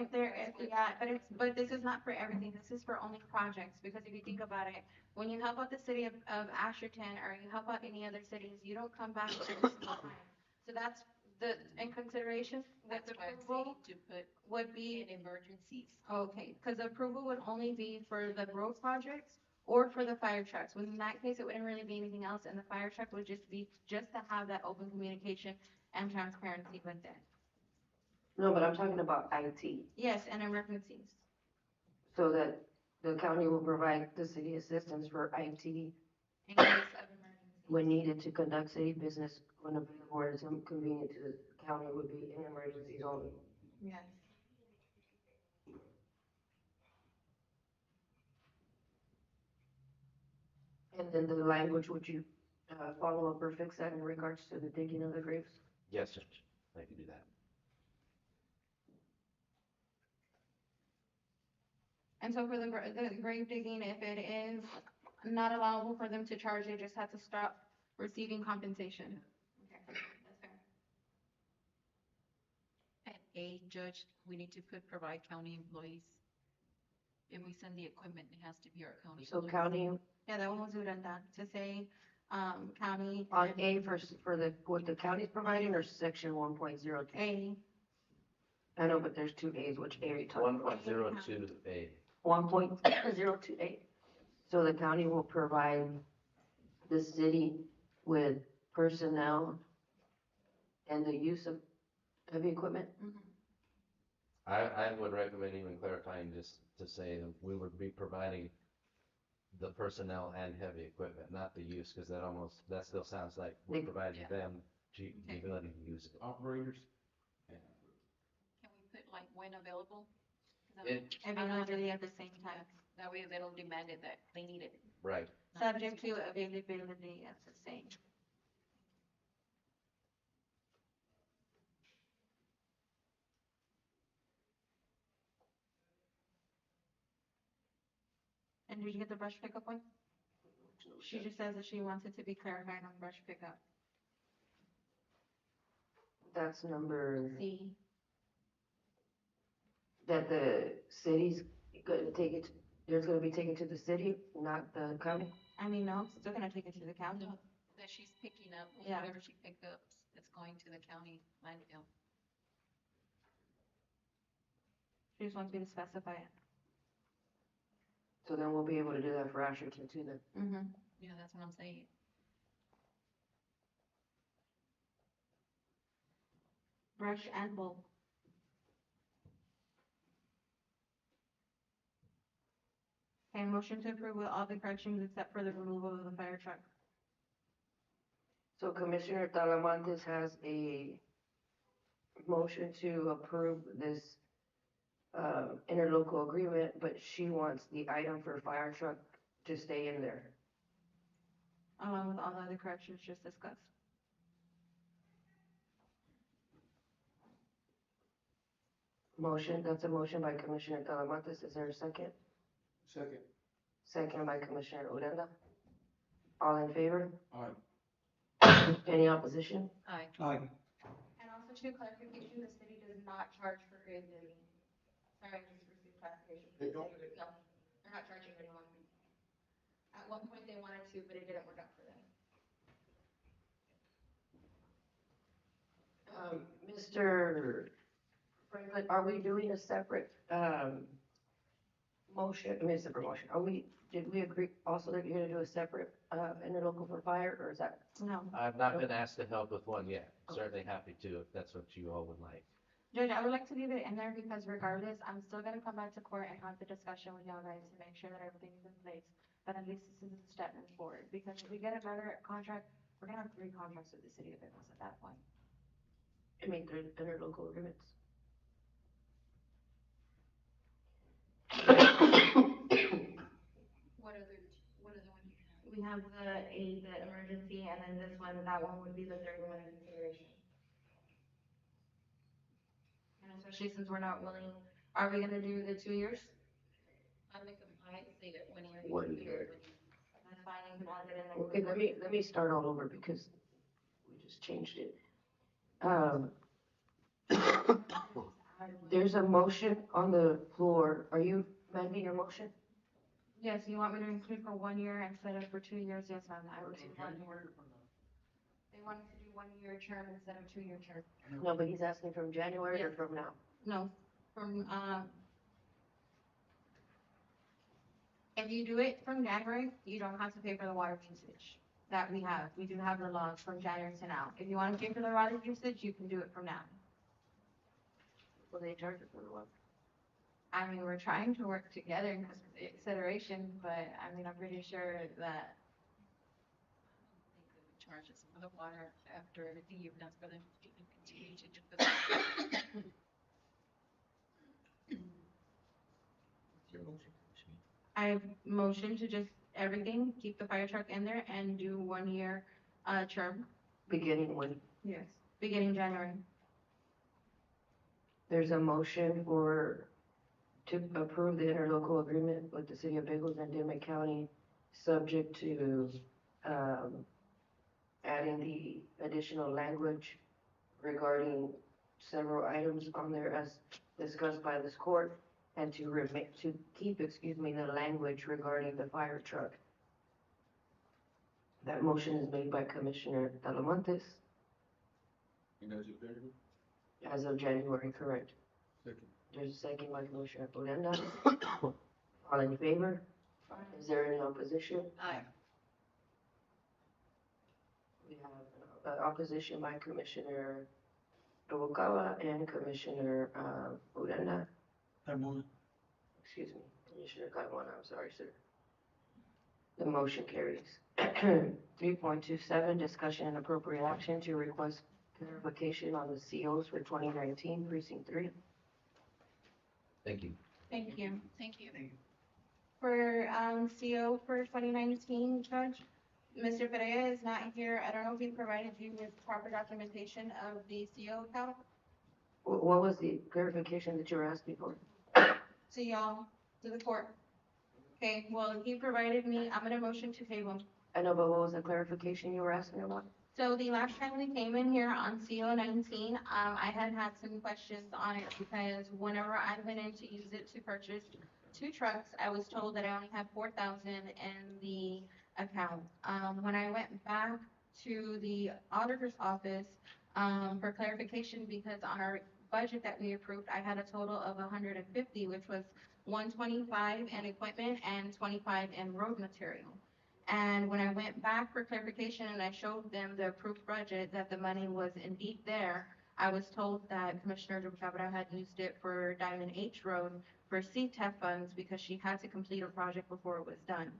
but this is not for everything. This is for only projects, because if you think about it, when you help out the city of Asherton, or you help out any other cities, you don't come back every single time. So that's in consideration with That's why I'm approval saying to put would be, in emergencies. okay, because approval would only be for the road projects or for the fire trucks. When in that case, it wouldn't really be anything else, and the fire truck would just be, just to have that open communication and transparency with it. No, but I'm talking about IT, Yes, and emergencies. so that the county will provide the city assistance for IT In case of emergency. when needed to conduct city business when available or is inconvenient to the county would be in emergencies only. Yes. And then the language, would you, follow up or fix that in regards to the digging of the graves? Yes, Judge, I can do that. And so for the grave digging, if it is not allowable for them to charge, they just have to stop receiving compensation. Okay, that's fair. And A, Judge, we need to provide county employees if we send the equipment, it has to be our county. So county, Yeah, that one was redundant to say, county. on A for the, what the county's providing, or section 1.02? A, I know, but there's two A's, which A are you talking about? 1.02A. 1.028. So the county will provide the city with personnel and the use of heavy equipment? I would recommend even clarifying just to say that we would be providing the personnel and heavy equipment, not the use, because that still sounds like we're providing them the ability to use it. Operators. Can we put like when available? 'Cause It- availability at the same time, that way they don't demand it, that they need it. Right. subject to availability at the same. And did you get the brush pickup one? She just says that she wants it to be clarified on brush pickup. That's number, C. that the city's gonna take it, there's gonna be taken to the city, not the county? I mean, no, it's still gonna take it to the county. No, that she's picking up, Yeah. whatever she picks up, it's going to the county landfill. She just wants me to specify it. So then we'll be able to do that for Asherton too then. Mm-hmm. Yeah, that's what I'm saying. Brush and bulk. And motion to approve with all the corrections except for the removal of the fire truck. So Commissioner Talamantes has a motion to approve this interlocal agreement, but she wants the item for fire truck to stay in there. Along with all the other corrections just discussed. Motion, that's a motion by Commissioner Talamantes. Is there a second? Second. Second by Commissioner Odena. All in favor? Aye. Any opposition? Aye. Aye. And also to clarification, the city does not charge for grade digging. Sorry, just received clarification. They don't? No, they're not charging anyone. At one point they wanted to, but it didn't work out for them. Mr. Franklin, are we doing a separate, motion, I mean, a separate motion? Did we agree also that you're gonna do a separate, interlocal for fire, or is that? No. I've not been asked to help with one yet. Certainly happy to if that's what you all would like. Judge, I would like to leave it in there because regardless, I'm still gonna come back to court and have the discussion with y'all guys to make sure that everything is in place. But at least this is a step moving forward, because if we get a better contract, we're gonna have 3 contracts with the city of Vegas at that point. I mean, they're interlocal agreements. What other one do you have? We have the emergency, and then this one, that one would be the third one in consideration. And especially since we're not willing, are we gonna do the 2 years? I say that when you're. 1 year. That's fine, you can add it in there. Okay, let me start all over because we just changed it. There's a motion on the floor. Are you amending your motion? Yes, you want me to include for 1 year instead of for 2 years? Yes, ma'am, I would do 1 year. They wanted to do 1 year term instead of 2 year term. No, but he's asking from January or from now? No, from, if you do it from January, you don't have to pay for the water usage that we have. We do have the logs from January to now. If you want to pay for the water usage, you can do it from now. Will they charge it for the water? I mean, we're trying to work together in this consideration, but I mean, I'm pretty sure that, I think they would charge us for the water after everything you've done for them, you can continue to do this. I motion to just everything, keep the fire truck in there and do 1 year, term. Beginning when? Yes. Beginning January. There's a motion to approve the interlocal agreement with the city of Bigos and Demet County, subject to, adding the additional language regarding several items on there as discussed by this court. and to keep, the language regarding the fire truck. That motion is made by Commissioner Talamontes And as a variable, as of January, correct? second. There's a second by Commissioner Odena. All in favor? Is there any opposition? Aye. We have opposition by Commissioner Noguera and Commissioner Odena. Carmona. Commissioner Carmona, I'm sorry, sir. The motion carries. 3.27, discussion and appropriate action to request clarification on the COs for 2019, Precinct 3. Thank you. Thank you. Thank you. For, CO for 2019, Judge, Mr. Perea is not here. I don't know if he provided you with proper documentation of the CO account. What was the clarification that you were asking for? To y'all, to the court. Okay, well, he provided me, I'm gonna motion to table. I know, but what was the clarification you were asking about? So the last time we came in here on CO 19, I had some questions on it because whenever I went in to use it to purchase 2 trucks, I was told that I only had 4,000 in the account. When I went back to the auditor's office, for clarification, because on our budget that we approved, I had a total of 150, which was 125 in equipment and 25 in road material. And when I went back for clarification and I showed them the approved budget that the money was indeed there, I was told that Commissioner Cabra had used it for Diamond H Road for CTEF funds because she had to complete a project before it was done.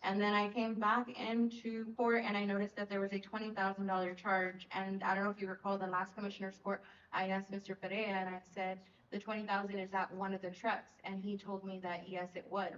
And then I came back into court and I noticed that there was a $20,000 charge. And I don't know if you recall the last Commissioner's Court, I asked Mr. Perea and I said, the 20,000 is that one of the trucks? And he told me that yes, it was.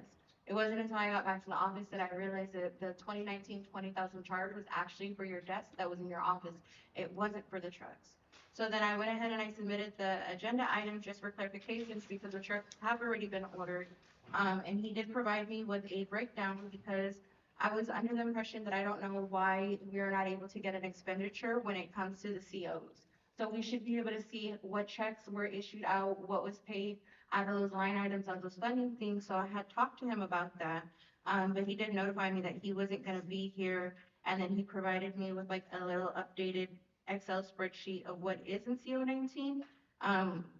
It wasn't until I got back to the office that I realized that the 2019 $20,000 charge was actually for your desk that was in your office. It wasn't for the trucks. So then I went ahead and I submitted the agenda items just for clarifications because the trucks have already been ordered. And he did provide me with a breakdown because I was under the impression that I don't know why we are not able to get an expenditure when it comes to the COs. So we should be able to see what checks were issued out, what was paid out of those line items on those funding things. So I had talked to him about that. But he did notify me that he wasn't going to be here. And then he provided me with like a little updated Excel spreadsheet of what is in CO19.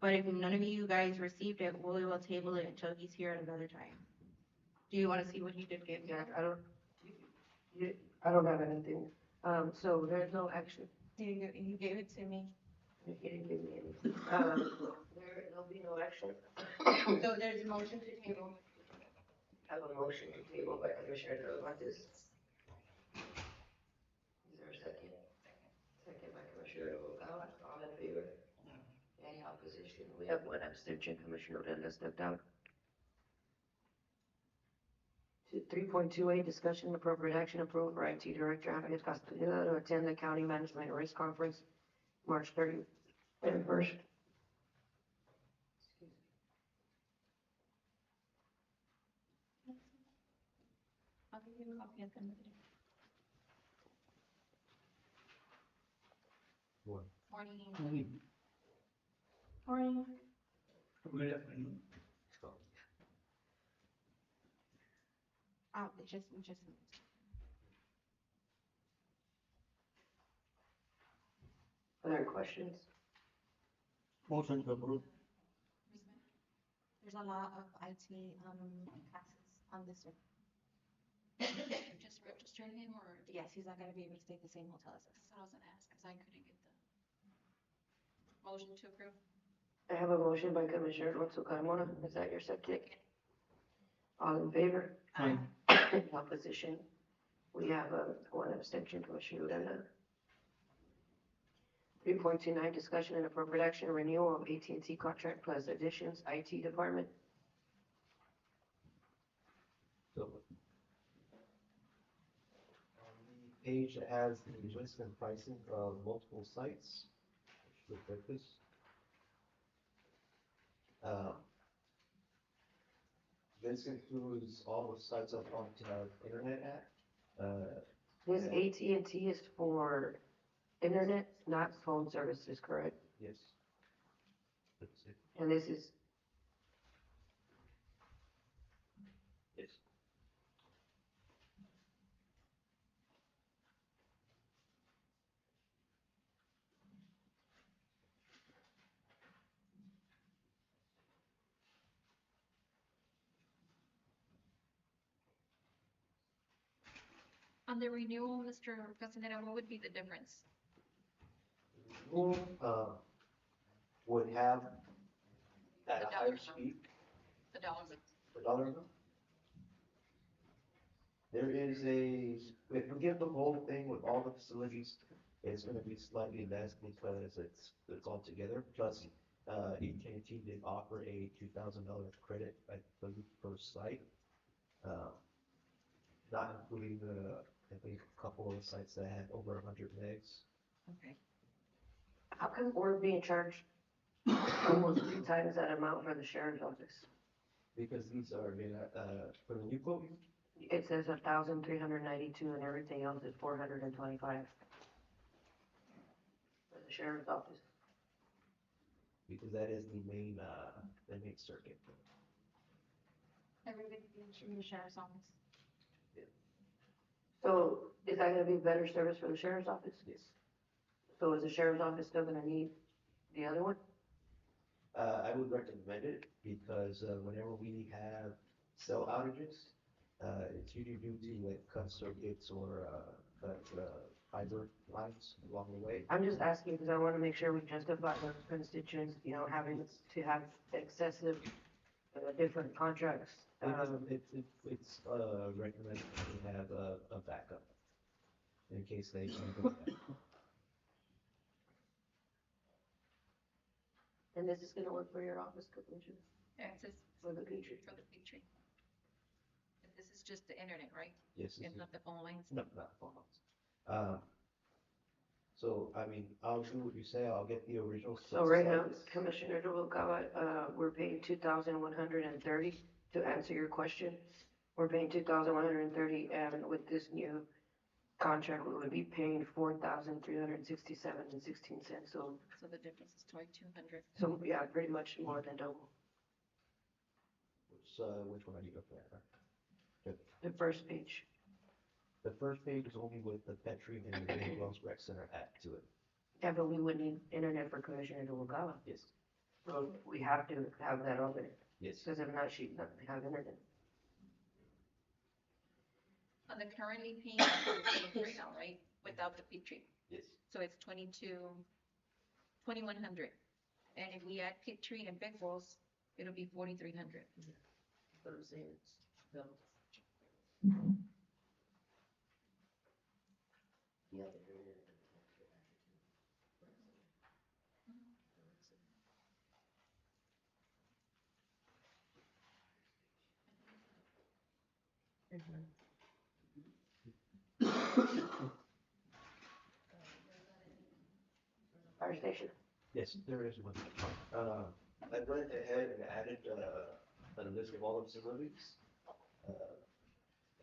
But if none of you guys received it, we will table it until he's here at another time. Do you want to see what he did give me? Yeah, I don't have anything. So there's no action. He gave it to me. He didn't give me anything. There'll be no action. So there's a motion to table. I have a motion to table by Commissioner Talamontes. Is there a second? Second by Commissioner Noguera. All in favor? Any opposition? We have one abstention. Commissioner Odena stepped out. 3.28, discussion and appropriate action approved for IT Director Javier Castaneda to attend the County Management Risk Conference March 31st. I'll give you a copy at the end of the day. Morning. Morning. Good afternoon. Just. Other questions? Motion to approve. There's a lot of IT classes on this one. Just register him or? Yes, he's not gonna be able to take the same hotel as us. That's what I was gonna ask, because I couldn't get the motion to approve. I have a motion by Commissioner Alonso Carmona. Is that your second? All in favor? Aye. Opposition? We have one abstention, Commissioner Odena. 3.29, discussion and appropriate action, renewal of AT&T contract plus additions, IT Department. So, on the page that has the list and pricing of multiple sites, which look like this. This includes all the sites up on internet at. This AT&T is for internet, not phone services, correct? Yes. Let's see. And this is On the renewal, Mr. Castaneda, what would be the difference? Who, would have at The a higher dollar. speed, The dollars. the dollar amount? There is if we give the whole thing with all the facilities, it's gonna be slightly less because it's all together, plus, AT&T did offer a $2,000 credit, I believe, per site. Uh, Not including I think a couple of sites that had over 100 megs. Okay. How come we're being charged almost 3 times that amount for the sheriff's office? Because these are, for the new quote, It says 1,392 and everything else is 425. For the sheriff's office. because that is the main circuit. Everybody in the sheriff's office. So is that gonna be better service for the sheriff's office? Yes. So is the sheriff's office still gonna need the other one? I would recommend it because whenever we have cell outages, it's usually due to like cut circuits or cut fiber lines along the way. I'm just asking because I wanna make sure we justify those constituents, having to have excessive, different contracts. It's recommended to have a backup in case they can't go back. And this is gonna work for your office, Commissioner? Yeah, it says For the Petrie? for the Petrie. And this is just the internet, right? Yes. And not the phone lines? No, not phone lines. So, I mean, I'll do what you say, I'll get the original. So right now, Commissioner Noguera, we're paying 2,130 to answer your question. We're paying 2,130, and with this new contract, we would be paying 4,367 and 16 cents. So, So the difference is 2,200. so yeah, pretty much more than double. Which one are you looking at? The first page. The first page is only with the Petrie and the Green Wells Rec Center add to it. Yeah, but we would need internet for Commissioner Noguera. Yes. So we have to have that on there, Yes. because if not, she'd not have internet. On the currently paying right now, right? Without the Petrie. Yes. So it's 2,100. And if we add Petrie and Big Balls, it'll be 4,300. But I'm saying it's, no. Yeah. Fire station. Yes, there is one. I went ahead and added a list of all the facilities.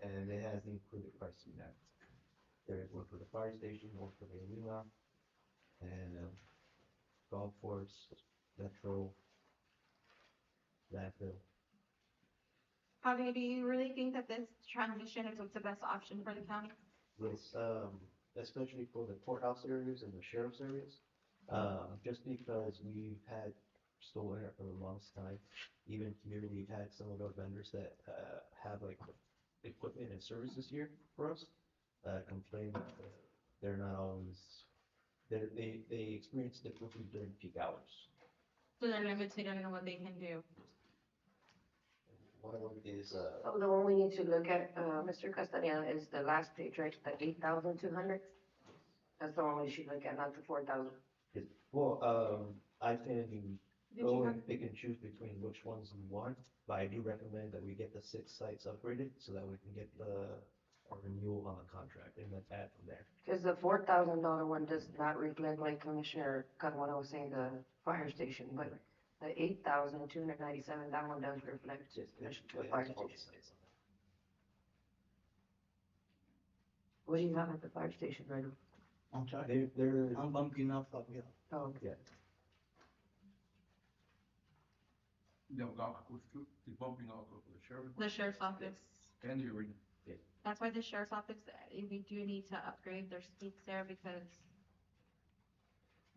And it has the included pricing now. There is one for the fire station, one for the arena, and golf course, metro, landfill. Javier, do you really think that this transition is what's the best option for the county? Yes, especially for the courthouse areas and the sheriff's areas. Just because we've had stolen it for the longest time. Even here, we've had some of our vendors that have like equipment and services here for us complain that they're not always, they experience difficulty during peak hours. So they're limited on what they can do. One of them is So the one we need to look at, Mr. Castaneda, is the last page, right, the 8,200? That's the one we should look at, not the 4,000. well, I can Did go you and pick and choose between which ones we want, but I do recommend that we get the 6 sites upgraded so that we can get a renewal on the contract and then add from there. Because the $4,000 one does not reflect, like Commissioner Carmona was saying, the fire station, but the 8,297, that one does reflect Yes, the fire all the station. sites on there. What do you have at the fire station right now? I'm sorry, I'm bumping up, yeah. Oh, okay. Yeah. No, golf course too, is bumping off of the sheriff The sheriff's office. and the arena. That's why the sheriff's office, we do need to upgrade their speeds there because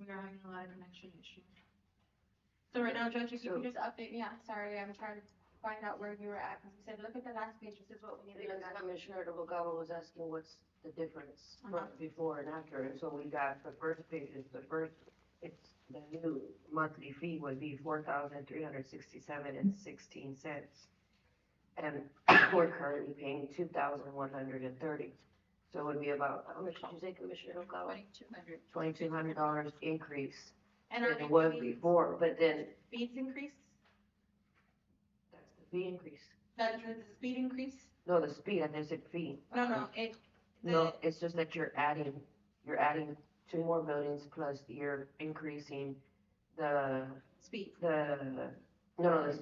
we are having a lot of connection issues. So right now, Judge, if you can just update me, sorry, I'm trying to find out where you were at, because you said, look at the last page, this is what we need to Because look at. Commissioner Noguera was asking what's the difference from Uh-huh. before and after, and so we got the first page is it's the new monthly fee would be $4,367.16. And we're currently paying $2,130. So it would be about, how much did you say, Commissioner Noguera? 2,200. $2,200 increase And than are it was the before, but then speeds increase? that's the fee increase. That is the speed increase? No, the speed, I just said fee. No, No, it's just that you're adding 2 more buildings plus you're increasing the, speed. the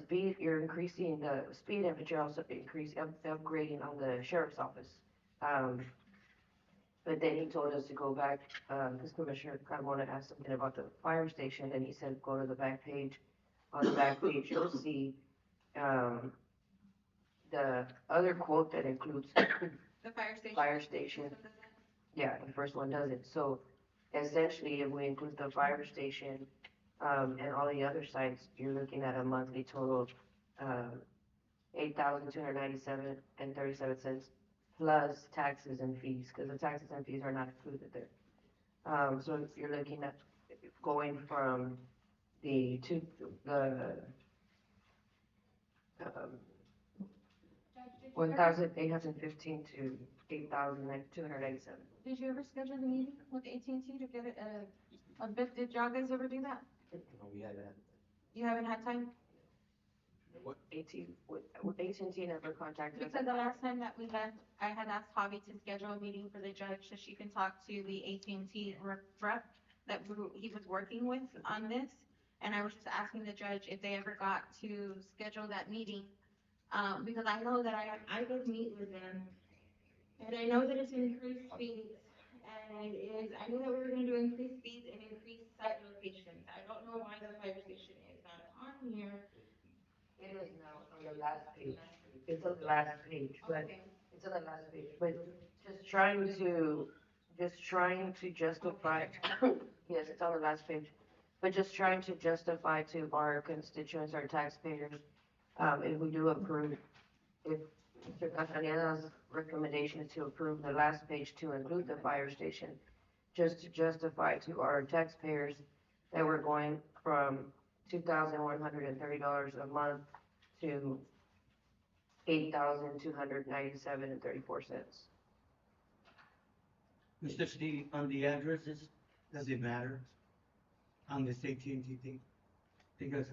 speed, you're increasing the speed and but you're also upgrading on the sheriff's office. But then he told us to go back, because Commissioner Carmona asked something about the fire station and he said, go to the back page. On the back page, you'll see, the other quote that includes The fire station? fire station. Yeah, the first one doesn't. So essentially, if we include the fire station, and all the other sites, you're looking at a monthly total of, $8,297.37 plus taxes and fees, because the taxes and fees are not included there. So if you're looking at going from the Judge, 1,815 to 8,297. did you ever schedule a meeting with AT&T to get a bid? Did y'all guys ever do that? No, we had that. You haven't had time? AT&T never contacted us. Because the last time that we left, I had asked Javi to schedule a meeting for the judge so she can talk to the AT&T rep that he was working with on this. And I was just asking the judge if they ever got to schedule that meeting. Because I know that I did meet with them. And I know that it's increased speeds. And I knew that we were gonna do increased speeds and increased site locations. I don't know why the fire station is not on here. It is now on the last page. It's on the last page, but Okay. it's on the last page. But just trying to justify, yes, it's on the last page. But just trying to justify to our constituents, our taxpayers, if we do approve, if Mr. Castaneda's recommendation is to approve the last page to include the fire station, just to justify to our taxpayers that we're going from $2,130 a month to $8,297.34. Mr. Steve, on the addresses, does it matter? On this AT&T thing? Because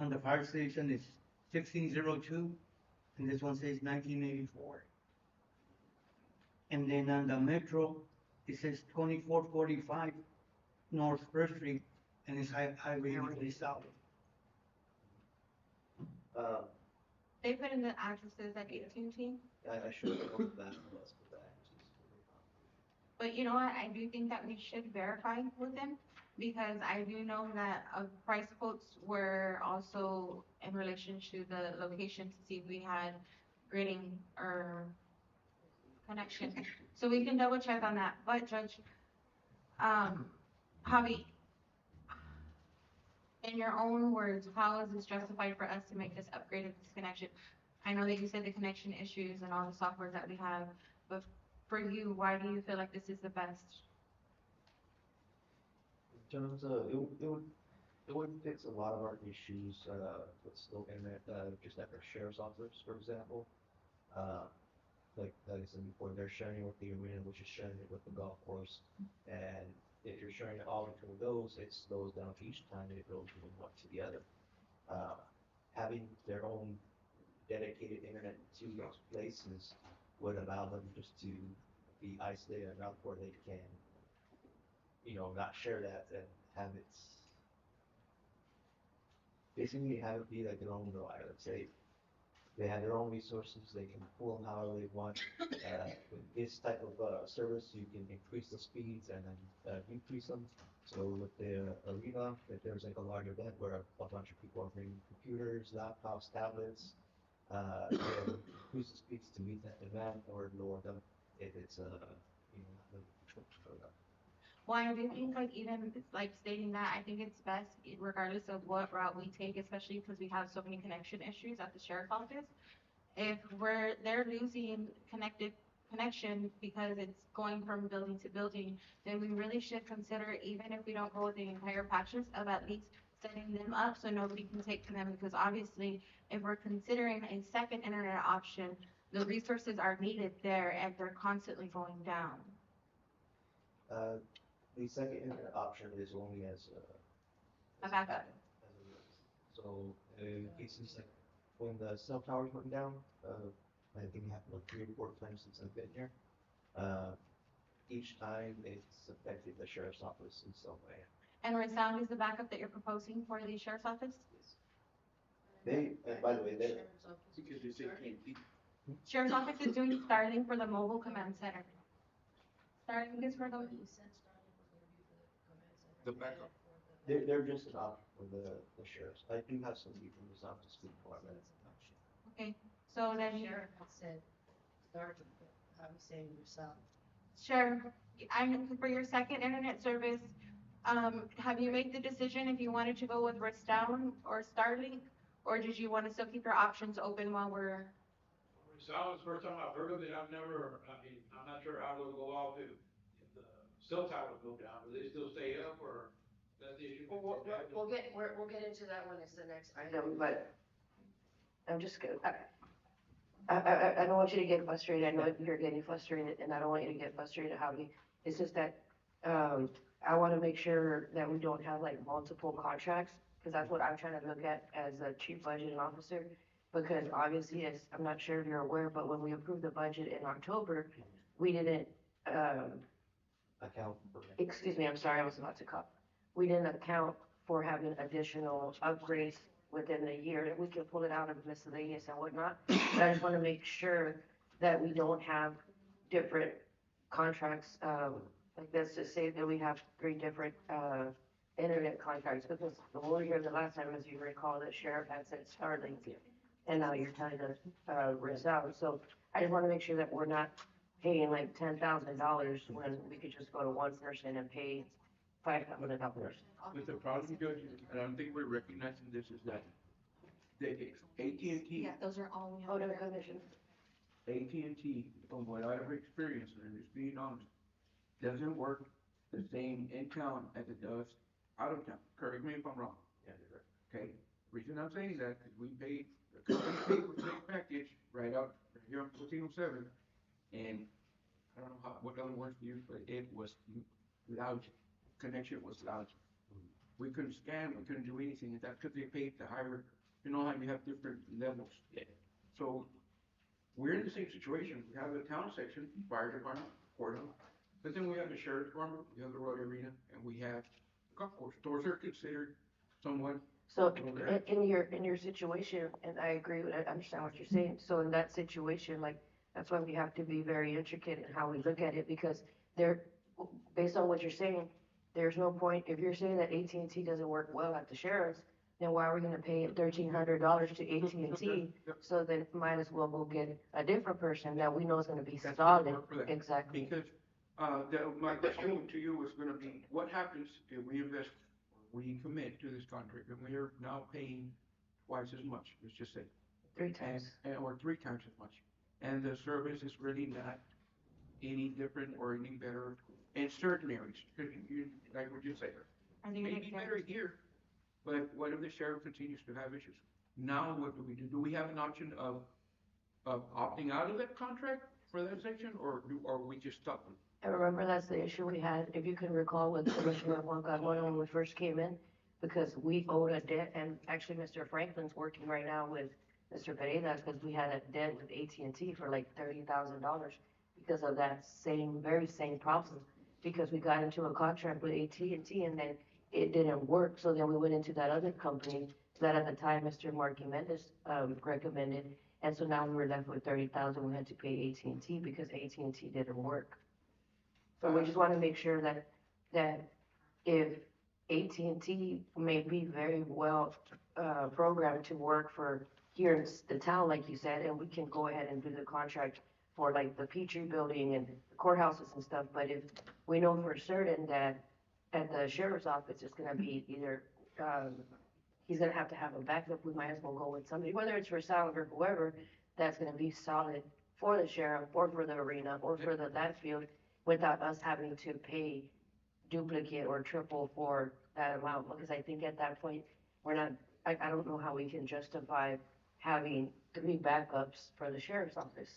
on the fire station, it's 1602, and this one says 1984. And then on the metro, it says 2445 North First Street, and it's Highway 83 South. They put in the addresses at AT&T. I should have known that, let's put that. But you know what, I do think that we should verify with them, because I do know that price quotes were also in relation to the location to see if we had grading or connection. So we can double check on that, but Judge, Javi, in your own words, how is this justified for us to make this upgrade of this connection? I know that you said the connection issues and all the software that we have, but for you, why do you feel like this is the best? In terms of, it would fix a lot of our issues, with slow internet, just at our sheriff's office, for example. Like I said before, they're sharing with the arena, which is sharing it with the golf course. And if you're sharing it all between those, it slows down each time it goes from one to the other. Having their own dedicated internet to those places would allow them just to be isolated enough where they can, not share that and have it, basically have it be like their own though, I would say. They have their own resources, they can pull them however they want. With this type of service, you can increase the speeds and then decrease them. So with the arena, if there's like a large event where a bunch of people are bringing computers, laptops, tablets, they'll increase the speeds to meet that event or lower them if it's not really controlled. Well, I do think like even like stating that, I think it's best regardless of what route we take, especially because we have so many connection issues at the sheriff's office. If they're losing connection because it's going from building to building, then we really should consider, even if we don't go with the entire patches, of at least setting them up so nobody can take to them, because obviously if we're considering a second internet option, the resources are needed there and they're constantly going down. The second internet option is only as A backup. as a risk. So, in cases like when the cell towers went down, I think it happened like 3 or 4 times since I've been here. Each time it's affected the sheriff's office in some way. And resound is the backup that you're proposing for the sheriff's office? They, and by the way, they, Because it's AT&T. Sheriff's office is doing Starlink for the mobile command center. Starlink is for the, The backup. they're just an option for the sheriffs. I do have some people who's off to speak for that. okay, so then, Sheriff said, start, how you saying yourself? Sheriff, for your second internet service, have you made the decision if you wanted to go with Restown or Starlink? Or did you want to still keep your options open while we're, Resound is the first time I've heard of it. I've never, I mean, I'm not sure how it'll go off if the cell towers go down. Will they still stay up or that's the issue? We'll get into that when it's the next item, but I'm just gonna, I don't want you to get frustrated. I know you're getting frustrated, and I don't want you to get frustrated, Javi. It's just that, I wanna make sure that we don't have like multiple contracts, because that's what I'm trying to look at as a chief budgeting officer. Because obviously, as, I'm not sure if you're aware, but when we approved the budget in October, we didn't, Account for. excuse me, I'm sorry, I was about to cut. We didn't account for having additional upgrades within the year. We can pull it out of miscellaneous and whatnot. But I just want to make sure that we don't have different contracts. Like let's just say that we have 3 different internet contracts. Because when we were here the last time, as you recall, the sheriff had said Starlink, and now you're telling us Resound. So I just want to make sure that we're not paying like $10,000 when we could just go to one person and pay $5,000. But the problem, Judge, and I don't think we're recognizing this, is that the AT&T, yeah, those are all we Oh, have. no, commission. AT&T, from what I've experienced, and just being honest, doesn't work the same in town as it does out of town. Correct me if I'm wrong. Yeah, you're right. Okay, reason I'm saying that, because we paid, the company paid for the same package right out here on 1407, and I don't know what other words to use, but it was lousy. Connection was lousy. We couldn't scan, we couldn't do anything, and that's because they paid the higher, you know how you have different levels. Yeah. So, we're in the same situation. We have the town section, fire department, courthouse, but then we have the sheriff's department, we have the road arena, and we have the golf course. Those are considered somewhat. So in your situation, and I agree with, I understand what you're saying. So in that situation, like, that's why we have to be very intricate in how we look at it, because based on what you're saying, there's no point, if you're saying that AT&T doesn't work well at the sheriff's, then why are we gonna pay $1,300 to AT&T? So then might as well go get a different person that we know is gonna be That's solid. gonna work for that. Exactly. Because, my question to you was gonna be, what happens if we invest, we commit to this contract, and we are now paying twice as much, let's just say, 3 times. or 3 times as much, and the service is really not any different or any better in certain areas, because you, like what you said, Are they gonna maybe better here, but what if the sheriff continues to have issues? Now, what do we do? Do we have an option of opting out of that contract for that section, or are we just stuck with? And remember, that's the issue we had, if you can recall, with Commissioner Juan Carmona when we first came in, because we owed a debt, and actually Mr. Franklin's working right now with Mr. Pereira, because we had a debt with AT&T for like $30,000 because of that very same problem. Because we got into a contract with AT&T and then it didn't work, so then we went into that other company that at the time Mr. Marky Mendes recommended, and so now we were left with $30,000. We had to pay AT&T because AT&T didn't work. So we just want to make sure that if AT&T may be very well programmed to work for here in the town, like you said, and we can go ahead and do the contract for like the Petrie building and the courthouses and stuff, but if we know for certain that at the sheriff's office, it's gonna be either, he's gonna have to have a backup, we might as well go with somebody, whether it's for Sound or whoever, that's gonna be solid for the sheriff, or for the arena, or for that field, without us having to pay duplicate or triple for that amount, because I think at that point, we're not, I don't know how we can justify having 3 backups for the sheriff's office.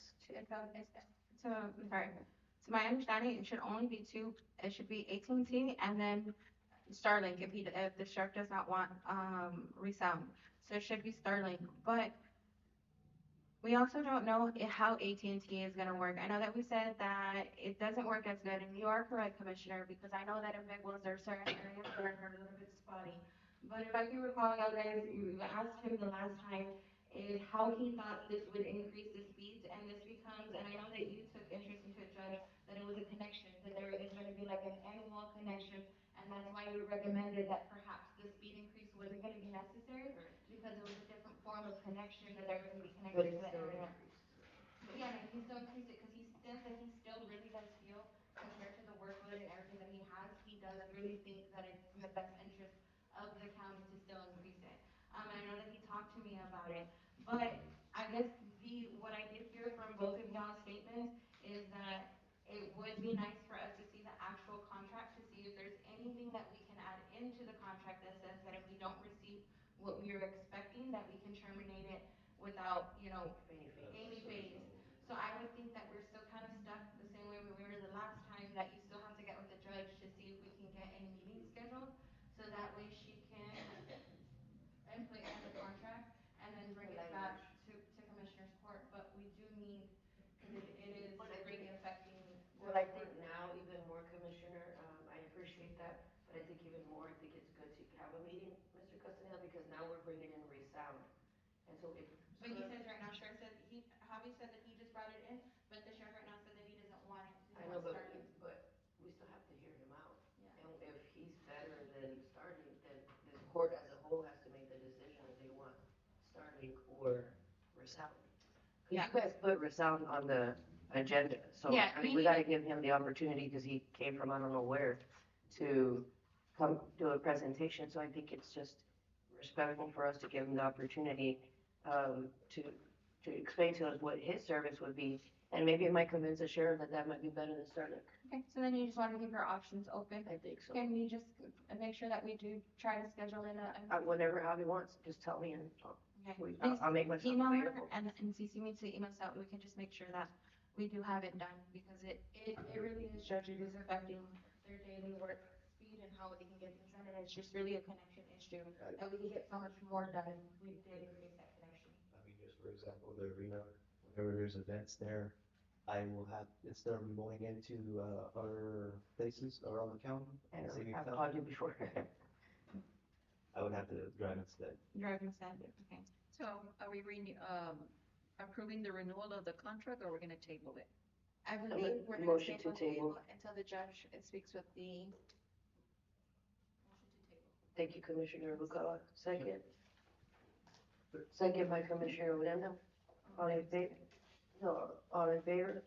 So, sorry, to my understanding, it should only be 2, it should be AT&T and then Starlink if the sheriff does not want, resound. So it should be Starlink, but we also don't know how AT&T is gonna work. I know that we said that it doesn't work as good, and you are correct, Commissioner, because I know that in Big Wells, there are certain areas that are a little bit spotty. But if I can recall, y'all guys, you asked him the last time, how he thought this would increase the speeds, and this becomes, and I know that you took interest into it, Judge, that it was a connection, that there is gonna be like an annual connection, and that's why you recommended that perhaps the speed increase wasn't gonna be necessary, because it was a different form of connection that they were gonna be connected to the internet. But yeah, no, he still increased it, because he says that he still really does feel, compared to the workload and everything that he has, he does really think that it's in the best interest of the county to still increase it. And I know that he talked to me about it, but I guess what I did hear from both of y'all's statements is that it would be nice for us to see the actual contract, to see if there's anything that we can add into the contract that says that if we don't receive what we are expecting, that we can terminate it without, any phase. So I would think that we're still kind of stuck the same way we were the last time, that you still have to get with the judge to see if we can get a meeting scheduled, so that way she can input in the contract and then bring it back to Commissioner's Court. But we do need, because it is really affecting. Well, I think now even more, Commissioner, I appreciate that, but I think even more, I think it's good to have a meeting, Mr. Castaneda, because now we're bringing in resound. And so if. But he says right now, Sheriff said, Javi said that he just brought it in, but the sheriff right now said that he doesn't want it. I know, but we still have to hear him out. Yeah. And if he's better than Starlink, then this court as a whole has to make the decision if they want Starlink or resound. Yeah. You guys put resound on the agenda, so Yeah, I mean, we gotta give him the opportunity, because he came from I don't know where, to come do a presentation, so I think it's just respectful for us to give him the opportunity, to explain to us what his service would be, and maybe it might convince the sheriff that might be better than Starlink. Okay, so then you just want to keep your options open. I think so. Can we just make sure that we do try to schedule in Whenever Javi wants, just tell me and okay. I'll make myself Email her available. and CC me to email us out. We can just make sure that we do have it done, because it really is, Judge, it is affecting their daily work speed and how they can get things done, and it's just really a connection issue that we can get so much more done if we did increase that connection. I mean, just for example, the arena, whenever there's events there, I will have, instead of going into, other places around the county. And say I've Utah, called you before. I would have to drive instead. Driving standard, okay. So are we approving the renewal of the contract, or we're gonna table it? I believe we're gonna Motion to table. until the judge speaks with the. Thank you, Commissioner Lucala. Second. Second by Commissioner Odena. All in favor? No, all in favor?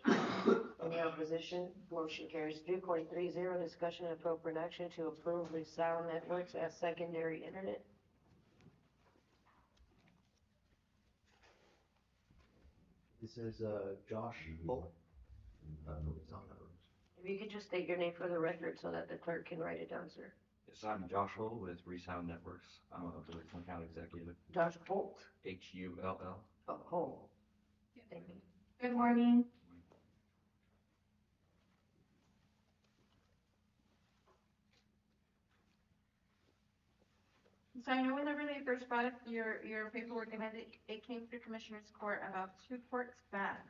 Any opposition? Motion carries. 3.30, discussion and appropriate action to approve resound networks as secondary internet. This is, Josh Bull. If you could just state your name for the record so that the clerk can write it down, sir. Yes, I'm Josh Hull with Resound Networks. I'm a Richland County executive. Josh Holt. Hull. Oh, Holt. Thank you. Good morning. So I know whenever they first brought up your paperwork, and it came through Commissioner's Court about 2 courts back.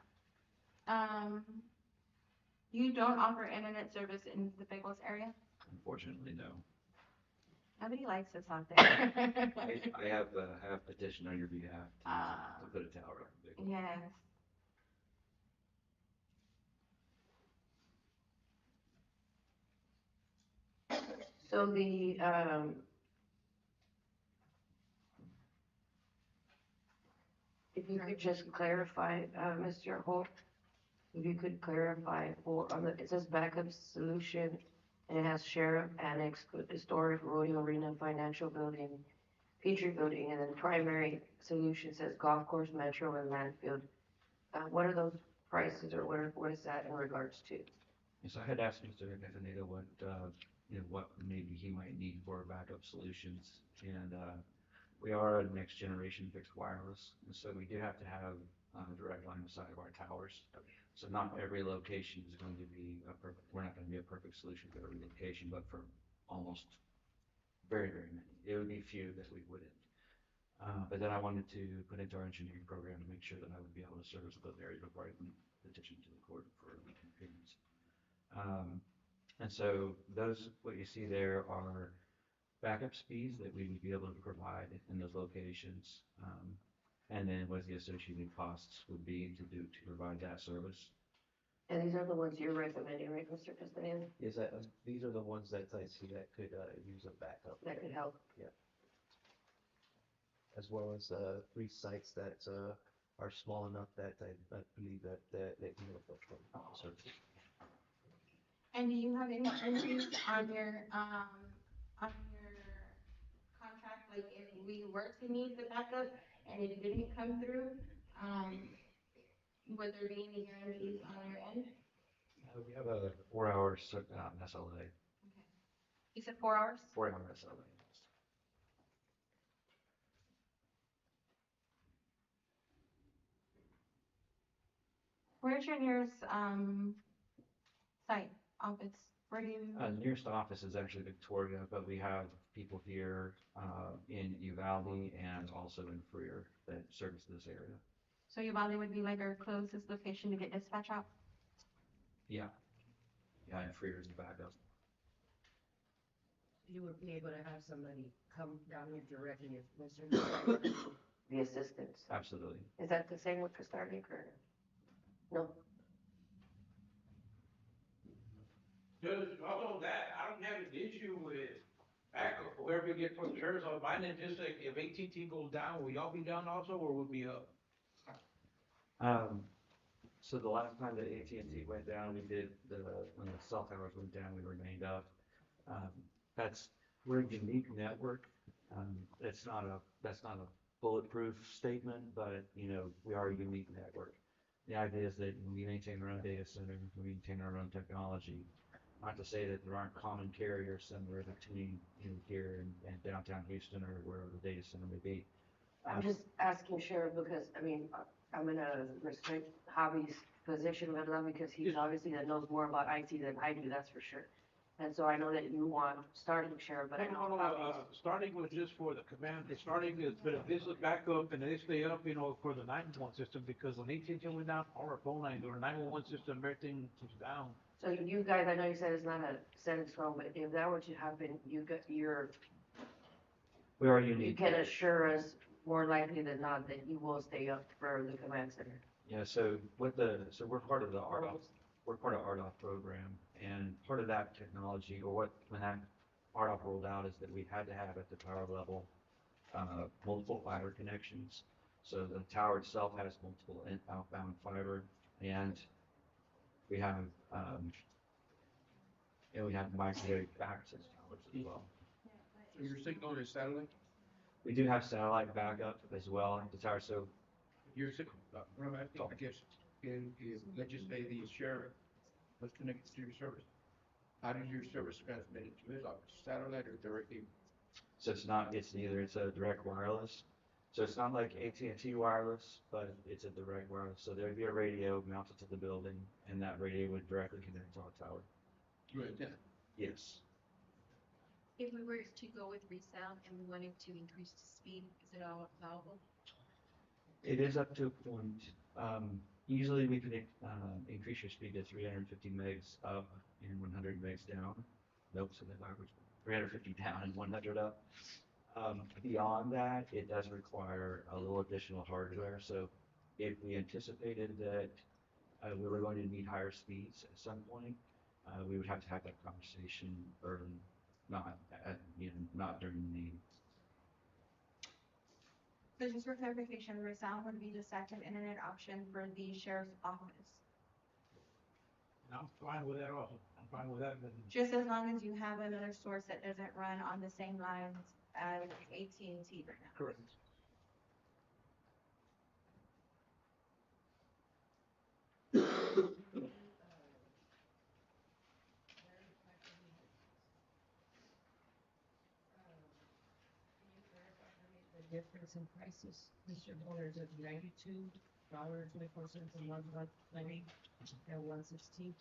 You don't offer internet service in the Big Wells area? Unfortunately, no. Nobody likes us out there. I have petitioned on your behalf to put a tower up in Big Wells. Yes. So the, if you could just clarify, Mr. Holt, if you could clarify for, it says backup solution, and it has sheriff, annex, historic, rodeo arena, financial building, Petrie building, and then primary solution says golf course, metro, and landfill. What are those prices, or what is that in regards to? Yes, I had asked Mr. Castaneda what maybe he might need for backup solutions. And, we are a next generation fixed wireless, and so we do have to have a direct line of sight of our towers. So not every location is going to be we're not gonna be a perfect solution for every location, but for almost very, very many. It would be few that we wouldn't. But then I wanted to put into our engineering program to make sure that I would be able to service those areas before I can petition to the court for payments. And so those, what you see there are backup speeds that we would be able to provide in those locations. And then what the associated costs would be to provide that service. And these are the ones you're recommending, right, Mr. Castaneda? Is that, these are the ones that I see that could, use a backup. That could help. Yeah. As well as, 3 sites that, are small enough that I believe that they can look up from service. And do you have any entries on your contract, like if we were to need the backup and it didn't come through, would there be any guarantees on your end? We have a 4-hour SLA. Okay. You said 4 hours? 4-hour SLA. Where's your nearest site, office? Where do you? The nearest office is actually Victoria, but we have people here in Uvalde and also in Freer that service this area. So Uvalde would be like our closest location to get dispatch out? Yeah. Yeah, and Freer is the backup. You would be able to have somebody come down here directly if necessary. The assistance. Absolutely. Is that the same with the Starlink or? No? Judge, although that, I don't have an issue with backup, whoever gets put theirs on, mine is just like, if AT&T goes down, will y'all be down also, or will we up? So the last time that AT&T went down, we did when the cell towers went down, we remained up. We're a unique network. That's not a bulletproof statement, but we are a unique network. The idea is that we maintain our own data center, we maintain our own technology. Not to say that there aren't common carriers somewhere between here and downtown Houston or wherever the data center may be. I'm just asking Sheriff because, I mean, I'm gonna respect Javi's position, Vedla, because he's obviously that knows more about IT than I do, that's for sure. And so I know that you want starting Sheriff, but I know Starting was just for the command, starting is, but if this is backup and they stay up, for the 911 system, because when AT&T went down, all our phone lines or 911 system, everything was down. So you guys, I know you said it's not a set in stone, but if that were to happen, We are unique. you can assure us more likely than not that you will stay up for the command center. Yeah, so we're part of the RDOF program, and part of that technology, or when that RDOF rolled out, is that we had to have at the tower level multiple fiber connections. So the tower itself has multiple outbound fiber, and we have microwave access towers as well. So your signal is satellite? We do have satellite backup as well at the tower. So Your signal, what I'm asking, I guess, let's just say the sheriff was connected to your service. How does your service transmit it to his office, satellite or directly? So it's neither. It's a direct wireless. So it's not like AT&T wireless, but it's a direct wireless. So there'd be a radio mounted to the building, and that radio would directly connect to our tower. Through antenna? Yes. If we were to go with resound and we wanted to increase the speed, is it all allowable? It is up to a point. Usually we can increase your speed to 350 megs up and 100 megs down. Nope, so that backwards. 350 down and 100 up. Beyond that, it does require a little additional hardware. So if we anticipated that we were going to need higher speeds at some point, we would have to have that conversation early, not during the need. So just for clarification, resound would be the second internet option for the sheriff's office. And I'm fine with that also. I'm fine with that, but Just as long as you have another source that doesn't run on the same lines as AT&T right now. correct. The difference in prices, Mr. Bonner, is it $92.24 a month, monthly, and 116?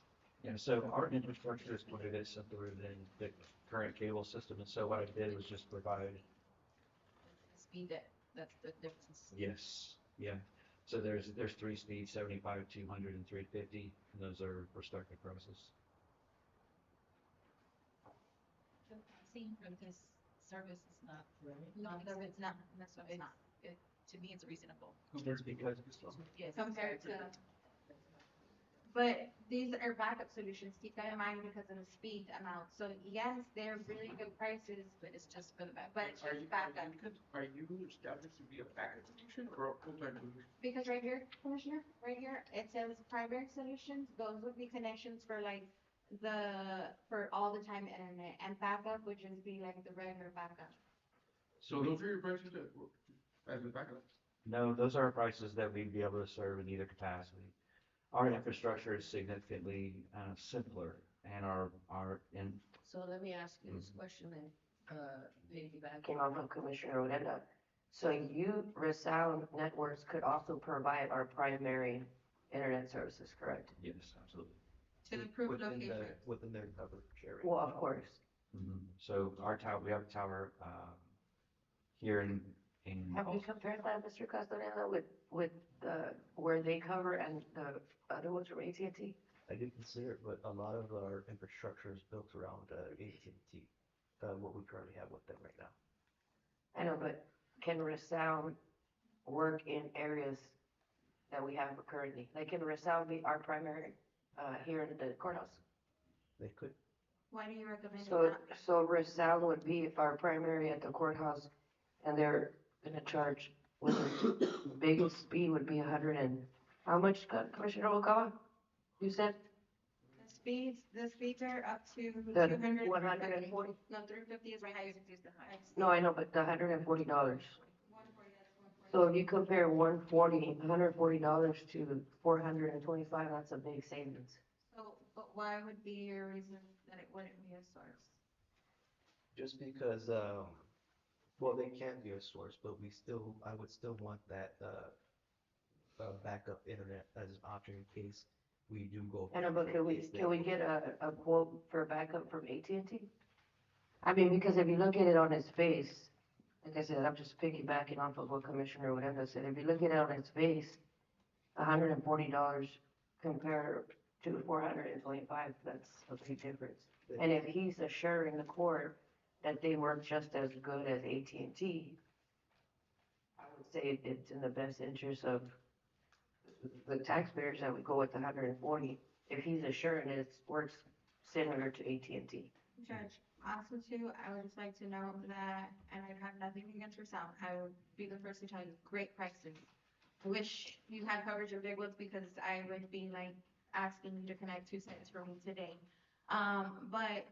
Yeah, so our infrastructure is quite a bit simpler than the current cable system, and so what I did was just provide, Speed that's the difference. yes, yeah. So there's three speeds, 75, 200, and 350, and those are for starting prices. The pricing for this service is not, No, it's not, that's what it's it's, not. to me, it's reasonable. That's because Yes. Compared to, but these are backup solutions, keep that in mind because of the speed amount. So yes, they're really good prices, But it's just for the back. but it's just backup. Are you established to be a backup solution or a full-time solution? Because right here, Commissioner, right here, it says primary solutions, those would be connections for like for all the time internet, and backup would just be like the regular backup. So those are your prices as a backup? no, those are prices that we'd be able to serve in either capacity. Our infrastructure is significantly simpler, and in So let me ask you this question then, Piggybacking off of Commissioner Odena. So you, Resound Networks could also provide our primary internet services, correct? yes, absolutely. To the approved Within location. within their coverage area. Well, of course. So our tower, we have a tower here in Have you compared that, Mr. Castaneda, with where they cover and the other ones from AT&T? I did consider it, but a lot of our infrastructure is built around AT&T, what we currently have with them right now. I know, but can Resound work in areas that we have currently? Like, can Resound be our primary here in the courthouse? They could. Why do you recommend So, that? so Resound would be our primary at the courthouse, and they're gonna charge, with the biggest speed would be 100 and, how much, Commissioner Okawa? You said? The speeds are up to The 200. 140? No, 350 is the highest. No, I know, but the $140. 140, that's 140. So if you compare $140 to 425, that's a big savings. So, but why would be your reason that it wouldn't be a source? Just because, well, they can be a source, but I would still want that, backup internet as an option in case we do go. I know, but can we get a quote for backup from AT&T? I mean, because if you look at it on its face, like I said, I'm just piggybacking off of what Commissioner Odena said. If you look at it on its face, $140 compared to 425, that's a big difference. And if he's assuring the court that they work just as good as AT&T, I would say it's in the best interest of the taxpayers that we go with 140. If he's assuring it works similar to AT&T. Judge, also too, I would just like to know that, and I have nothing against Resound, I would be the first to tell you, great prices. I wish you had coverage of Big Woods because I would be like asking you to connect 2 cents for me today. But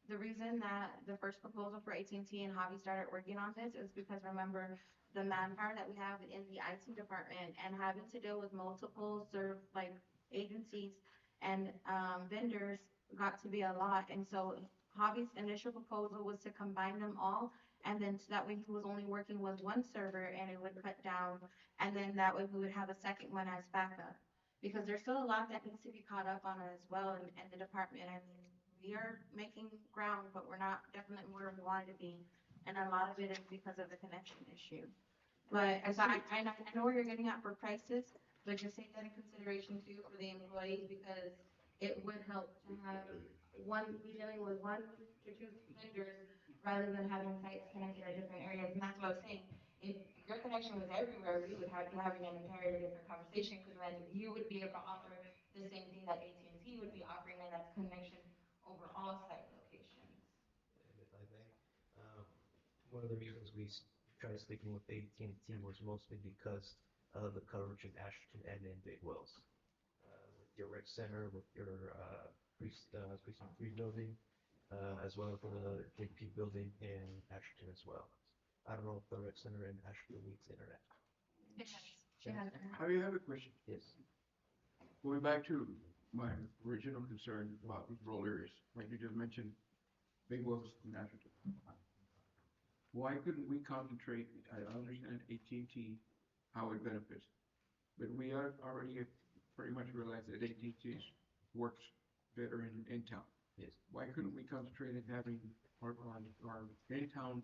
the reason that the first proposal for AT&T and Hobby started working on this is because remember the manpower that we have in the IT department and having to deal with multiple agencies and vendors got to be a lot. And so Hobby's initial proposal was to combine them all, and then so that way he was only working with one server and it would cut down, and then that way we would have a second one as backup. Because there's still a lot that needs to be caught up on as well in the department. I mean, we are making ground, but we're not definitely where we wanted to be. And a lot of it is because of the connection issue. But as I know where you're getting at for prices, but just take that in consideration too for the employees, because it would help to have be dealing with 1 to 2 vendors rather than having sites connected at different areas. And that's what I was saying. If your connection was everywhere, we would be having an entirely different conversation, because then you would be able to offer the same thing that AT&T would be offering, and that's connection over all site locations. And if I may, one of the reasons we tried sticking with AT&T was mostly because of the coverage in Ashton and in Big Wells. With your rec center, with your, precinct three building, as well for the JP building in Ashton as well. I don't know if the rec center in Ashton needs internet. It has, she has it. I have a question. Yes. Going back to my original concern about these rural areas, like you just mentioned, big wells in Africa. Why couldn't we concentrate, I understand AT&T, how it benefits, but we are already pretty much realized that AT&T works better in town. Yes. Why couldn't we concentrate in having our in-town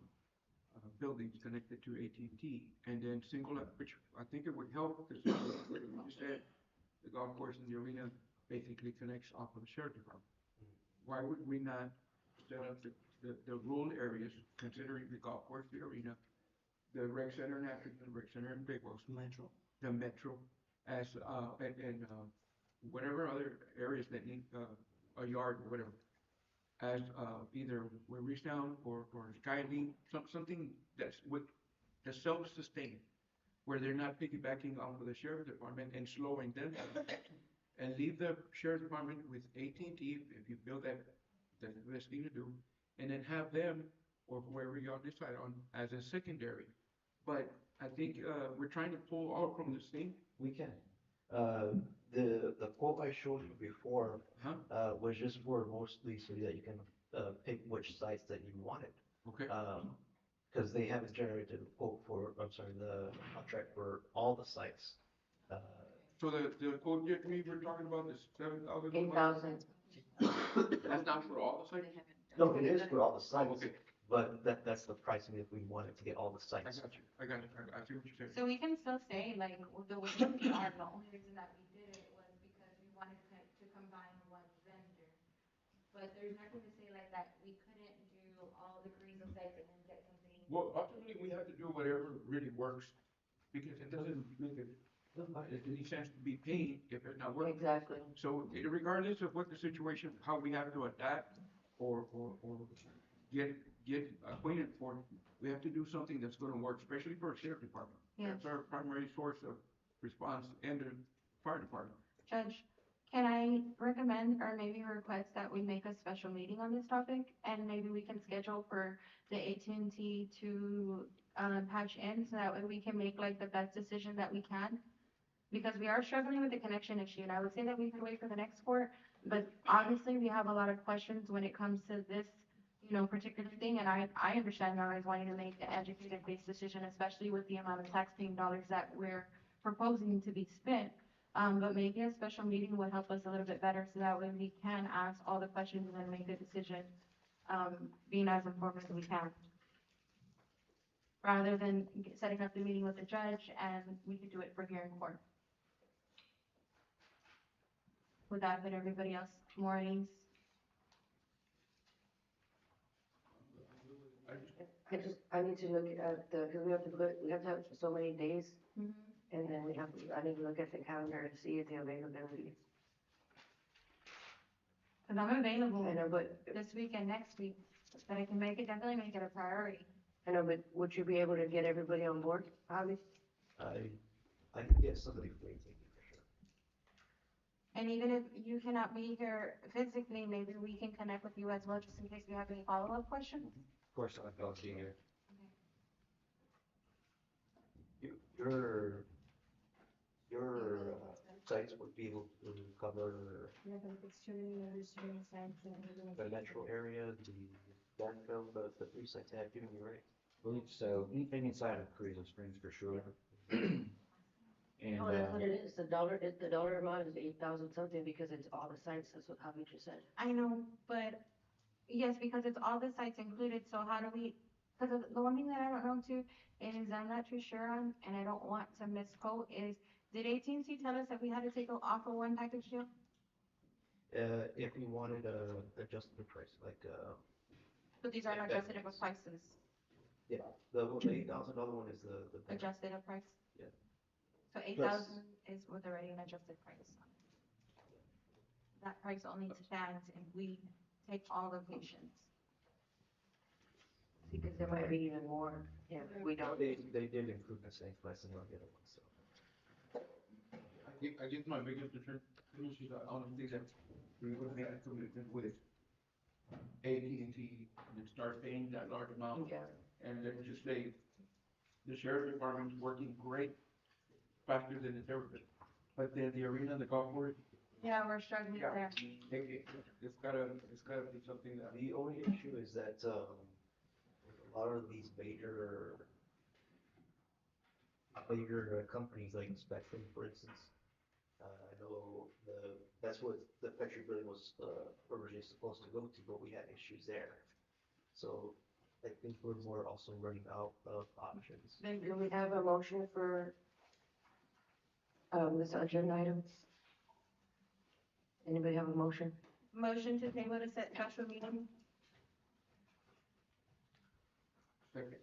buildings connected to AT&T and then single up, which I think it would help because like you said, the golf course and the arena basically connects off of the sheriff department. Why would we not set up the rural areas, considering the golf course, the arena, the rec center in Africa, the rec center in Big Wells, Metro. the metro, as and whatever other areas that need a yard or whatever, as either where Reachdown or Skylink, something that's self-sustaining, where they're not piggybacking off of the sheriff department and slowing them down, and leave the sheriff department with AT&T if you feel that's the best thing to do, and then have them or whoever you on this side on as a secondary. But I think we're trying to pull all from the same. We can. The quote I showed you before, was just for mostly so that you can, pick which sites that you wanted. Okay. Cause they haven't generated a quote for, I'm sorry, the contract for all the sites. So the quote that we were talking about is 7,000? 8,000. That's not for all the sites? No, it is for all the sites. Okay. But that's the pricing if we wanted to get all the I sites. got you. I see what you're saying. So we can still say, like, the way we are, the only reason that we did it was because we wanted to combine one vendor. But there's nothing to say like that, we couldn't do all the Carrizo sites and then get something. Well, ultimately, we have to do whatever really works, because it doesn't make any sense to be paying if it's not working. Exactly. So regardless of what the situation, how we have to adapt or get acquainted for, we have to do something that's gonna work, especially for a sheriff department. Yes. That's our primary source of response and the fire department. Judge, can I recommend or maybe request that we make a special meeting on this topic? And maybe we can schedule for the AT&T to patch in so that way we can make like the best decision that we can. Because we are struggling with the connection issue, and I would say that we could wait for the next court, but obviously we have a lot of questions when it comes to this, particular thing, and I understand you always wanting to make an educated-based decision, especially with the amount of taxpaying dollars that we're proposing to be spent. But maybe a special meeting would help us a little bit better, so that way we can ask all the questions and then make a decision, being as informed as we can. Rather than setting up the meeting with the judge, and we could do it for here in court. Would that put everybody else more at ease? I need to look at because we have to have so many days, and then I need to look at the calendar and see the availability. Cause I'm available I know, but this week and next week, but I can definitely make it a priority. I know, but would you be able to get everybody on board, Javi? I can get somebody for AT&T for sure. And even if you cannot be here physically, maybe we can connect with you as well, just in case we have any follow-up questions. Of course, I'll be here. Your sites would be able to cover the metro area, the Danville, the three sites I have given you, right? I believe so, anything inside of Carrizo Springs for sure. And, Oh, that's what it is. The dollar amount is 8,000 something because it's all the sites. That's what Javi just said. I know, but yes, because it's all the sites included, so how do we, because the one thing that I don't know too, is I'm not too sure on, and I don't want to misquote, is did AT&T tell us that we had to take off of one package deal? If we wanted adjust the price, like But these are not adjusted of prices, yeah, the $8,000 one is the adjusted of price? Yeah. So 8,000 is with already an adjusted price. That price only stands if we take all locations. Because there might be even more if we don't. They did include the same price in the other one, so. I guess my biggest concern is honestly that we would make a commitment with AT&T and start paying that large amount. Yeah. And then just say, the sheriff's department's working great, faster than it's ever been. But then the arena, the golf course, Yeah, we're struggling yeah, there. it's gotta be something that. The only issue is that, a lot of these bigger companies like Spectrum, for instance, I know that's what the Petri building was, originally supposed to go to, but we had issues there. So I think we're more also running out of options. Then do we have a motion for, this agenda item? Anybody have a motion? Motion to table to set special meeting. Second.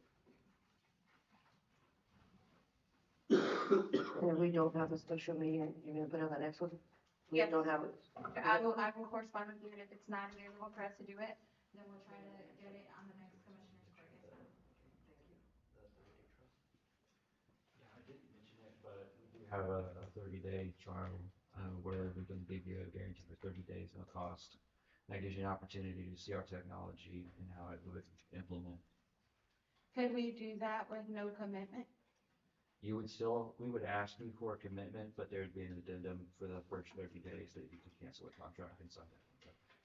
And if we don't have a special meeting, you're gonna put on the next one? We Yes. don't have it. I will correspond with you, and if it's not available for us to do it, then we'll try to get it on the next commissioner's court. Yes, ma'am. Yeah, I didn't mention it, but we do have a 30-day trial, where we can give you a guarantee for 30 days, no cost. That gives you an opportunity to see our technology and how it would implement. Could we do that with no commitment? We would ask you for a commitment, but there'd be an addendum for the first 30 days that you could cancel a contract and sign it.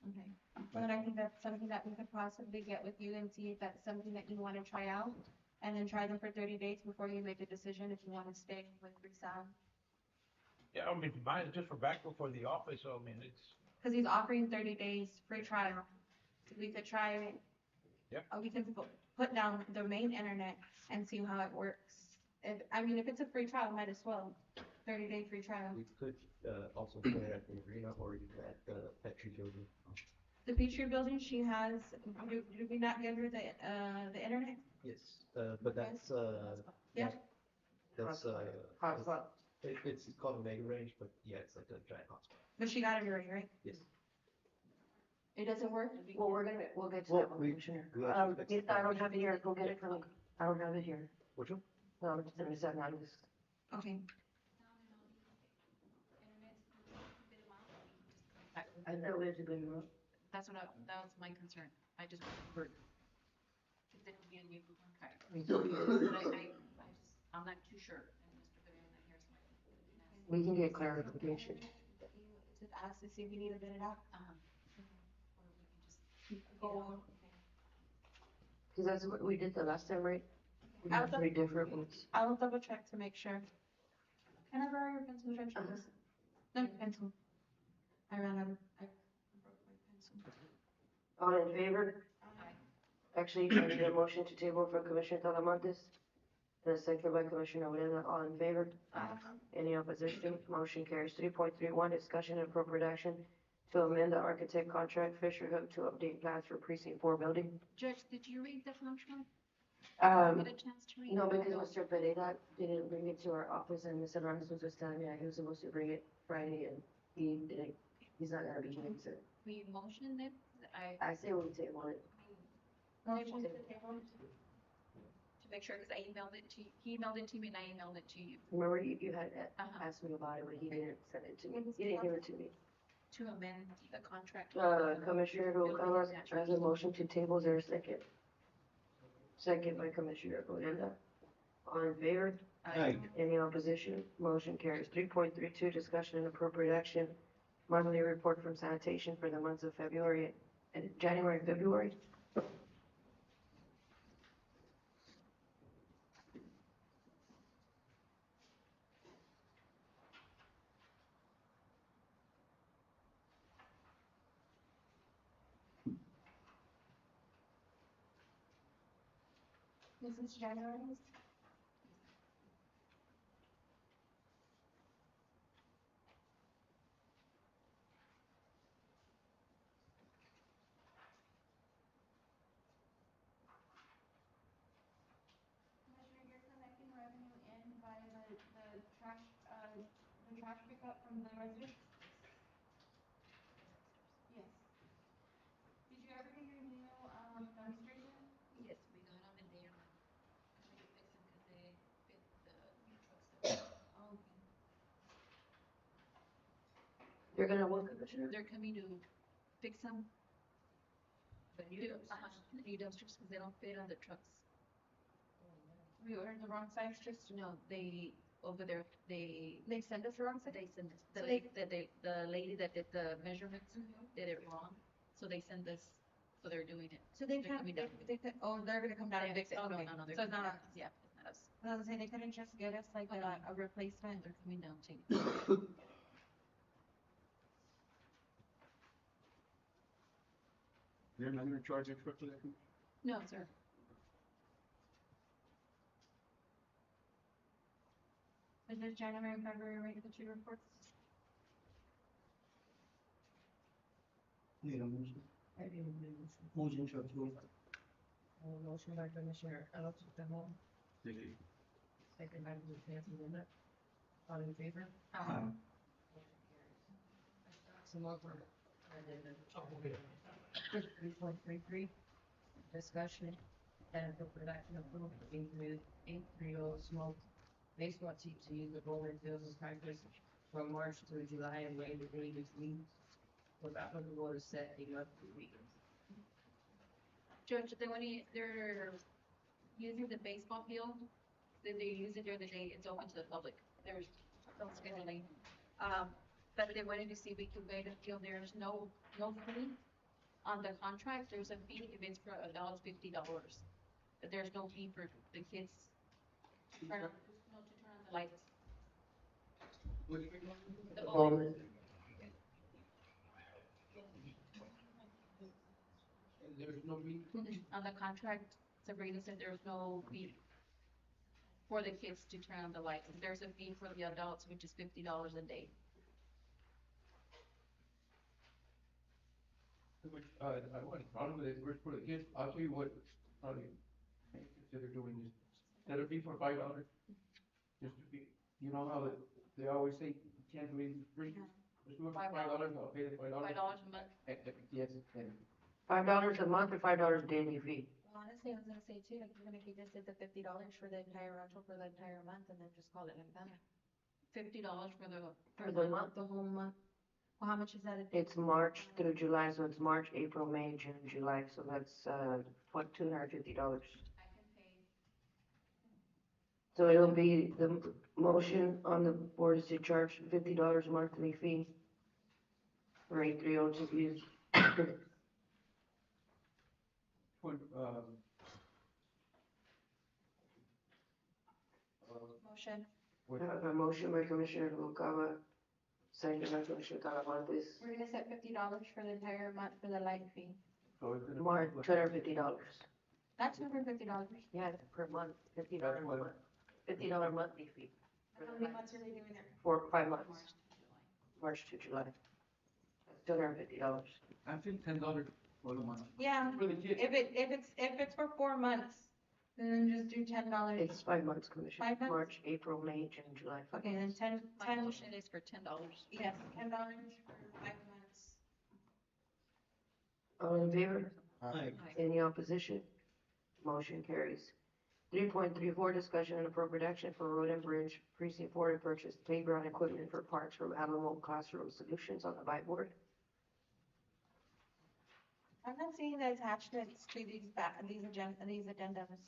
Okay, well, then I think that's something that we could possibly get with you and see if that's something that you want to try out. And then try them for 30 days before you make a decision if you want to stay with Freestyle. Yeah, I mean, mine is just for back before the office, so I mean, it's, Because he's offering 30 days free trial. So we could try it. Yep. We can put down the main internet and see how it works. If it's a free trial, might as well. 30-day free trial. We could, also put it at the arena or even at the Petri building. The Petrie building, she has, did we not give her the internet? Yes, but that's, Yeah. that's, Hotspot. it's called a mega range, but yeah, it's like a giant hotspot. But she got it already, right? Yes. It doesn't work? Well, we'll get to Well, that one, Commissioner. we actually fixed it. I don't have it here, go get it from, I don't have it here. Which one? No, it's in the second, I'm just, Okay. I know it's a good one. That was my concern. I just, because it would be a new contract. Me too. I'm not too sure. And Mr. Pereira not here, so I can ask. We can get clarification. To ask to see if we need to bid it out. Or we can just. Go. Cause that's what we did the last time, right? We I'll had 3 different ones. I will double check to make sure. Can I borrow your pencil, Judge? No, pencil. I broke my pencil. All in favor? Actually, I need a motion to table from Commissioner Talamontes. And a second by Commissioner Odena. All in favor? Any opposition? Motion carries. 3.31, discussion and appropriate action to amend the architect contract Fisher Hook to update plans for precinct 4 building. Judge, did you read the contract? Um, Get a chance to read? no, because Mr. Pereira didn't bring it to our office and Mr. Ransom was just telling me that he was supposed to bring it Friday and he didn't, he's not gonna be here, so. We motion it? I say we table it. Motion to table. To make sure, because I emailed it to you, he emailed it to me and I emailed it to you. Remember you had Uh-huh. asked me about it, but he didn't send it to me. He didn't give it to me. To amend the contract. Commissioner Noguera has a motion to table. Is there a second? Second by Commissioner Odena. All in favor? Aye. Any opposition? Motion carries. 3.32, discussion and appropriate action. Monthly report from sanitation for the months of February and January and February. This is January's. Commissioner, you're collecting revenue in by the trash pickup from the residents? Yes. Did you ever get your new, dumpsters in? Yes, we got them and they are coming to fix them because they fit the new trucks that we have. Okay. They're gonna what, Commissioner? They're coming to fix them. The new dumpsters, because they don't fit on the trucks. We ordered the wrong size, just, No, they, over there, they send us the wrong size? They send us, So the lady that did the measurements did it wrong, so they send us, so they're doing it. So they They're can't, coming down. they're gonna come down and fix it, Oh, no, okay. no, they're So it's coming not, down. Yeah, it's not us. I was gonna say, they couldn't just get us like a replacement. They're coming down, taking. They're not gonna charge extra for that? No, sir. Is this January and February rate of the two reports? Need a motion? I didn't do this. Motion to approve. Motion by Commissioner Alonso Tejeda, Thank you. second by Commissioner Departmental. All in favor? Aye. Some over. 3.33, discussion and appropriate action approved include 830 small baseball teams to use the bowling fields as practice from March through July and May the league with applicable to set a monthly fee. Judge, they're using the baseball field, then they use it during the day, it's open to the public, there's no scheduling. But they wanted to see if we could waive the field, there's no fee on the contract, there's a fee if it's for adults, $50. But there's no fee for the kids to turn on the lights. The bowling. There's no fee? On the contract, Sabrina said there's no fee for the kids to turn on the lights. There's a fee for the adults, which is $50 a day. I want to problem with it, where's for the kids, I'll tell you what, probably, may consider doing this, instead of fee for $5, just to be, you know how they always say, you can't do it free, just do it for $5, I'll pay the $5. $5 a month. Yes, and $5 a month or $5 daily fee? Honestly, I was gonna say too, like, even if you just did the $50 for the entire rental for the entire month and then just call it like that. $50 For the month? The whole month. Well, how much is that? It's March through July, so it's March, April, May, June, July, so that's, what, $250? I can pay. So it'll be, the motion on the board is to charge $50 monthly fee for 830 to use. when, Motion. A motion by Commissioner Noguera, second by Commissioner Talamantes. We're gonna set $50 for the entire month for the light fee. so it's gonna. March, $250. That's $250. Yeah, per month, $50 a month, $50 monthly fee How many months are they doing it? for 5 months, March to July. That's $250. I think $10 for the month. Yeah, For the kids. if it's for 4 months, then just do $10. It's 5 months, Commissioner. 5 months? March, April, May, June, July. 5 Okay, then months. 10, My motion is for $10. yes, $10 for 5 months. All in favor? Aye. Any opposition? Motion carries. 3.34, discussion and appropriate action for Road and Bridge Precinct 4 to purchase playground equipment for parks from Alamo Classroom Solutions on the buy board. I'm not seeing the attachments to these agendas.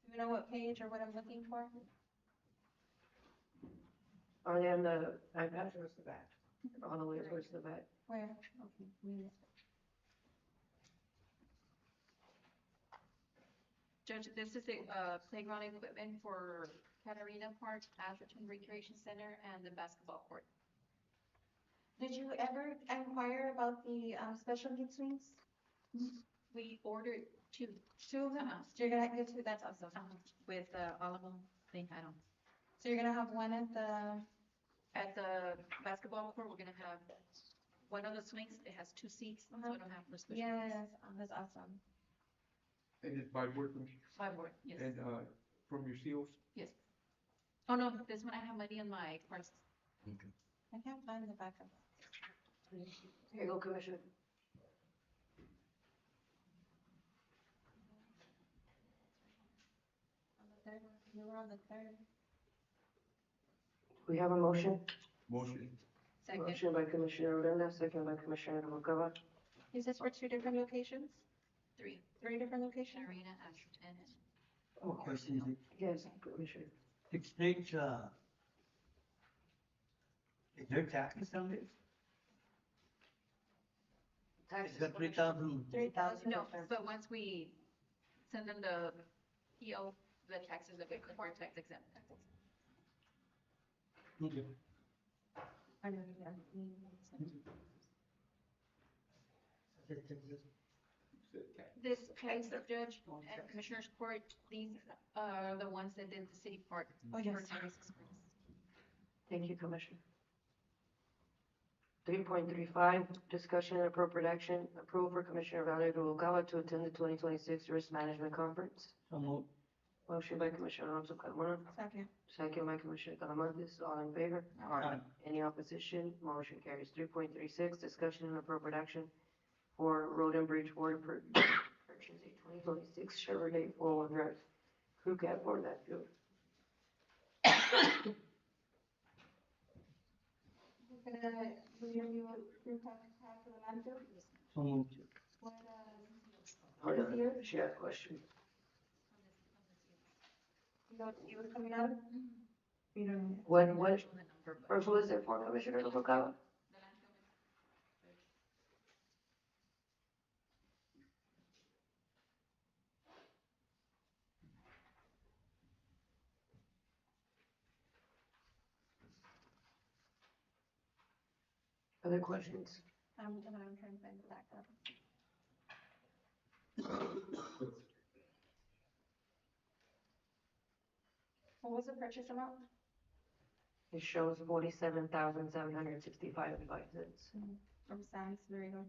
Do you know what page or what I'm looking for? Oh, yeah, and the iPad towards the back, all the way towards the back. Where? Okay, we missed it. Judge, this is the playground equipment for Catarina Park, Atherton Recreation Center, and the basketball court. Did you ever inquire about the special needs swings? We ordered two. 2 of them? Uh-huh. So you're gonna get 2, that's awesome. With Alamo, they had them. So you're gonna have one At the basketball court, we're gonna have one of the swings, it has 2 seats, so we don't have for special. yes, that's awesome. And it's by work, By board, yes, and, from your seals. yes. Oh, no, this one I have money in my purse. I can't find the backup. Here you go, Commissioner. On the third one. You were on the third. We have a motion? Motion. Second. Motion by Commissioner Odena, second by Commissioner Noguera. Is this for two different locations? Three. Three different locations? Arena, Ashton, and Oh, question, Yes, Commissioner. it states, is there taxes on this? Is that 3,000? 3,000. no, but once we send them the PO, the taxes will be corporate tax exempt. Okay. I know, yeah. This case, Judge and Commissioners Court, these are the ones that did the city park. Oh, yes. for Terrace Express. Thank you, Commissioner. 3.35, discussion and appropriate action, approval for Commissioner Valerie Rubalcaba to attend the 2026 Risk Management Conference. So moved. Motion by Commissioner Alonso Carmona, Second. second by Commissioner Talamantes, all in favor? Aye. Any opposition? Motion carries. 3.36, discussion and appropriate action for Road and Bridge Board purchase a 2026 Chevrolet 4-wheel drive crew cab for that field. We're gonna, we're gonna do a group have for the landfill. So moved. What, Hold on, she has a question. you were coming out? You don't know. What, or who is it for, Commissioner Noguera? Other questions? I'm trying to find the back up. What was the purchase amount? It shows 47,765 and 5 cents. From Sam's, there you go.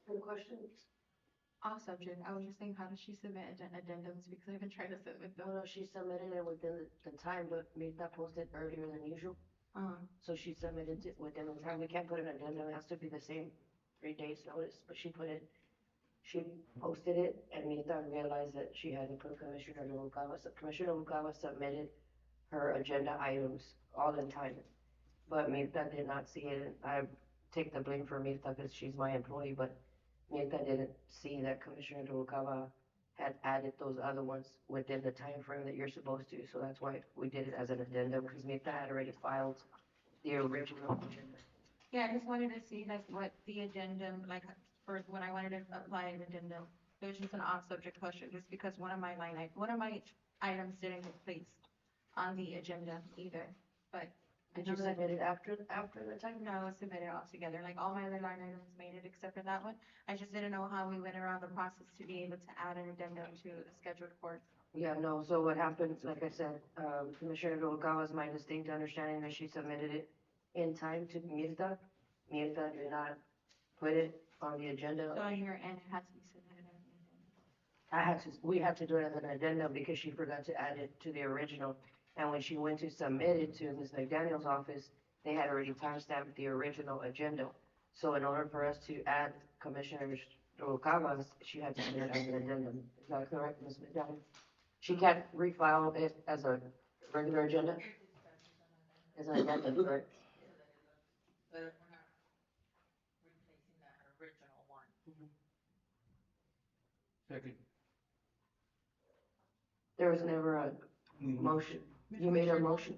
Any questions? Off subject, I was just saying, how does she submit addendums, because I've been trying to submit them. No, she submitted it within the time, but made that posted earlier than usual. So she submitted it within the time. We can't put an addendum, it has to be the same 3 days notice, but she posted it, and Mita realized that she hadn't put Commissioner Noguera. So Commissioner Noguera submitted her agenda items all in time, but Mita did not see it. I take the blame for Mita because she's my employee, but Mita didn't see that Commissioner Noguera had added those other ones within the time frame that you're supposed to, so that's why we did it as an addendum, because Mita had already filed the original agenda. Yeah, I just wanted to see like what the addendum, like for when I wanted to apply an addendum, it was just an off subject question, just because one of my items didn't get placed on the agenda either, but. Did you submit it after the time? No, it was submitted all together, like all my other line items made it except for that one. I just didn't know how we went around the process to be able to add an addendum to the scheduled court. Yeah, no, so what happened, like I said, Commissioner Noguera's my distinct understanding that she submitted it in time to Mirta. Mirta did not put it on the agenda. So on your end, it has to be submitted as an addendum. We had to do it as an addendum because she forgot to add it to the original. And when she went to submit it to Ms. McDaniel's office, they had already timestamped the original agenda. So in order for us to add Commissioner Noguera's, she had to submit it as an addendum. Is that correct, Ms. McDaniel? She can't refile it as a regular agenda? As an addendum, correct? But we're not replacing that original one. Second. There was never a motion. You made a motion.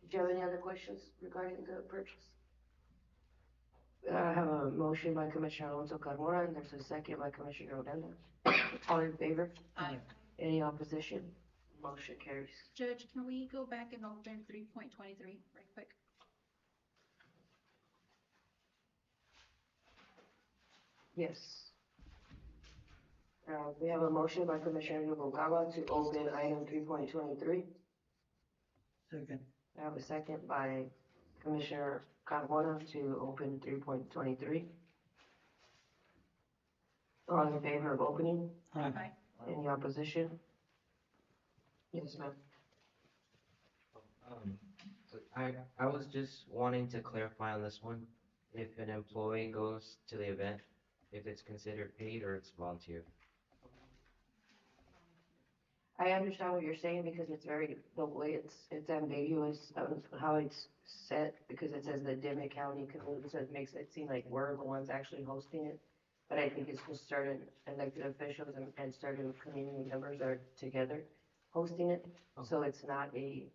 Did you have any other questions regarding the purchase? I have a motion by Commissioner Alonso Carmona, and there's a second by Commissioner Odena. All in favor? Aye. Any opposition? Motion carries. Judge, can we go back and open 3.23 right quick? Yes. We have a motion by Commissioner Noguera to open item 3.23. Second. I have a second by Commissioner Carmona to open 3.23. All in favor of opening? Aye. Any opposition? Yes, ma'am. So I was just wanting to clarify on this one. If an employee goes to the event, if it's considered paid or it's volunteer. I understand what you're saying because it's very, the way it's ambiguous of how it's set, because it says the Dimmit County Code, so it makes it seem like we're the ones actually hosting it. But I think it's just certain elected officials and certain community members are together hosting it. So it's not a,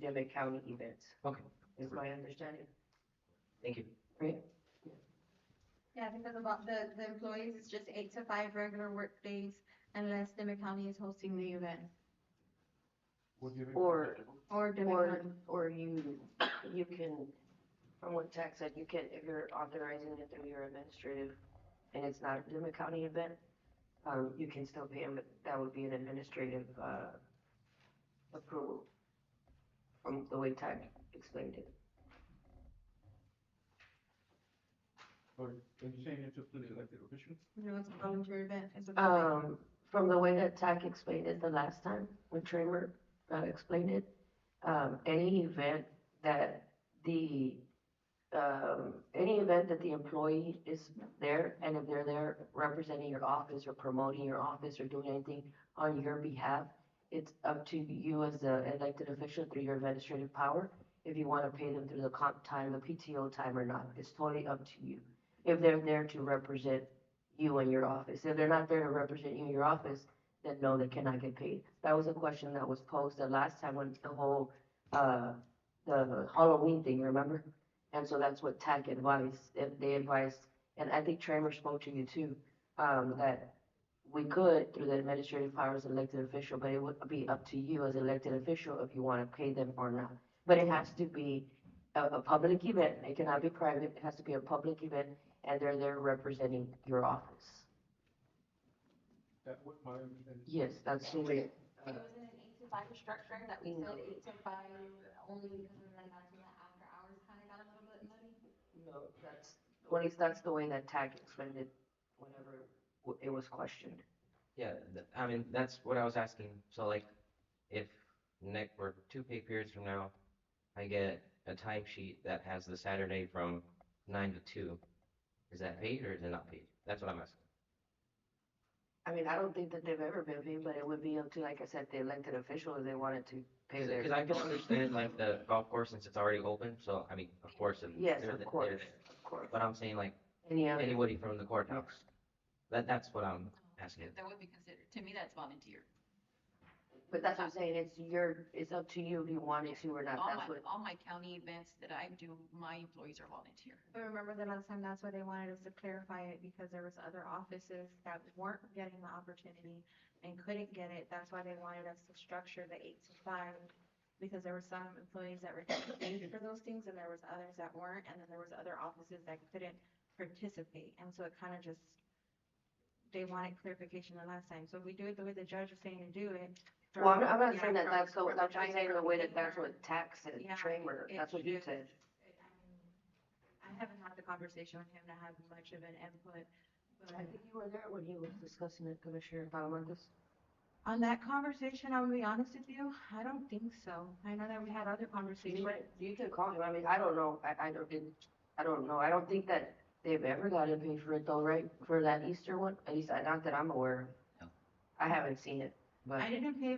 Dimmit County event, Okay, is my understanding, thank you. right? Yeah, because about the employees, it's just 8 to 5 regular work days unless Demet County is hosting the event. Or, Or Demet or, County. or you can, from what Tax said, you can, if you're authorizing it through your administrative, and it's not a Dimmit County event, you can still pay them, but that would be an administrative, approval from the way Tax explained it. Or, are you saying it's up to the elected officials? No, it's a volunteer event. It's a From the way that TAC explained it the last time, when Tramer explained it, any event that any event that the employee is there, and if they're there representing your office or promoting your office or doing anything on your behalf, it's up to you as the elected official through your administrative power, if you want to pay them through the comp time, the PTO time or not. It's totally up to you. If they're there to represent you and your office. If they're not there to represent you in your office, then no, they cannot get paid. That was a question that was posed the last time when the whole, the Halloween thing, remember? And so that's what TAC advised, if they advised, and I think Tramer spoke to you too, that we could, through the administrative power as elected official, but it would be up to you as elected official if you want to pay them or not. But it has to be a public event. It cannot be private. It has to be a public event, and they're there representing your office. That was my understanding. Yes, that's the way. It was in an 8 to 5 structure that we said 8 to 5 only because of then that's when the after hours kind of got a little bit muddy. No, that's, well, at least that's the way that TAC explained it whenever it was questioned. Yeah, I mean, that's what I was asking. So like, if or 2 pay periods from now, I get a timesheet that has the Saturday from 9 to 2, is that paid or is it not paid? That's what I'm asking. I mean, I don't think that they've ever been paid, but it would be up to, like I said, the elected official if they wanted to pay their. Because I can understand like the golf course since it's already open, so I mean, of course. Yes, they're of there. course, of course. But I'm saying like, Other. anybody from the courthouse. That's what I'm asking. That would be considered, to me, that's volunteer. But that's what I'm saying, it's up to you if you want it to or not, that's what. All my county events that I do, my employees are volunteer. But remember the last time, that's why they wanted us to clarify it, because there was other offices that weren't getting the opportunity and couldn't get it. That's why they wanted us to structure the 8 to 5, because there were some employees that were getting paid for those things and there was others that weren't, and then there was other offices that couldn't participate. And so it kind of just, they wanted clarification the last time. So if we do it the way the judge is saying to do it. Well, I'm not saying that that's, I'm just saying the way that that's what TAC said, Yeah, Tramer, that's what you said. I haven't had the conversation with him to have much of an input, but I think you were there when he was discussing it, Commissioner Talamantes. on that conversation, I'll be honest with you, I don't think so. I know that we had other conversations. You can call him, I mean, I don't know, I don't know, I don't think that they've ever gotten paid for it though, right? For that Easter one, at least not that I'm aware of. No. I haven't seen it, but. I didn't pay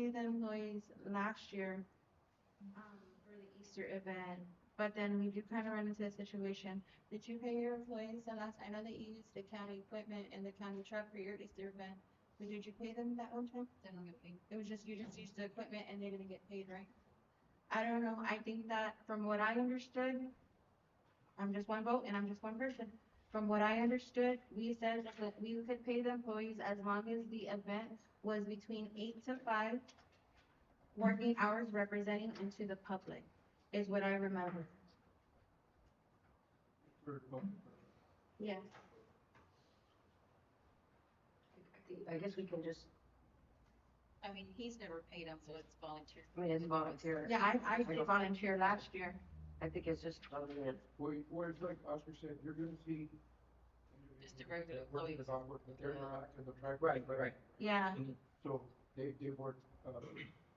the employees last year, for the Easter event, but then we do kind of run into a situation. Did you pay your employees the last, I know that you used the county equipment and the county truck for your Easter event, but did you pay them that one time? They don't get paid. It was just, you just used the equipment and they didn't get paid, right? I don't know, I think that from what I understood, I'm just one vote and I'm just one person. From what I understood, we said that we could pay the employees as long as the event was between 8 to 5 working hours representing and to the public, is what I remember. Yes. I guess we can just, I mean, he's never paid them, so it's volunteer. I mean, it's volunteer. Yeah, I did volunteer last year. I think it's just volunteer. Where it's like Oscar said, you're gonna see. Just a regular Working employee. the golf course, but they're Yeah. back in the track. Right. Yeah. So they work,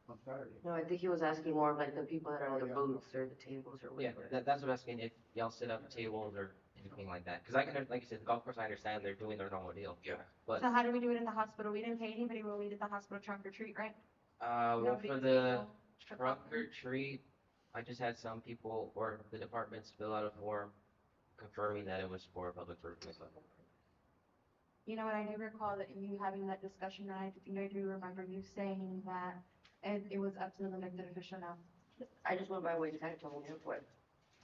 on Saturday. No, I think he was asking more of like the people that are on the Oh, yeah. booths or the tables or Yeah, whatever. that's what I'm asking, if y'all set up tables or anything like that. Cause I can, like you said, the golf course, I understand they're doing their normal deal. Yeah. But, So how do we do it in the hospital? We didn't pay anybody when we did the hospital trunk or treat, right? well, No for big the deal. trunk or treat, I just had some people or the departments fill out a form confirming that it was for public purpose. You know what, I do recall that you having that discussion, and I think I do remember you saying that it was up to the elected official now. I just went by what you kind of told me, what,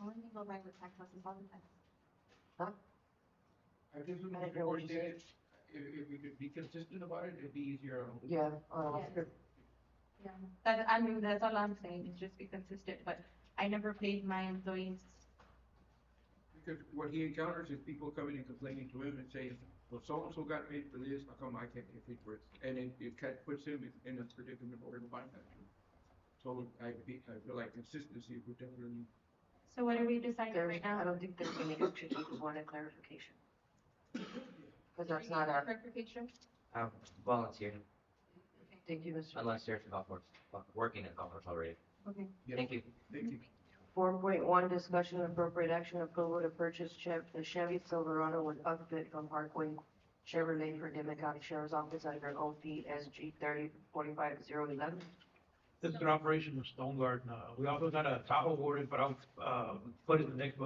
I want to go back with tax houses all the time. I guess we I didn't hear what you said. if we could be consistent about it, it'd be easier. yeah, Yes. Yeah, I mean, that's all I'm saying, is just be consistent, but I never paid my employees. Because what he encounters is people coming and complaining to him and saying, well, so-and-so got paid for this, how come I can't get paid for it? And it kind of puts him in a predicament where to find that. So I feel like consistency would definitely. So what are we deciding there's, right now? I don't think there's any action, he just wanted clarification. Cause that's not a, Clarification? Volunteer, thank you, Mr. unless there's a golf course, working at golf course already. Okay. Yeah. Thank you. Thank you. 4.1, discussion and appropriate action approval to purchase the Chevy Silverado with upfit from Parkway Chevrolet for Demet County Sheriff's Office under OPSG 3045011. This is an operation of Stone Garden. We also got a Tahoe ordered, but I'll, put it in the next,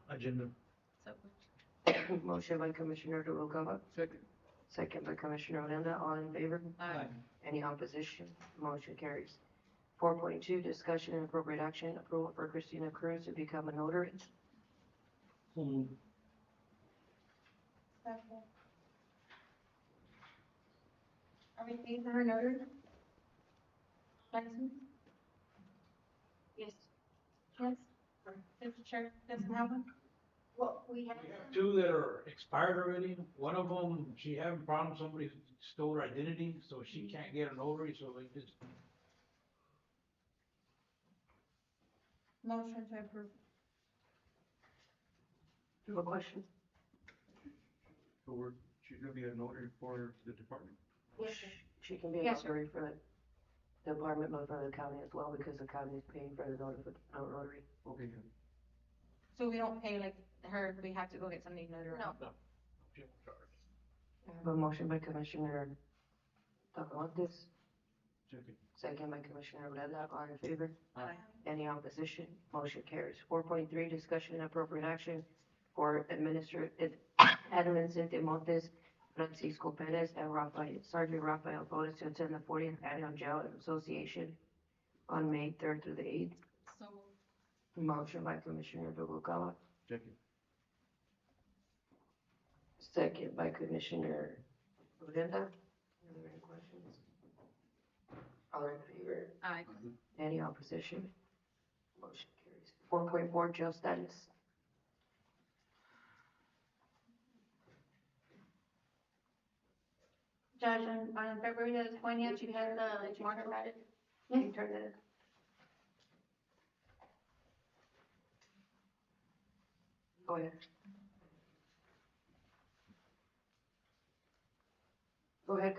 agenda. So, Motion by Commissioner Noguera, Second. second by Commissioner Odena, all in favor? aye. Any opposition? Motion carries. 4.2, discussion and appropriate action, approval for Christina Cruz to become a notary. Are we paying for her notary license? Yes. Yes. Mr. Chair, doesn't have one? Well, we have. We have two that are expired already. One of them, she having problems, somebody stole her identity, so she can't get a notary, so they just. Motion to approve. You have a question? So she's gonna be a notary for the department. Yes, She can be a Yes, sir. notary for the department, but for the county as well, because the county is paying for the notary. Okay, yeah. So we don't pay like her, we have to go get something notarized? No. I have a motion by Commissioner Talamontes, Second. second by Commissioner Odena, all in favor? Aye. Any opposition? Motion carries. 4.3, discussion and appropriate action for Admin Cynthia Montes, Francisco Perez, and Sergeant Rafael Flores to attend the 40th Annual Jail Association on May 3rd through the 8th. So, Motion by Commissioner Noguera, Second. second by Commissioner Odena. Are there any questions? All in favor? aye. Any opposition? Motion carries. 4.4, jail status. Judge, on February the 20th, you had the market added? Can you turn that? Go ahead. Go ahead,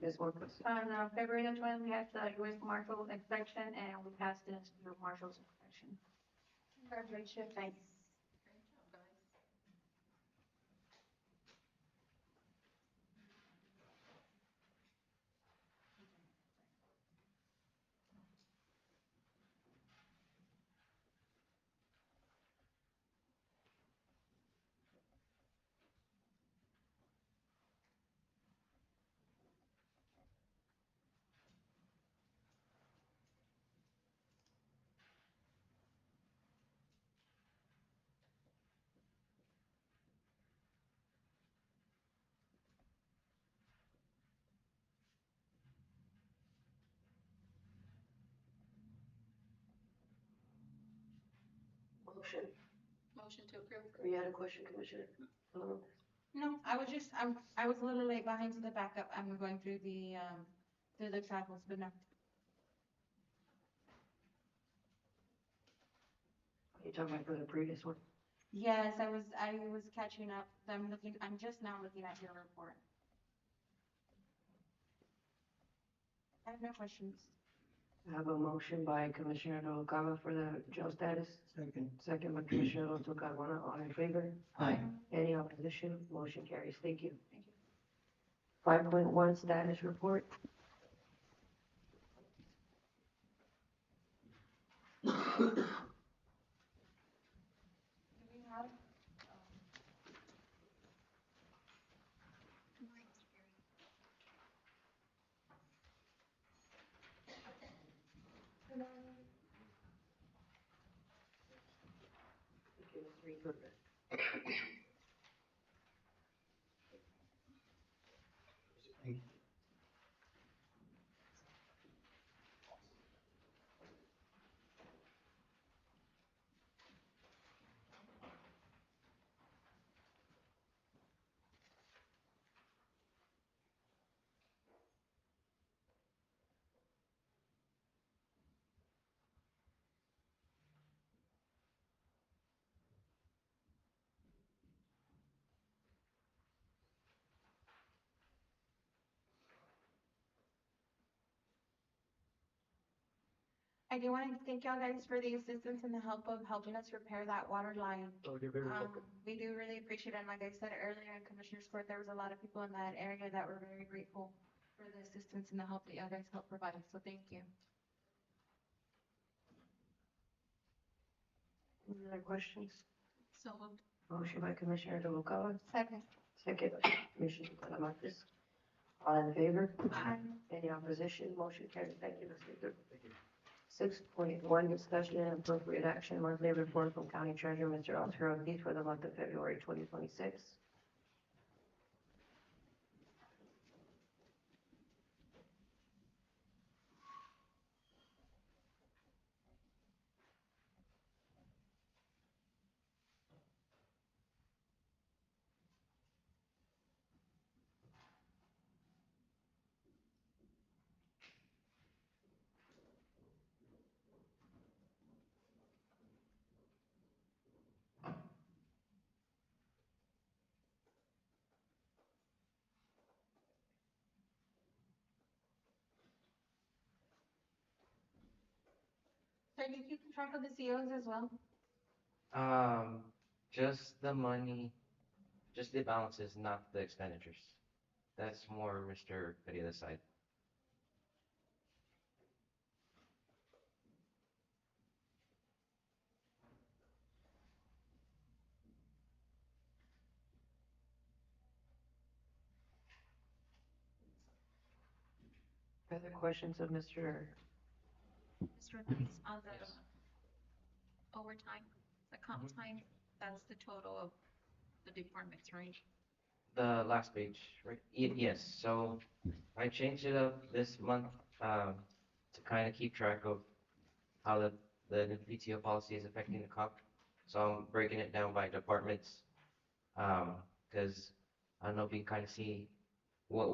Ms. Marcos. On February the 20th, we had the U.S. Marshal inspection, and we passed the U.S. Marshal's inspection. Congratulations. Thanks. Great job, guys. motion? Motion to approve. You had a question, Commissioner? No, I was just, I was a little late behind to the backup. I'm going through the travels, but no. You talking about for the previous one? Yes, I was catching up. I'm just now looking at your report. I have no questions. I have a motion by Commissioner Noguera for the jail status. Second. Second by Commissioner Alonso Carmona. All in favor? Aye. Any opposition? Motion carries. Thank you. 5.1 status report. Do we have? I do want to thank y'all guys for the assistance and the help of helping us repair that water line. Oh, you're very welcome. We do really appreciate it. And like I said earlier in Commissioner's Court, there was a lot of people in that area that were very grateful for the assistance and the help that y'all guys helped provide. So thank you. Any other questions? So moved. Motion by Commissioner Noguera. Second. Second by Commissioner Talamantes. All in favor? Aye. Any opposition? Motion carries. Thank you, Ms. Victor. 6.1 discussion and appropriate action, monthly report from County Treasurer Mr. Oscar Ortiz for the month of February 2026. So you keep track of the COs as well? Just the money, just the balances, not the expenditures. That's more Mr. Pereira's side. Further questions of Mr. Mr. Ortiz, on the overtime, the comp time, that's the total of the department's range. The last page, right? Yes, so I changed it up this month, to kind of keep track of how the new PTO policy is affecting the comp. So I'm breaking it down by departments, because I don't know if you can kind of see what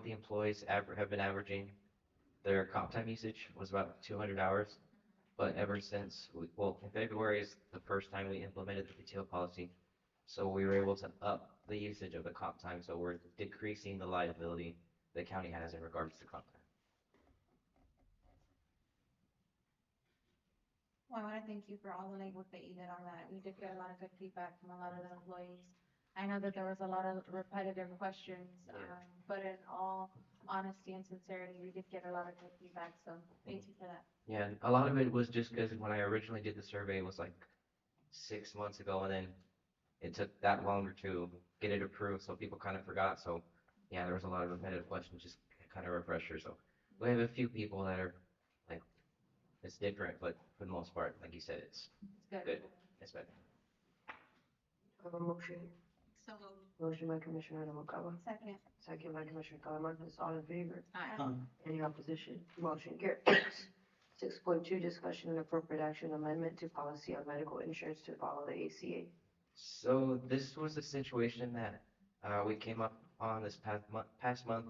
the employees have been averaging. Their comp time usage was about 200 hours, but ever since, in February is the first time we implemented the PTO policy. So we were able to up the usage of the comp time, so we're decreasing the liability the county has in regards to comp time. Well, I want to thank you for all the legwork that you did on that. We did get a lot of good feedback from a lot of the employees. I know that there was a lot of repetitive questions, but in all honesty and sincerity, we did get a lot of good feedback, so thank you for that. Yeah, and a lot of it was just because when I originally did the survey, it was like 6 months ago, and then it took that longer to get it approved, so people kind of forgot. So yeah, there was a lot of repetitive questions, just kind of refresher. So we have a few people that are like, it's different, but for the most part, like you said, it's good. It's better. Have a motion? So moved. Motion by Commissioner Noguera. Second. Second by Commissioner Talamantes. All in favor? Aye. Any opposition? Motion carries. 6.2, discussion and appropriate action amendment to policy on medical insurance to follow the ACA. So this was a situation that we came up on this past month.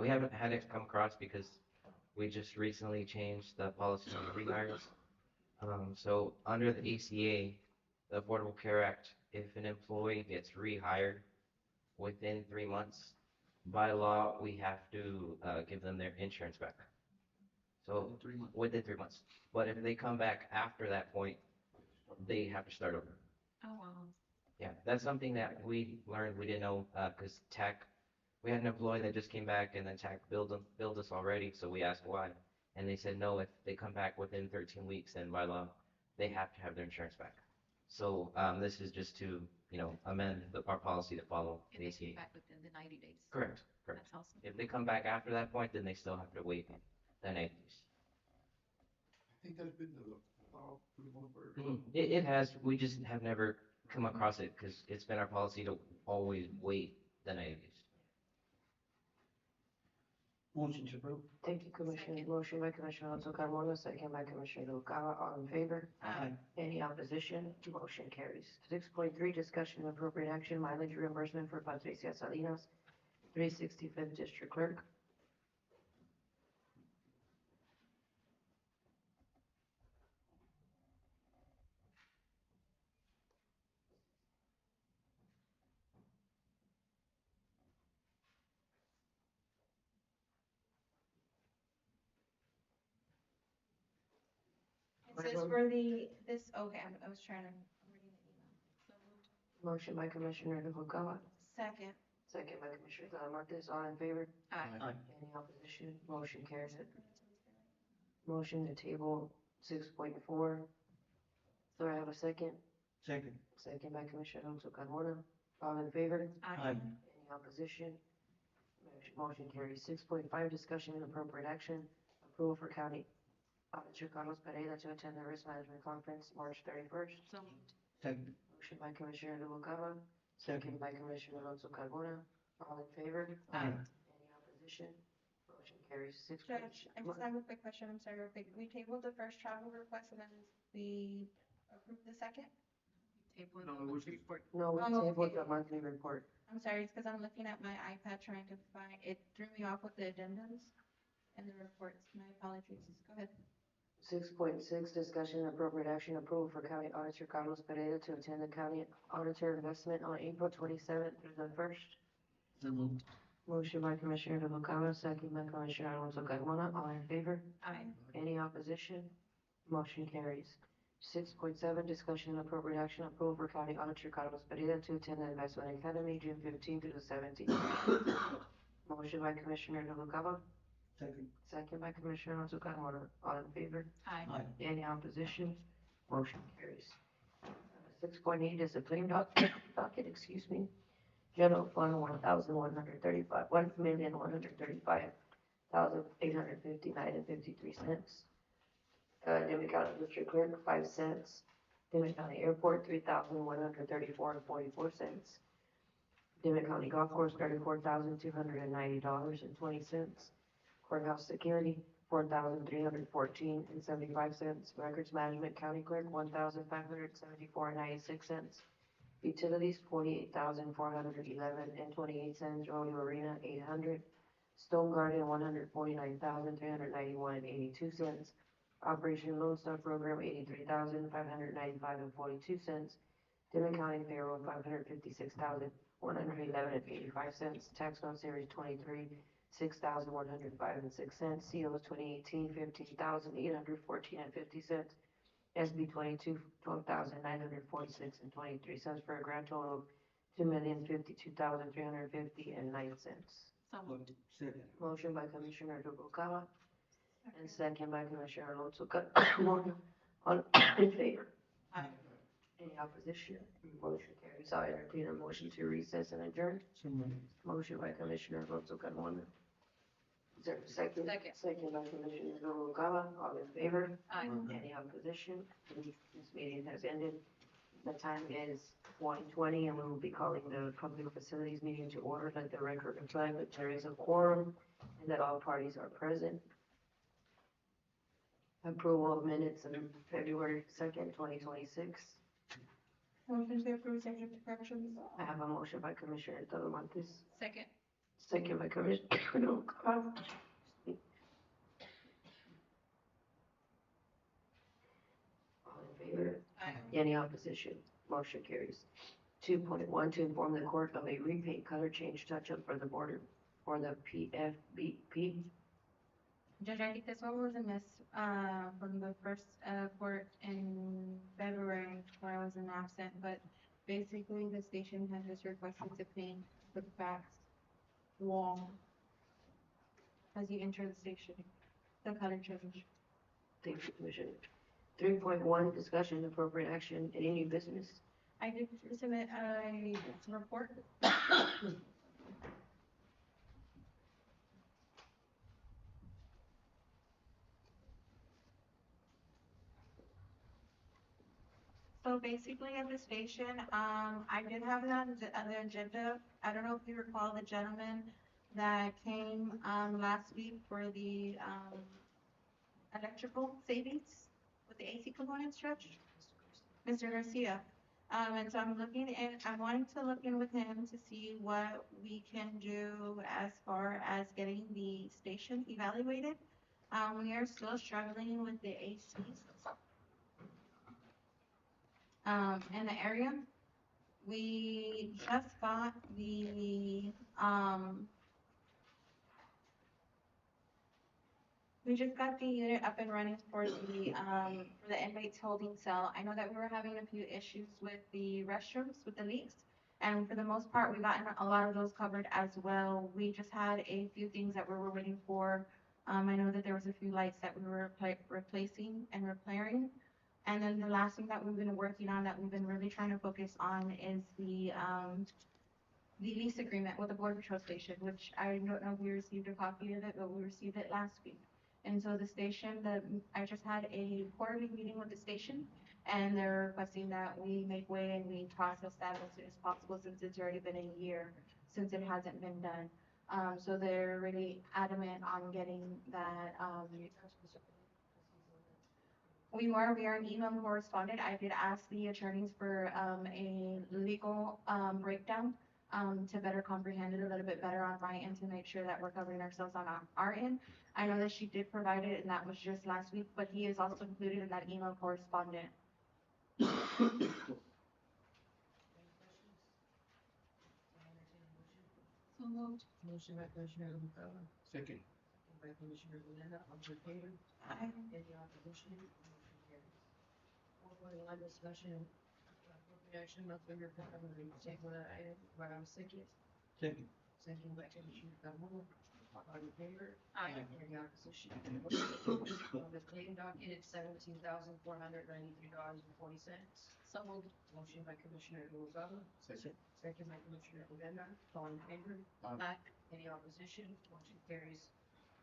We haven't had it come across because we just recently changed the policy on rehires. So under the ACA, the Affordable Care Act, if an employee gets rehired within 3 months, by law, we have to give them their insurance back. So within 3 months. But if they come back after that point, they have to start over. Oh, wow. Yeah, that's something that we learned, we didn't know, because TAC, we had an employee that just came back and then TAC billed us already, so we asked why. And they said, no, if they come back within 13 weeks, then by law, they have to have their insurance back. So, this is just to, amend our policy to follow If the they ACA. come back within the 90 days. Correct. That's awesome. If they come back after that point, then they still have to wait the 90 days. I think that's been the law for the most part. It has, we just have never come across it because it's been our policy to always wait the 90 days. Motion to approve. Thank you, Commissioner. Second. Motion by Commissioner Alonso Carmona, second by Commissioner Noguera. All in favor? Aye. Any opposition? Motion carries. 6.3, discussion and appropriate action, mileage reimbursement for Patricia Salinas, 365th District Clerk. It says for okay, I was trying to, I'm reading the email. So moved. Motion by Commissioner Noguera, Second. second by Commissioner Talamontes. All in favor? Aye. Any opposition? Motion carries. Motion to table 6.4. Do I have a second? Second. Second by Commissioner Alonso Carmona. All in favor? Aye. Any opposition? Motion carries. 6.5, discussion and appropriate action, approval for County Auditor Carlos Pereira to attend the Risk Management Conference March 31st. So moved. Second. Motion by Commissioner Noguera, second by Commissioner Alonso Carmona. All in favor? Aye. Any opposition? Motion carries. 6. Judge, I just have a quick question, I'm sorry, real quick. We tabled the first travel request and then we approved the second? Table No, the it was monthly report. No, we Oh, tabled okay. the monthly report. I'm sorry, it's because I'm looking at my iPad trying to find, it threw me off with the addendums and the reports. My apologies. Go ahead. 6.6, discussion and appropriate action, approval for County Auditor Carlos Pereira to attend the County Auditor Investment on April 27th through the 1st. So moved. Motion by Commissioner Noguera, second by Commissioner Alonso Carmona. All in favor? Aye. Any opposition? Motion carries. 6.7, discussion and appropriate action, approval for County Auditor Carlos Pereira to attend the Investment Academy June 15th through the 17th. Motion by Commissioner Noguera, Second. second by Commissioner Alonso Carmona. All in favor? Aye. Any opposition? Motion carries. 6.8, discipline docket, excuse me. General Fund 1,135, 1,135,859.53. Dimmit County District Clerk, 5 cents. Dimmit County Airport, 3,134.44 cents. Dimmit County Golf Course, $34,290.20. Courthouse Security, $4,314.75. Records Management County Clerk, $1,574.96. Utilities, $48,411.28. Rodeo Arena, $800. Stone Garden, $149,391.82. Operation Lone Star Program, $83,595.42. Dimmit County Payroll, $556,111.85. Tax Note Series 23, $6,105.06. COs 2018, $15,814.50. SB 22, $12,946.23 for a grand total of $2,052,350.09. So moved. Second. Motion by Commissioner Noguera and second by Commissioner Alonso Carmona. All in favor? Aye. Any opposition? Motion carries. I entertain a motion to recess and adjourn. So moved. Motion by Commissioner Alonso Carmona. Is there a second? Second. Second by Commissioner Noguera. All in favor? Aye. Any opposition? This meeting has ended. The time is 1:20 and we will be calling the public facilities meeting to order. Let the record reflect that there is a quorum and that all parties are present. Approval of minutes of February 2nd, 2026. Motion to approve subject to corrections. I have a motion by Commissioner Talamontes, Second. second by Commissioner Noguera. All in favor? Aye. Any opposition? Motion carries. 2.1, to inform the court of a repaint color change touch-up for the border for the PFBP. Judge, I think this one was a miss, from the first, court in February where I was in absent, but basically the station had just requested to paint the back wall as you enter the station, the color change. Thank you, Commissioner. 3.1, discussion and appropriate action, any new business? I did submit a report. So basically at the station, I did have it on the agenda. I don't know if you recall the gentleman that came, last week for the, electrical savings with the AC component stretch. Mr. Garcia. And so I'm wanting to look in with him to see what we can do as far as getting the station evaluated. We are still struggling with the ACs. In the area, we just got the, unit up and running for the inmates holding cell. I know that we were having a few issues with the restrooms, with the leaks. And for the most part, we've gotten a lot of those covered as well. We just had a few things that we were waiting for. I know that there was a few lights that we were replacing and repairing. And then the last thing that we've been working on that we've been really trying to focus on is the lease agreement with the Border Patrol station, which I don't know if we received a copy of it, but we received it last week. And so the station, I just had a quarterly meeting with the station, and they're requesting that we make way and we process that as soon as possible, since it's already been a year since it hasn't been done. So they're really adamant on getting that, we are an email correspondent. I did ask the attorneys for a legal breakdown to better comprehend it a little bit better on my end to make sure that we're covering ourselves on our end. I know that she did provide it, and that was just last week, but he is also included in that email correspondent. So moved. Motion by Commissioner Noguera, Second. second by Commissioner Odena, all in favor? Aye. Any opposition? Motion carries. 4.1, discussion, appropriate action, monthly report on the table item, Madam Second. Second. Second by Commissioner Gamboa, all in favor? Aye. Any opposition? Motion carries. On the claim docket, it's $17,493.40. So moved. Motion by Commissioner Noguera, Second. second by Commissioner Odena, all in favor? Aye. Any opposition? Motion carries.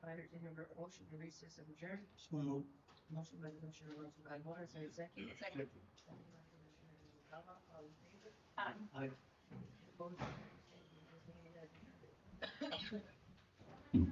I entertain a motion to recess and adjourn. So moved. Motion by Commissioner Alonso Carmona, is there a second? Second. Second by Commissioner Noguera, all in favor? Aye. Aye. Opposed? This meeting is adjourned.